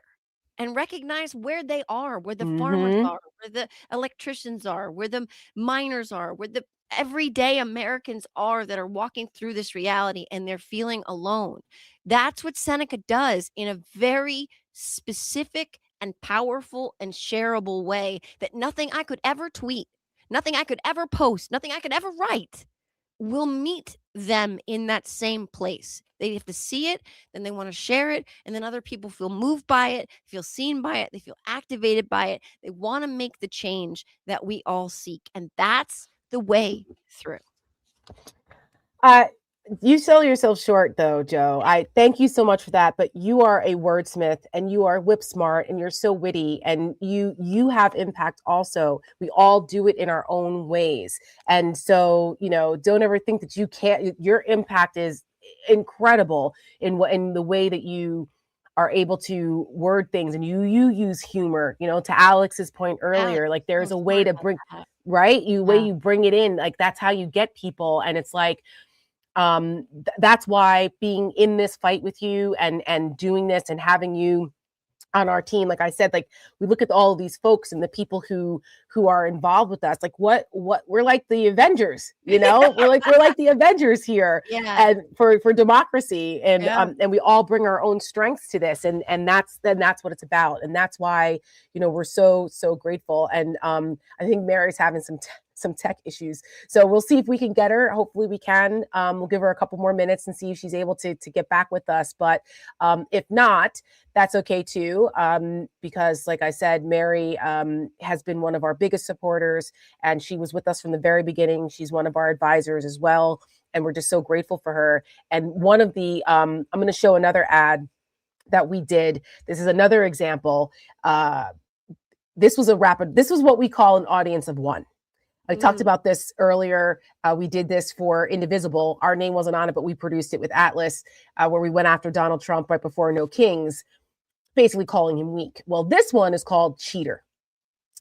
and recognize where they are, where the farmers are, where the electricians are, where the miners are, where the everyday Americans are that are walking through this reality and they're feeling alone. That's what Seneca does in a very specific and powerful and shareable way that nothing I could ever tweet, nothing I could ever post, nothing I could ever write will meet them in that same place. They have to see it, then they want to share it, and then other people feel moved by it, feel seen by it, they feel activated by it. They want to make the change that we all seek, and that's the way through. You sell yourself short, though, Joe. I thank you so much for that. But you are a wordsmith, and you are whip smart, and you're so witty, and you have impact also. We all do it in our own ways. And so, you know, don't ever think that you can't. Your impact is incredible in the way that you are able to word things, and you use humor, you know, to Alex's point earlier, like there's a way to bring, right? Way you bring it in, like that's how you get people. And it's like, That's why being in this fight with you and doing this and having you on our team, like I said, like we look at all of these folks and the people who are involved with us, like what we're like the Avengers, you know, we're like the Avengers here, and for democracy, and we all bring our own strengths to this, and that's what it's about, and that's why, you know, we're so grateful, and I think Mary's having some tech issues, so we'll see if we can get her. Hopefully we can. We'll give her a couple more minutes and see if she's able to get back with us, but if not, that's okay too, because like I said, Mary has been one of our biggest supporters, and she was with us from the very beginning. She's one of our advisors as well, and we're just so grateful for her. And one of the I'm going to show another ad that we did. This is another example. This was what we call an audience of one. I talked about this earlier. We did this for Indivisible. Our name wasn't on it, but we produced it with Atlas, where we went after Donald Trump right before No Kings, basically calling him weak. Well, this one is called Cheater.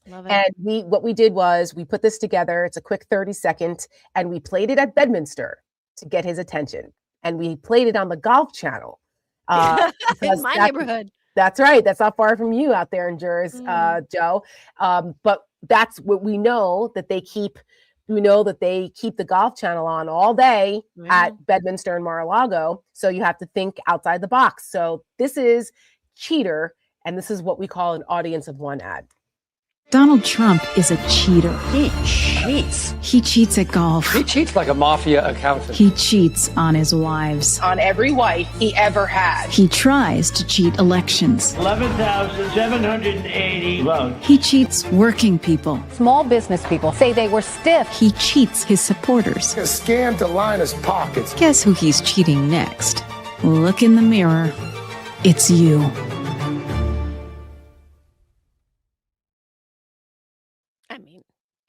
Love it. And what we did was we put this together. It's a quick 30-second, and we played it at Bedminster to get his attention. And we played it on the Golf Channel. In my neighborhood. That's right. That's not far from you out there in Jersey, Joe. But that's what we know, that they keep. We know that they keep the Golf Channel on all day at Bedminster and Mar-a-Lago. So you have to think outside the box. So this is Cheater, and this is what we call an audience of one ad. Donald Trump is a cheater. He cheats. He cheats at golf. He cheats like a mafia accountant. He cheats on his wives. On every wife he ever had. He tries to cheat elections. 11,780 votes. He cheats working people. Small business people say they were stiff. He cheats his supporters. A scam to line his pockets. Guess who he's cheating next? Look in the mirror. It's you.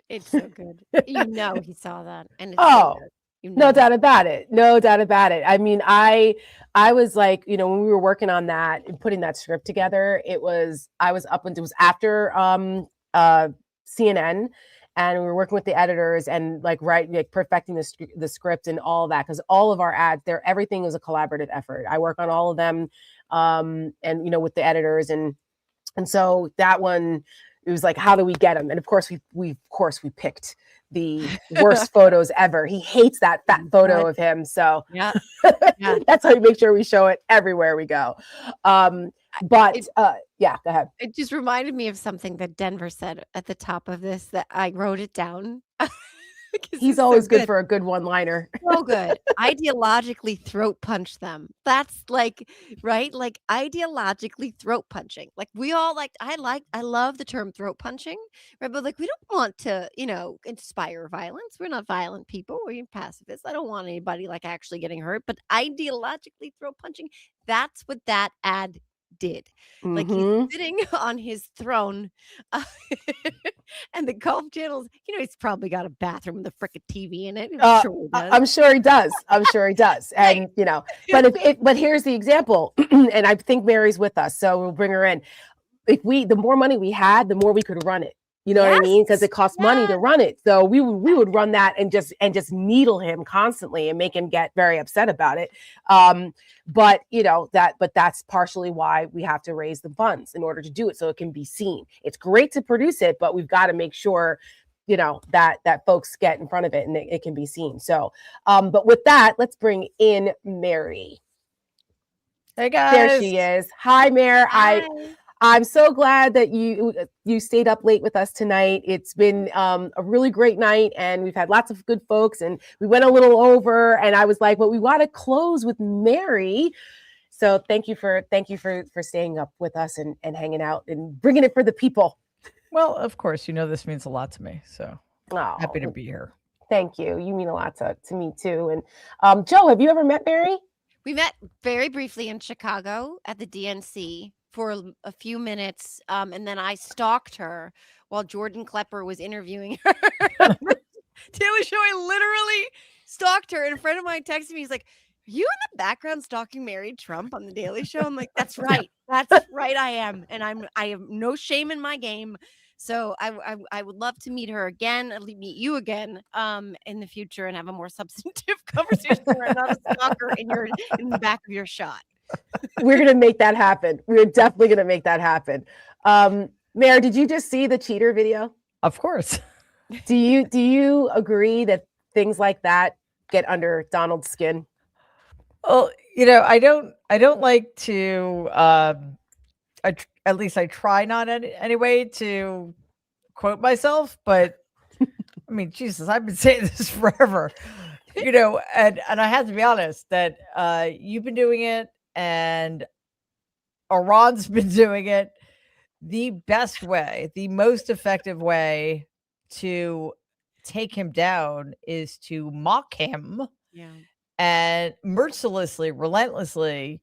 It's so good. You know he saw that. And it's so good. You know. No doubt about it. No doubt about it. I mean, I was like, you know, when we were working on that and putting that script together, I was up until, it was after CNN, and we were working with the editors and like perfecting the script and all of that, because all of our ads there, everything was a collaborative effort. I work on all of them, and you know, with the editors, and so that one, it was like, how do we get him? And of course we picked the worst photos ever. He hates that fat photo of him. So that's how we make sure we show it everywhere we go. Go ahead. It just reminded me of something that Denver said at the top of this, that I wrote it down. He's always good for a good one-liner. So good. Ideologically throat punch them. That's like, right? Like ideologically throat punching. Like we all I love the term throat punching, right? But like, we don't want to, you know, inspire violence. We're not violent people. We're pacifists. I don't want anybody like actually getting hurt, but ideologically throat punching, that's what that ad did. Like he's sitting on his throne, and the Golf Channel's, you know, he's probably got a bathroom with a frickin' TV in it. I'm sure he does. And you know, but here's the example, and I think Mary's with us, so we'll bring her in. The more money we had, the more we could run it. You know what I mean? Because it costs money to run it. So we would run that and just needle him constantly and make him get very upset about it. But you know, that's partially why we have to raise the funds in order to do it, so it can be seen. It's great to produce it, but we've got to make sure, you know, that folks get in front of it and it can be seen. So, but with that, let's bring in Mary. Hey guys. There she is. Hi, Mary. Hi. I'm so glad that you stayed up late with us tonight. It's been a really great night, and we've had lots of good folks, and we went a little over, and I was like, well, we want to close with Mary. So thank you for staying up with us and hanging out and bringing it for the people. Well, of course, you know, this means a lot to me. So happy to be here. Thank you. You mean a lot to me too. And Joe, have you ever met Mary? We met very briefly in Chicago at the DNC for a few minutes, and then I stalked her while Jordan Klepper was interviewing her. Daily Show, I literally stalked her, and a friend of mine texted me. He's like, "Are you in the background stalking Mary Trump on the Daily Show?" I'm like, "That's right, that's right, I am, and I have no shame in my game." So I would love to meet her again, meet you again in the future and have a more substantive conversation where I'm not a stalker in the back of your shot. We're going to make that happen. We're definitely going to make that happen. Mayor, did you just see the cheater video? Of course. Do you agree that things like that get under Donald's skin? Well, I don't like to, at least I try not anyway to quote myself, but I mean, Jesus, I've been saying this forever, and I have to be honest that you've been doing it and Iran's been doing it. The best way, the most effective way to take him down is to mock him. Yeah. And mercilessly, relentlessly.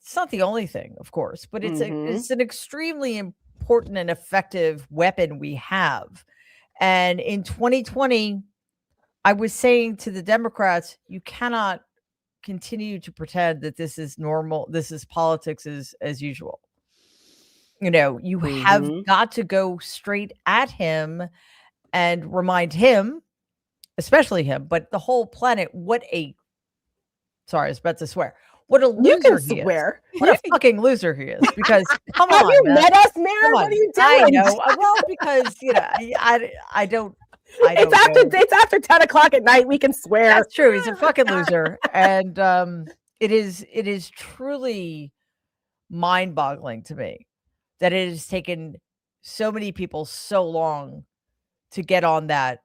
It's not the only thing, of course, but it's an extremely important and effective weapon we have. And in 2020, I was saying to the Democrats, you cannot continue to pretend that this is normal. This is politics as usual. You have got to go straight at him and remind him, especially him, but the whole planet, sorry, I was about to swear. What a loser you can he swear. is. What a fucking loser he is. Because come Have on. you met us, Mayor? What are you doing? I know. Well, because I don't It's after 10 o'clock at night. We can swear. That's true. He's a fucking loser. And it is truly mind-boggling to me that it has taken so many people so long to get on that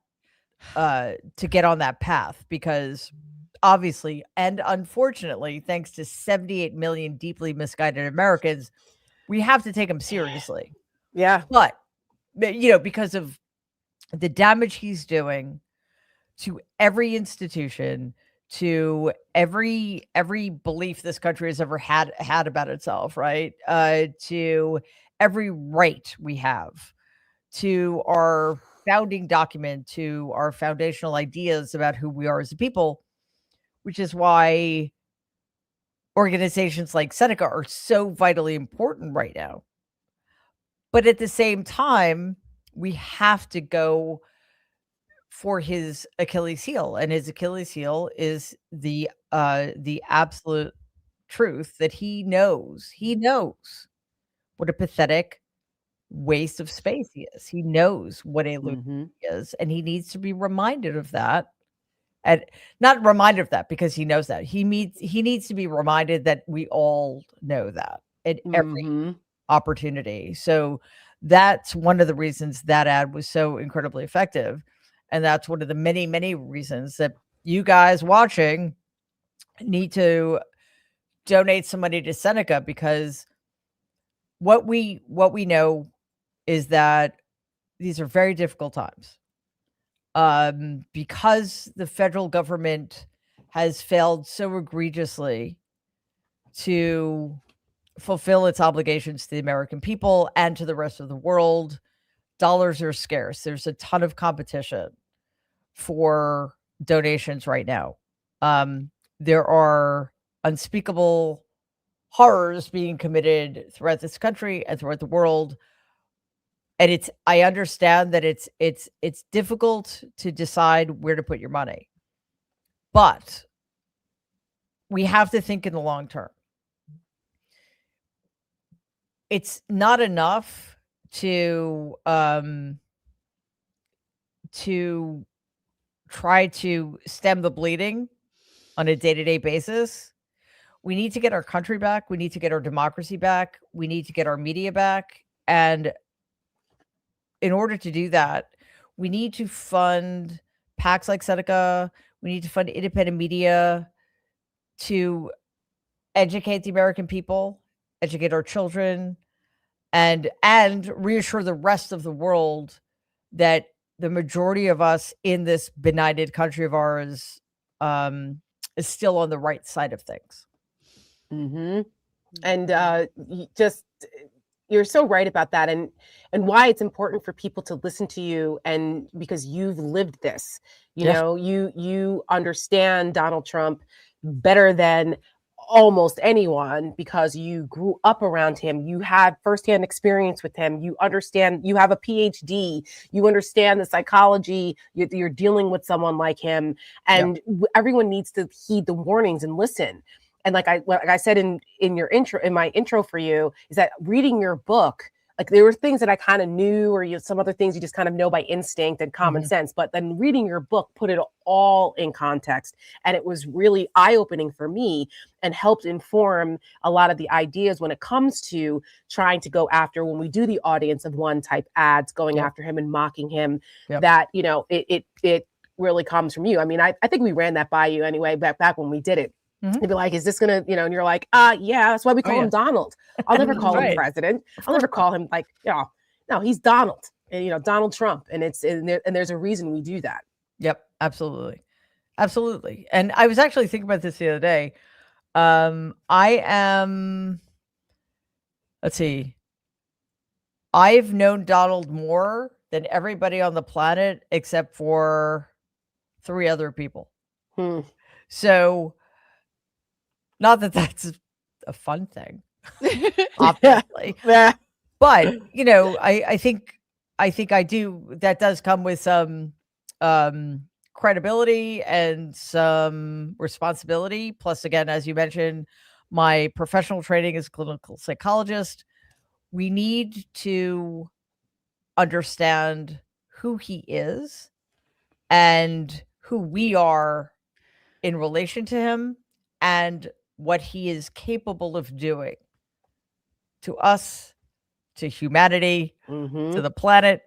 path, because obviously and unfortunately, thanks to 78 million deeply misguided Americans, we have to take him seriously. Yeah. But because of the damage he's doing to every institution, to every belief this country has ever had about itself, right? To every right we have, to our founding document, to our foundational ideas about who we are as a people, which is why organizations like Seneca are so vitally important right now. But at the same time, we have to go for his Achilles heel, and his Achilles heel is the absolute truth that he knows what a pathetic waste of space he is. He knows what a loser he is, and he needs to be reminded of that. And not reminded of that because he knows that. He needs to be reminded that we all know that at every opportunity. So that's one of the reasons that ad was so incredibly effective. And that's one of the many, many reasons that you guys watching need to donate some money to Seneca, because what we know is that these are very difficult times. Because the federal government has failed so egregiously to fulfill its obligations to the American people and to the rest of the world, dollars are scarce. There's a ton of competition for donations right now. There are unspeakable horrors being committed throughout this country and throughout the world. And I understand that it's difficult to decide where to put your money, but we have to think in the long term. It's not enough to try to stem the bleeding on a day-to-day basis. We need to get our country back. We need to get our democracy back. We need to get our media back. And in order to do that, we need to fund PACs like Seneca. We need to fund independent media to educate the American people, educate our children, and reassure the rest of the world that the majority of us in this benighted country of ours is still on the right side of things. And you're so right about that, and why it's important for people to listen to you, and because you've lived this. You know, you understand Donald Trump better than almost anyone because you grew up around him. You had firsthand experience with him. You understand, you have a PhD, you understand the psychology, you're dealing with someone like him. And everyone needs to heed the warnings and listen. And like I said in your intro, in my intro for you, is that reading your book, like there were things that I kind of knew, or some other things you just kind of know by instinct and common sense. But then reading your book put it all in context. And it was really eye-opening for me and helped inform a lot of the ideas when it comes to trying to go after, when we do the audience of one type ads, going after him and mocking him, that, you know, it really comes from you. I mean, I think we ran that by you anyway, back when we did it. You'd be like, is this gonna, you know, and you're like, yeah, that's why we call him Donald. I'll never call him president. I'll never call him like, you know, no, he's Donald, and, you know, Donald Trump. And there's a reason we do that. Yep. Absolutely. Absolutely. And I was actually thinking about this the other day. Let's see. I've known Donald more than everybody on the planet except for 3 other people. So, not that that's a fun thing, obviously, but you know, I think I do. That does come with some credibility and some responsibility. Plus, again, as you mentioned, my professional training as a clinical psychologist. We need to understand who he is and who we are in relation to him, and what he is capable of doing to us, to humanity, to the planet.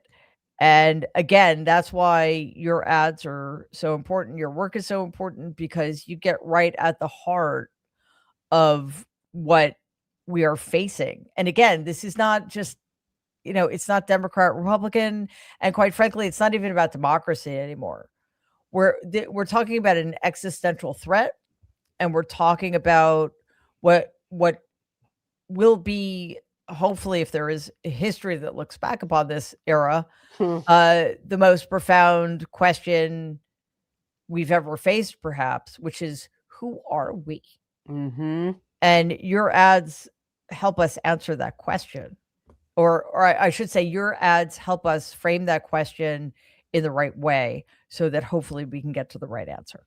And again, that's why your ads are so important. Your work is so important because you get right at the heart of what we are facing. And again, this is not just, you know, it's not Democrat, Republican, and quite frankly, it's not even about democracy anymore. We're talking about an existential threat, and we're talking about what will be, hopefully, if there is a history that looks back upon this era, the most profound question we've ever faced, perhaps, which is, who are we? And your ads help us answer that question. Or I should say, your ads help us frame that question in the right way so that hopefully we can get to the right answer.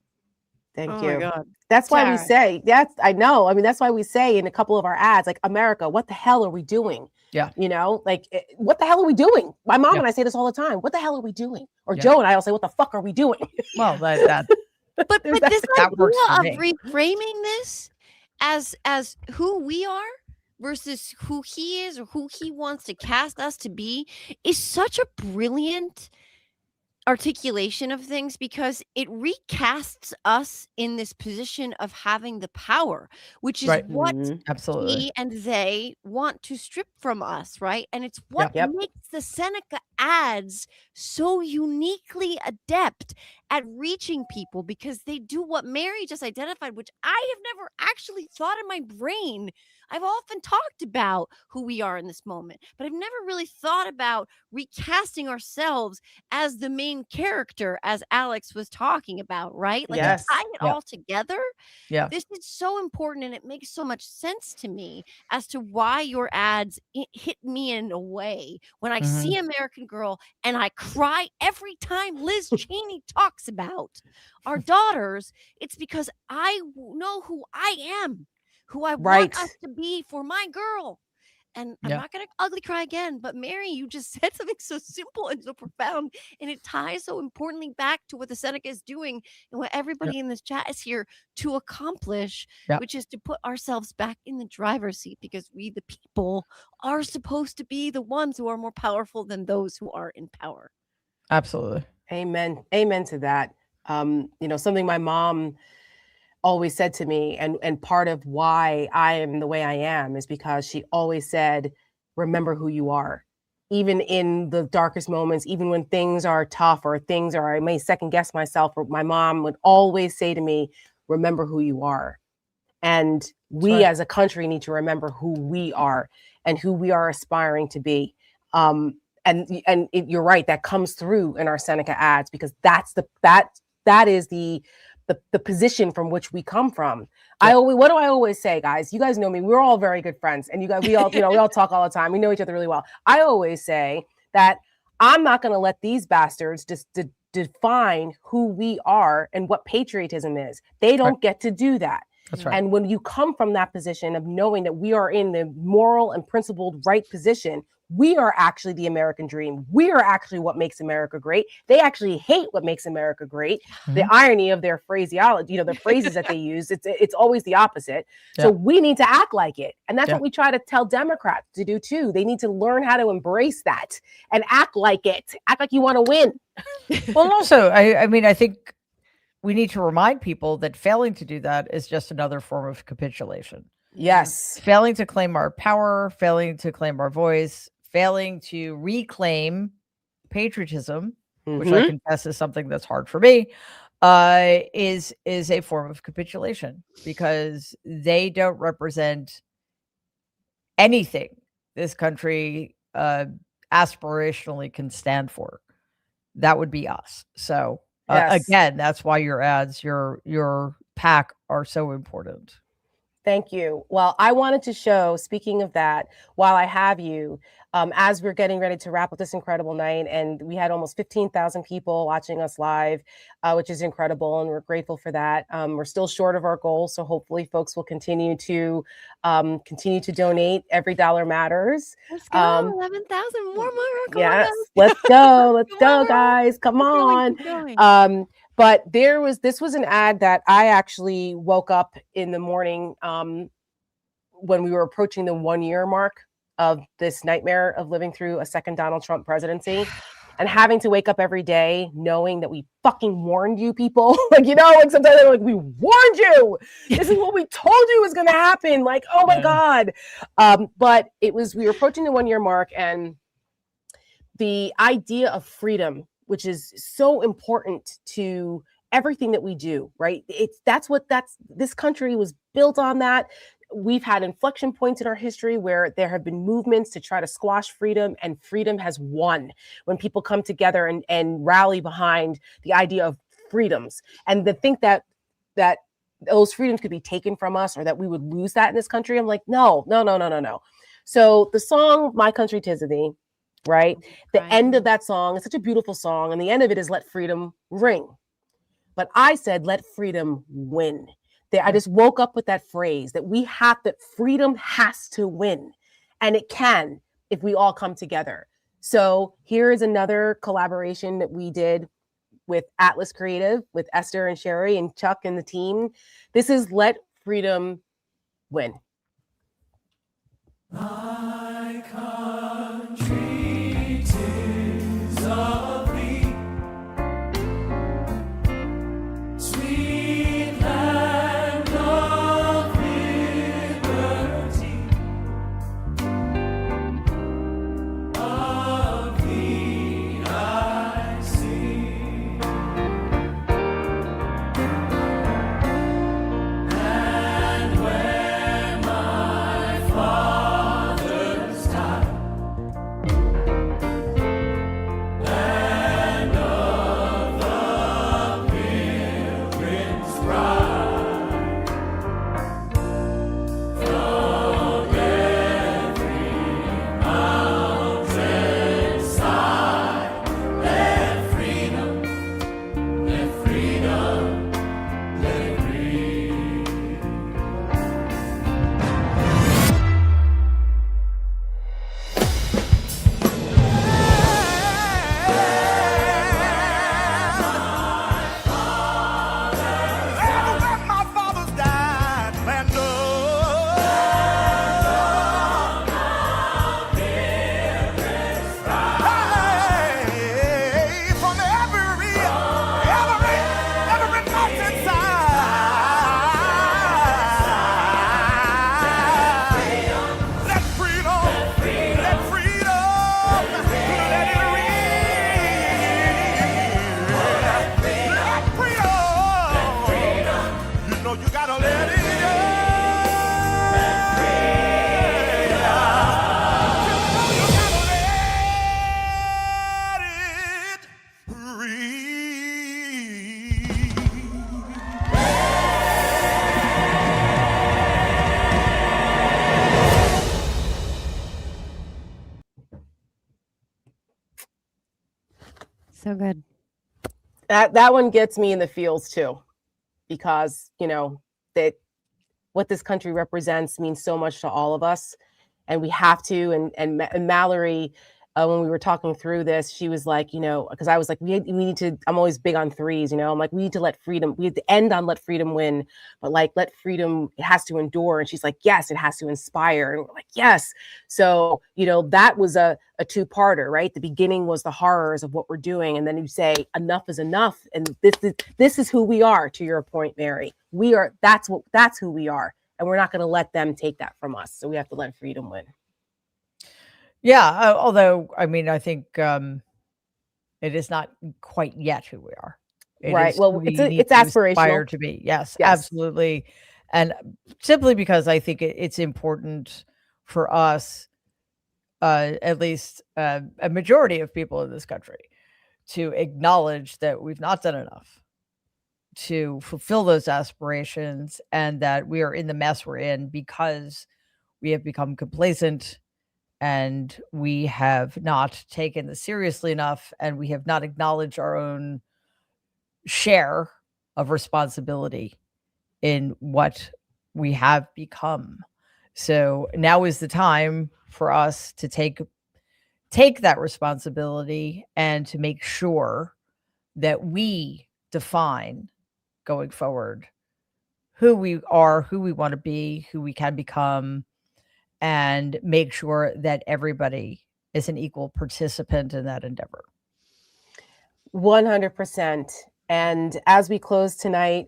Thank Oh you. my God. That's why we say, I know. I mean, that's why we say in a couple of our ads, like, America, what the hell are we doing? Yeah. You know, like, what the hell are we doing? My mom and I say this all the time. What the hell are we doing? Or Joe and I will say, what the fuck are we doing? Well, that but this that works for idea me. of reframing this as who we are versus who he is or who he wants to cast us to be is such a brilliant articulation of things, because it recasts us in this position of having the power, which is what absolutely he and they want to strip from us, right? And it's what makes the Seneca ads so uniquely adept at reaching people, because they do what Mary just identified, which I have never actually thought in my brain. I've often talked about who we are in this moment, but I've never really thought about recasting ourselves as the main character, as Alex was talking about, right? Like, to tie it all together. This is so important, and it makes so much sense to me as to why your ads hit me in a way when I see American Girl and I cry every time Liz Cheney talks about our daughters. It's because I know who I am, who I want us to be for my girl. And I'm not going to ugly cry again, but Mary, you just said something so simple and so profound, and it ties so importantly back to what the Seneca is doing and what everybody in this chat is here to accomplish, which is to put ourselves back in the driver's seat, because we, the people, are supposed to be the ones who are more powerful than those who are in power. Absolutely. Amen. Amen to that. You know, something my mom always said to me, and part of why I am the way I am is because she always said, remember who you are. Even in the darkest moments, even when things are tough or things are, I may second guess myself, or my mom would always say to me, remember who you are. And we as a country need to remember who we are and who we are aspiring to be. You're right, that comes through in our Seneca ads, because that is the the position from which we come from. What do I always say, guys? You guys know me. We're all very good friends, and we all we all talk all the time. We know each other really well. I always say that I'm not going to let these bastards just define who we are and what patriotism is. They don't get to do that. That's right. And when you come from that position of knowing that we are in the moral and principled right position, we are actually the American dream. We are actually what makes America great. They actually hate what makes America great. Mm-hmm. The irony of their phraseology, the phrases that they use, it's always the opposite. Yeah. So we need to act like it. And that's what we try to tell Democrats to do too. They need to learn how to embrace that and act like it. Act like you want to win. Well, also, I think we need to remind people that failing to do that is just another form of capitulation. Yes. Failing to claim our power, failing to claim our voice, failing to reclaim patriotism, which I confess is something that's hard for me, is a form of capitulation, because they don't represent anything this country aspirationally can stand for. That would be us. So again, that's why your ads, your PAC are so important. Thank you. Well, I wanted to show, speaking of that, while I have you, as we're getting ready to wrap up this incredible night, and we had almost 15,000 people watching us live, which is incredible, and we're grateful for that. We're still short of our goal, so hopefully folks will continue to donate. Every dollar matters. Let's go, 11,000 more. Yes, let's go, guys, come on. But this was an ad that I actually woke up in the morning when we were approaching the 1 year mark of this nightmare of living through a second Donald Trump presidency, and having to wake up every day knowing that we fucking warned you people. Like sometimes they're like, we warned you. This is what we told you was going to happen. Like, oh my God. But we were approaching the 1 year mark, and the idea of freedom, which is so important to everything that we do, right? This country was built on that. We've had inflection points in our history where there have been movements to try to squash freedom, and freedom has won when people come together and rally behind the idea of freedoms. And to think that those freedoms could be taken from us, or that we would lose that in this country, I'm like, no. So the song, My Country 'Tis of Thee, right? The end of that song is such a beautiful song, and the end of it is let freedom ring. But I said, let freedom win. I just woke up with that phrase that freedom has to win, and it can if we all come together. So here is another collaboration that we did with Atlas Creative, with Esther and Sherry and Chuck and the team. This is Let Freedom Win. My country 'tis of thee, sweet land of liberty, of thee I sing, and where my father So good. That one gets me in the feels too, because, you know, that what this country represents means so much to all of us, and we have to. And Mallory, when we were talking through this, she was like, you know, because I was like, we need to. I'm always big on threes, you know. I'm like, we need to let freedom. We have to end on let freedom win, but like let freedom. It has to endure. And she's like, yes, it has to inspire. And we're like, yes. So you know, that was a two-parter, right? The beginning was the horrors of what we're doing, and then you say enough is enough, and this is who we are. To your point, Mary, we are. That's who we are. And we're not going to let them take that from us. So we have to let freedom win. Yeah. Although, I mean, I think it is not quite yet who we are. Right. Well, it's aspirational to be. Yes, absolutely. And simply because I think it's important for us, at least a majority of people in this country, to acknowledge that we've not done enough to fulfill those aspirations, and that we are in the mess we're in because we have become complacent, and we have not taken this seriously enough, and we have not acknowledged our own share of responsibility in what we have become. So now is the time for us to take that responsibility and to make sure that we define going forward who we are, who we want to be, who we can become, and make sure that everybody is an equal participant in that endeavor. 100%. And as we close tonight,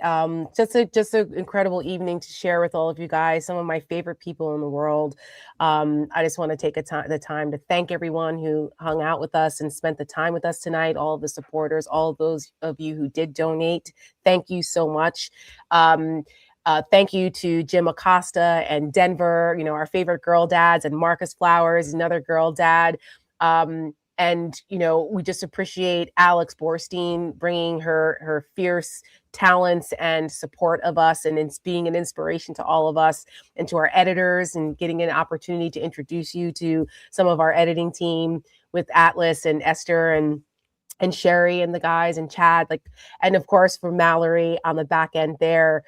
just an incredible evening to share with all of you guys, some of my favorite people in the world. I just want to take the time to thank everyone who hung out with us and spent the time with us tonight, all of the supporters, all of those of you who did donate. Thank you so much. Thank you to Jim Acosta and Denver, you know, our favorite girl dads, and Marcus Flowers, another girl dad. And, you know, we just appreciate Alex Borstein bringing her fierce talents and support of us, and it's being an inspiration to all of us, and to our editors, and getting an opportunity to introduce you to some of our editing team with Atlas and Esther and Sherry and the guys and Chad, and of course for Mallory on the back end there,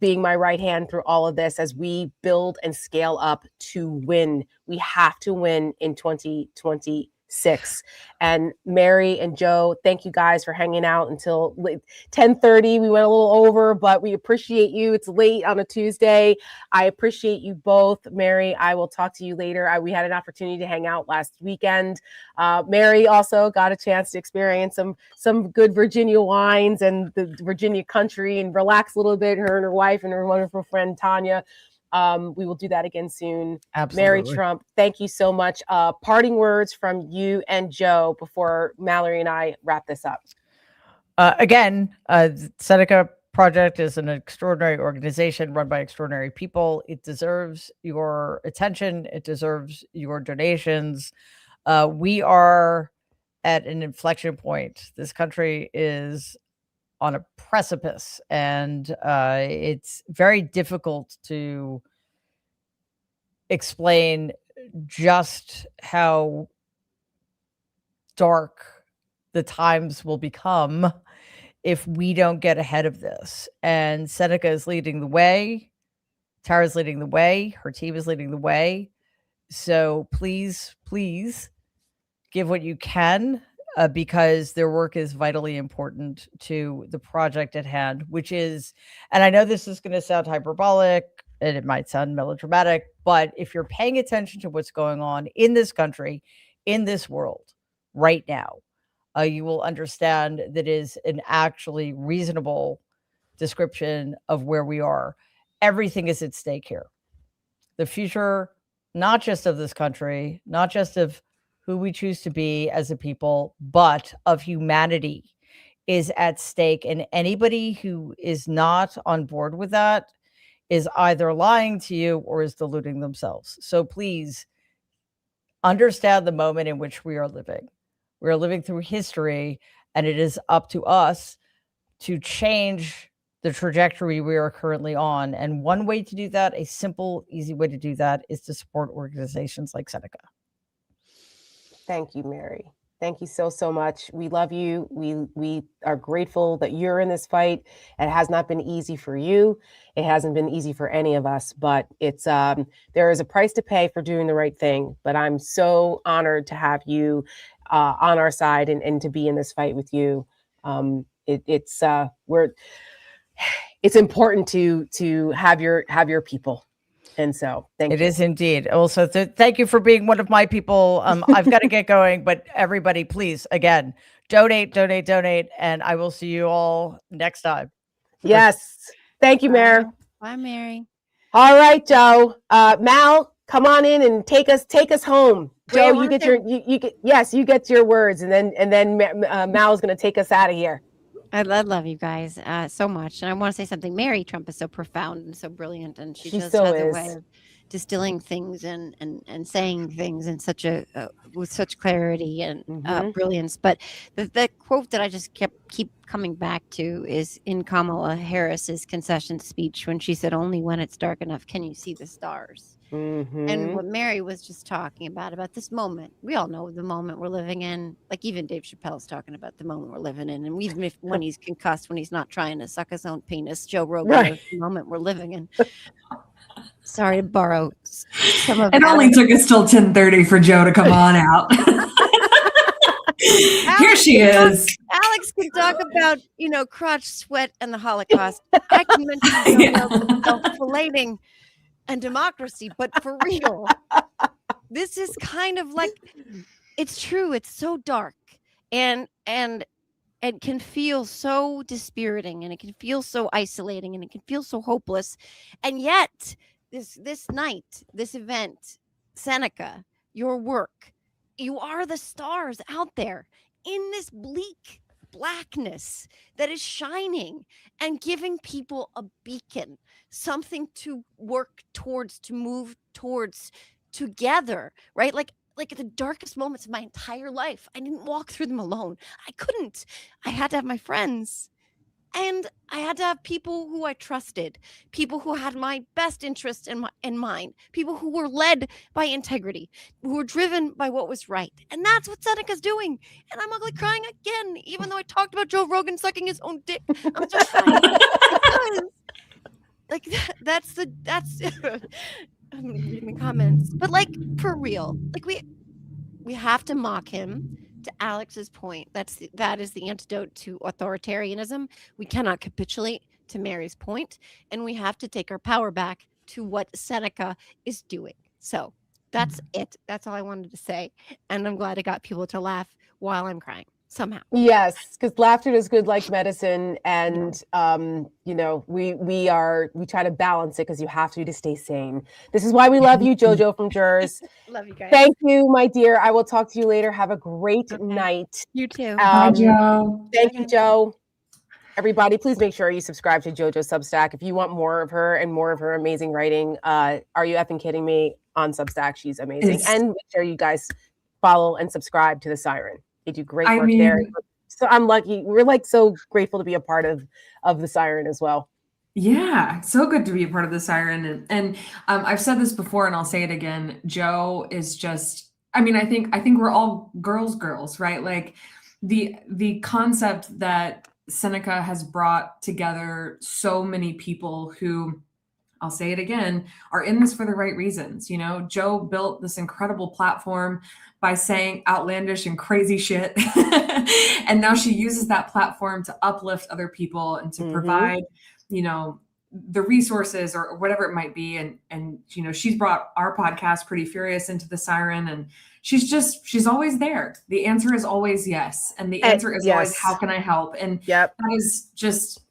being my right hand through all of this as we build and scale up to win. We have to win in 2026. And Mary and Joe, thank you guys for hanging out until 10:30. We went a little over, but we appreciate you. It's late on a Tuesday. I appreciate you both. Mary, I will talk to you later. We had an opportunity to hang out last weekend. Mary also got a chance to experience some good Virginia wines and the Virginia country and relax a little bit, her and her wife and her wonderful friend Tanya. We will do that again soon. Absolutely. Mary Trump, thank you so much. Parting words from you and Joe before Mallory and I wrap this up. Again, Seneca Project is an extraordinary organization run by extraordinary people. It deserves your attention. It deserves your donations. We are at an inflection point. This country is on a precipice, and it's very difficult to explain just how dark the times will become if we don't get ahead of this. And Seneca is leading the way. Tara's leading the way. Her team is leading the way. So please give what you can, because their work is vitally important to the project at hand, which is, and I know this is going to sound hyperbolic and it might sound melodramatic, but if you're paying attention to what's going on in this country, in this world right now, you will understand that is an actually reasonable description of where we are. Everything is at stake here. The future, not just of this country, not just of who we choose to be as a people, but of humanity is at stake. And anybody who is not on board with that is either lying to you or is deluding themselves. So please understand the moment in which we are living. We are living through history, and it is up to us to change the trajectory we are currently on. And one way to do that, a simple, easy way to do that, is to support organizations like Seneca. Thank you, Mary. Thank you so much. We love you. We are grateful that you're in this fight. It has not been easy for you. It hasn't been easy for any of us, but it's there is a price to pay for doing the right thing. But I'm so honored to have you on our side and to be in this fight with you. It's important to have your people. And so thank you. It is indeed. Also, thank you for being one of my people. I've got to get going, but everybody, please, again, donate. And I will see you all next time. Yes. Thank you, Mayor. Bye, Mary. All right, Joe. Mal, come on in and take us home. Joe, you get you get your words, and then Mal's going to take us out of here. I love you guys so much. And I want to say something. Mary Trump is so profound and so brilliant. And she just has a way of distilling things and saying things in such with such clarity and brilliance. But the quote that I just keep coming back to is in Kamala Harris's concession speech when she said, "Only when it's dark enough can you see the stars." And what Mary was just talking about this moment, we all know the moment we're living in. Like even Dave Chappelle's talking about the moment we're living in. And even if when he's concussed, when he's not trying to suck his own penis, Joe Rogan knows the moment we're living in. Sorry to borrow some of it. Only took us till 10:30 for Joe to come on out. Here she is. Alex can talk about, crotch sweat and the Holocaust. I can mention self-flating and democracy, but for real, this is kind of like, it's true. It's so dark and it can feel so dispiriting, and it can feel so isolating, and it can feel so hopeless. And yet this night, this event, Seneca, your work, you are the stars out there in this bleak blackness that is shining and giving people a beacon, something to work towards, to move towards together, right? Like at the darkest moments of my entire life, I didn't walk through them alone. I couldn't. I had to have my friends. And I had to have people who I trusted, people who had my best interests in mind, people who were led by integrity, who were driven by what was right. And that's what Seneca's doing. And I'm ugly crying again, even though I talked about Joe Rogan sucking his own dick. I'm just crying because, like, that's I'm reading the comments, but like for real, like we have to mock him. To Alex's point, that is the antidote to authoritarianism. We cannot capitulate, to Mary's point, and we have to take our power back to what Seneca is doing. So that's it. That's all I wanted to say, and I'm glad I got people to laugh while I'm crying somehow. Yes, because laughter is good like medicine, and we try to balance it because you have to stay sane. This is why we love you, JoJo from Jers. Love you guys. Thank you, my dear. I will talk to you later. Have a great night. You too. Bye, Joe. Thank you, Joe. Everybody, please make sure you subscribe to JoJo's Substack if you want more of her and more of her amazing writing. Are you effing kidding me? On Substack, she's amazing. And make sure you guys follow and subscribe to the Siren. They do great work there. So I'm lucky. We're like so grateful to be a part of the Siren as well. Yeah, so good to be a part of the Siren. And I've said this before, and I'll say it again. Joe is just, I think we're all girls, right? Like the concept that Seneca has brought together so many people who, I'll say it again, are in this for the right reasons. Joe built this incredible platform by saying outlandish and crazy shit. And now she uses that platform to uplift other people and to provide, the resources or whatever it might be. And she's brought our podcast Pretty Furious into the Siren, and she's always there. The answer is always yes. And the answer is always, how can I help? And that is just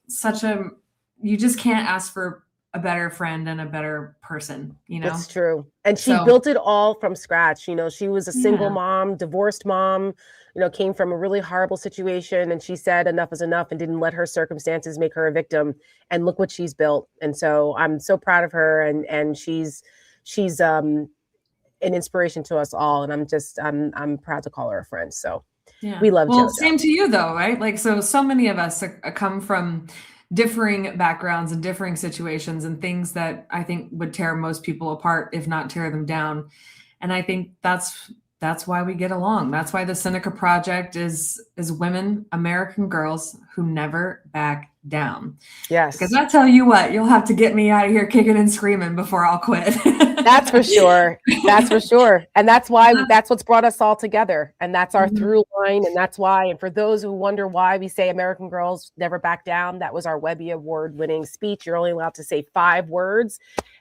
you just can't ask for a better friend and a better person, That's true. And she built it all from scratch. She was a single mom, divorced mom, came from a really horrible situation. And she said enough is enough and didn't let her circumstances make her a victim. And look what she's built. And so I'm so proud of her. And she's an inspiration to us all. And I'm proud to call her a friend. So we love JoJo. Same to you though, right? Like, so many of us come from differing backgrounds and differing situations and things that I think would tear most people apart, if not tear them down. And I think that's that's why we get along. That's why the Seneca Project is women, American girls who never back down. Yes. Because I tell you what, you'll have to get me out of here kicking and screaming before I'll quit. That's for sure. That's for sure. And that's what's brought us all together. And that's our through line. And that's why, and for those who wonder why we say American girls never back down, that was our Webby Award winning speech. You're only allowed to say 5 words.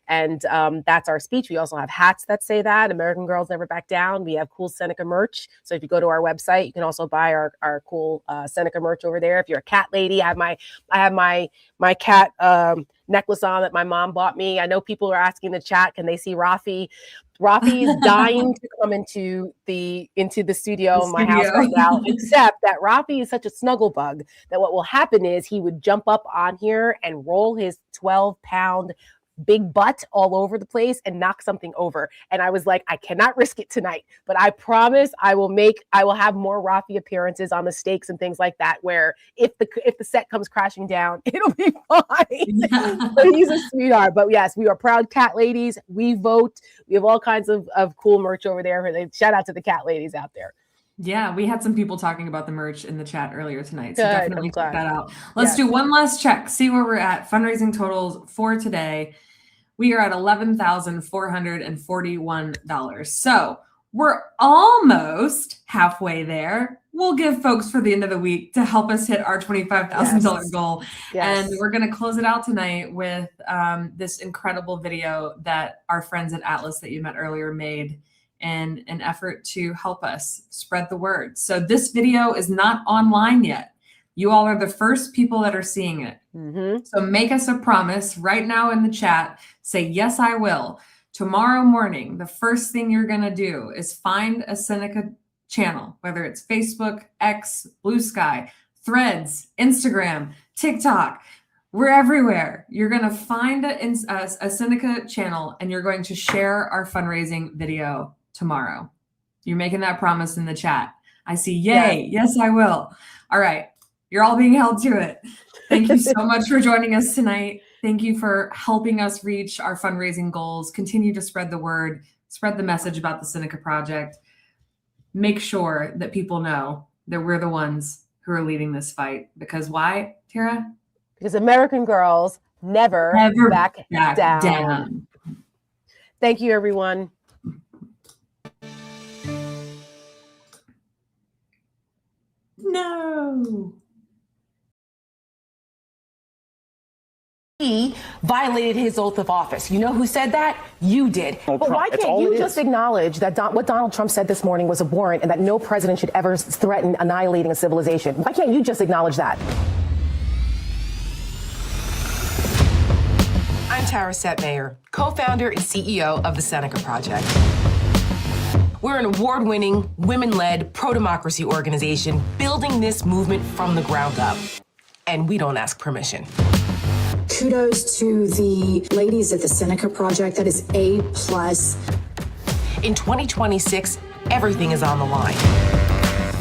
And that's our speech. We also have hats that say that, American girls never back down. We have cool Seneca merch. So if you go to our website, you can also buy our cool Seneca merch over there. If you're a cat lady, I have my cat necklace on that my mom bought me. I know people are asking in the chat, can they see Rafi? Rafi is dying to come into the studio in my house right now, except that Rafi is such a snuggle bug that what will happen is he would jump up on here and roll his 12-pound big butt all over the place and knock something over. And I was like, I cannot risk it tonight, but I promise I will have more Rafi appearances on the stakes and things like that, where if the set comes crashing down, it'll be fine. But he's a sweetheart. But yes, we are proud cat ladies. We vote. We have all kinds of cool merch over there. Shout out to the cat ladies out there. Yeah, we had some people talking about the merch in the chat earlier tonight. So Good, definitely check that out. Let's do one last check, see where we're at. Fundraising totals for today. We are at $11,441. So we're almost halfway there. We'll give folks for the end of the week to help us hit our $25,000 goal. Yes. And we're going to close it out tonight with this incredible video that our friends at Atlas that you met earlier made in an effort to help us spread the word. So this video is not online yet. You all are the first people that are seeing it. So make us a promise right now in the chat. Say, yes, I will. Tomorrow morning, the first thing you're going to do is find a Seneca channel, whether it's Facebook, X, Blue Sky, Threads, Instagram, TikTok. We're everywhere. You're going to find a Seneca channel and you're going to share our fundraising video tomorrow. You're making that promise in the chat. I see yay. Yes, I will. All right. You're all being held to it. Thank you so much for joining us tonight. Thank you for helping us reach our fundraising goals. Continue to spread the word, spread the message about the Seneca Project. Make sure that people know that we're the ones who are leading this fight. Because why, Tara? Because American girls never back down. Thank you, everyone. No. He violated his oath of office. You know who said that? You did. But why can't you just acknowledge that what Donald Trump said this morning was abhorrent and that no president should ever threaten annihilating a civilization? Why can't you just acknowledge that? I'm Tara Setmayer, co-founder and CEO of the Seneca Project. We're an award-winning, women-led, pro-democracy organization building this movement from the ground up. And we don't ask permission. Kudos to the ladies at the Seneca Project. That is A+. In 2026, everything is on the line.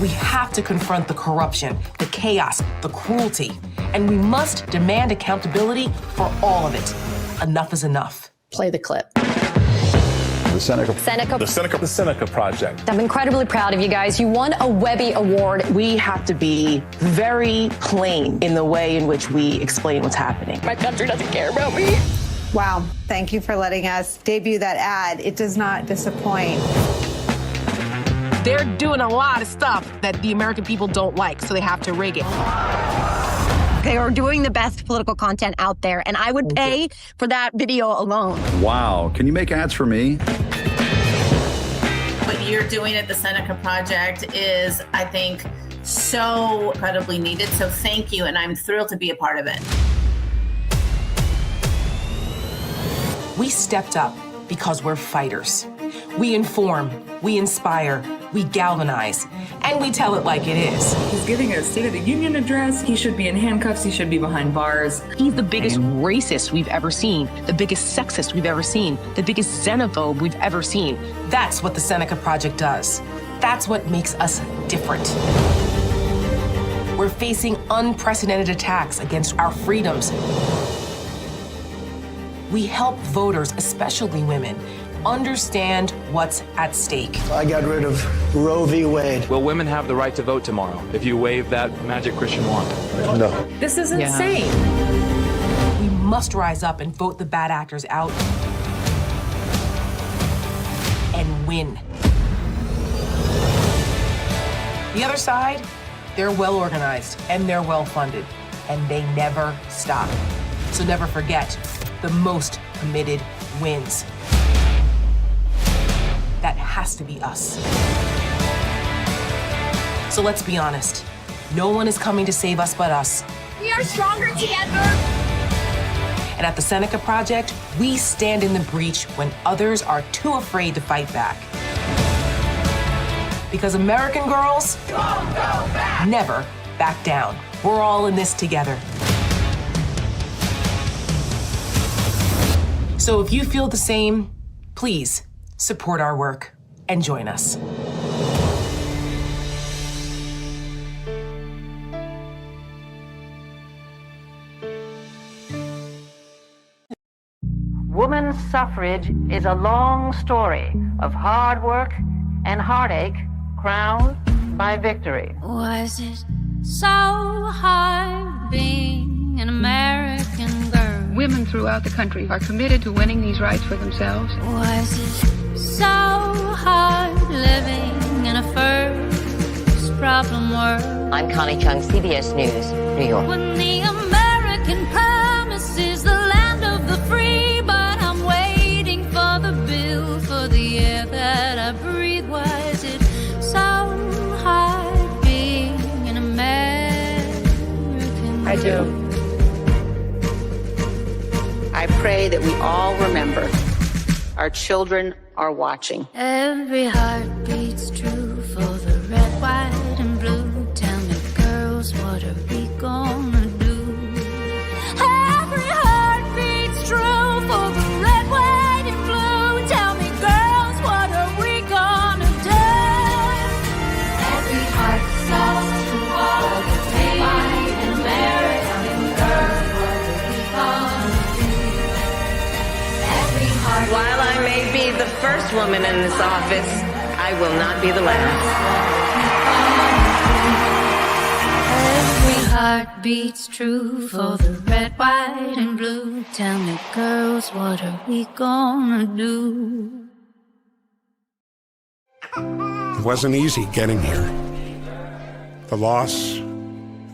We have to confront the corruption, the chaos, the cruelty, and we must demand accountability for all of it. Enough is enough. Play the clip. The Seneca Project. I'm incredibly proud of you guys. You won a Webby Award. We have to be very plain in the way in which we explain what's happening. My country doesn't care about me. Wow. Thank you for letting us debut that ad. It does not disappoint. They're doing a lot of stuff that the American people don't like, so they have to rig it. They are doing the best political content out there, and I would pay for that video alone. Wow. Can you make ads for me? What you're doing at the Seneca Project is, I think, so incredibly needed. So thank you, and I'm thrilled to be a part of it. We stepped up because we're fighters. We inform, we inspire, we galvanize, and we tell it like it is. He's giving a State of the Union address. He should be in handcuffs. He should be behind bars. He's the biggest racist we've ever seen, the biggest sexist we've ever seen, the biggest xenophobe we've ever seen. That's what the Seneca Project does. That's what makes us different. We're facing unprecedented attacks against our freedoms. We help voters, especially women, understand what's at stake. I got rid of Roe v. Wade. Will women have the right to vote tomorrow if you wave that magic Christian wand? No. This is insane. We must rise up and vote the bad actors out and win. The other side, they're well organized and they're well funded, and they never stop. So never forget, the most committed wins. That has to be us. So let's be honest. No one is coming to save us but us. We are stronger together. And at the Seneca Project, we stand in the breach when others are too afraid to fight back. Because American girls never back down. We're all in this together. So if you feel the same, please support our work and join us. Women's suffrage is a long story of hard work and heartache crowned by victory. Was it so hard being an American girl? Women throughout the country are committed to winning these rights for themselves. Was it so hard living in a first problem world? I'm Connie Chung, CBS News, New York. When the American promise is the land of the free, but I'm waiting for the bill for the air that I breathe. Was it so hard being an American? I do. I pray that we all remember our children are watching. Every heart beats true for the red, white, and blue. Tell me, girls, what are we gonna do? Every heart beats true for the red, white, and blue. Tell me, girls, what are we gonna do? Every heart slows to all the white and American girls. What are we gonna do? Every heart. While I may be the first woman in this office, I will not be the last. Every heart beats true for the red, white, and blue. Tell me, girls, what are we gonna do? It wasn't easy getting here. The loss,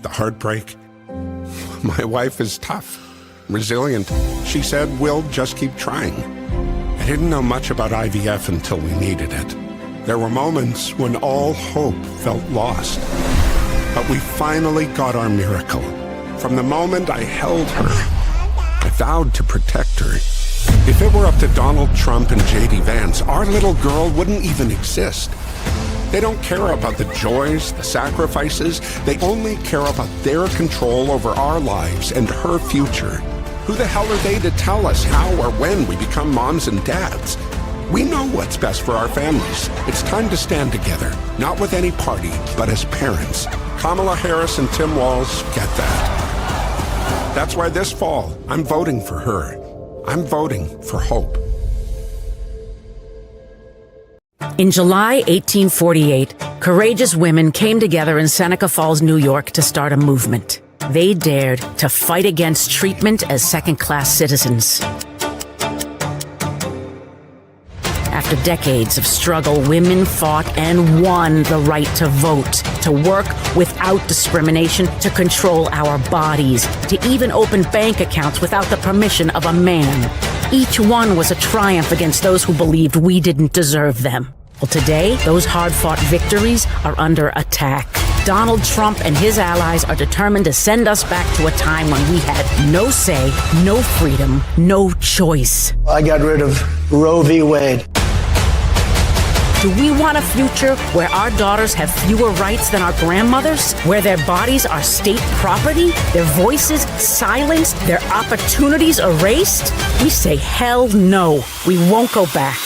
the heartbreak. My wife is tough, resilient. She said, we'll just keep trying. I didn't know much about IVF until we needed it. There were moments when all hope felt lost. But we finally got our miracle. From the moment I held her, I vowed to protect her. If it were up to Donald Trump and J.D. Vance, our little girl wouldn't even exist. They don't care about the joys, the sacrifices. They only care about their control over our lives and her future. Who the hell are they to tell us how or when we become moms and dads? We know what's best for our families. It's time to stand together, not with any party, but as parents. Kamala Harris and Tim Walz get that. That's why this fall, I'm voting for her. I'm voting for hope. In July 1848, courageous women came together in Seneca Falls, New York to start a movement. They dared to fight against treatment as second-class citizens. After decades of struggle, women fought and won the right to vote, to work without discrimination, to control our bodies, to even open bank accounts without the permission of a man. Each one was a triumph against those who believed we didn't deserve them. Well, today, those hard-fought victories are under attack. Donald Trump and his allies are determined to send us back to a time when we had no say, no freedom, no choice. I got rid of Roe v. Wade. Do we want a future where our daughters have fewer rights than our grandmothers? Where their bodies are state property? Their voices silenced? Their opportunities erased? We say hell no. We won't go back.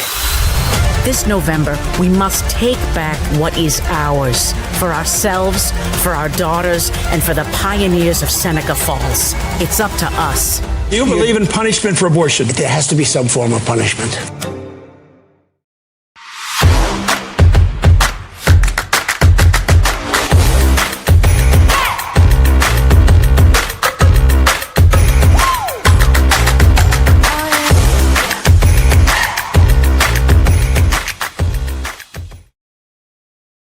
This November, we must take back what is ours, for ourselves, for our daughters, and for the pioneers of Seneca Falls. It's up to us. You believe in punishment for abortion? There has to be some form of punishment.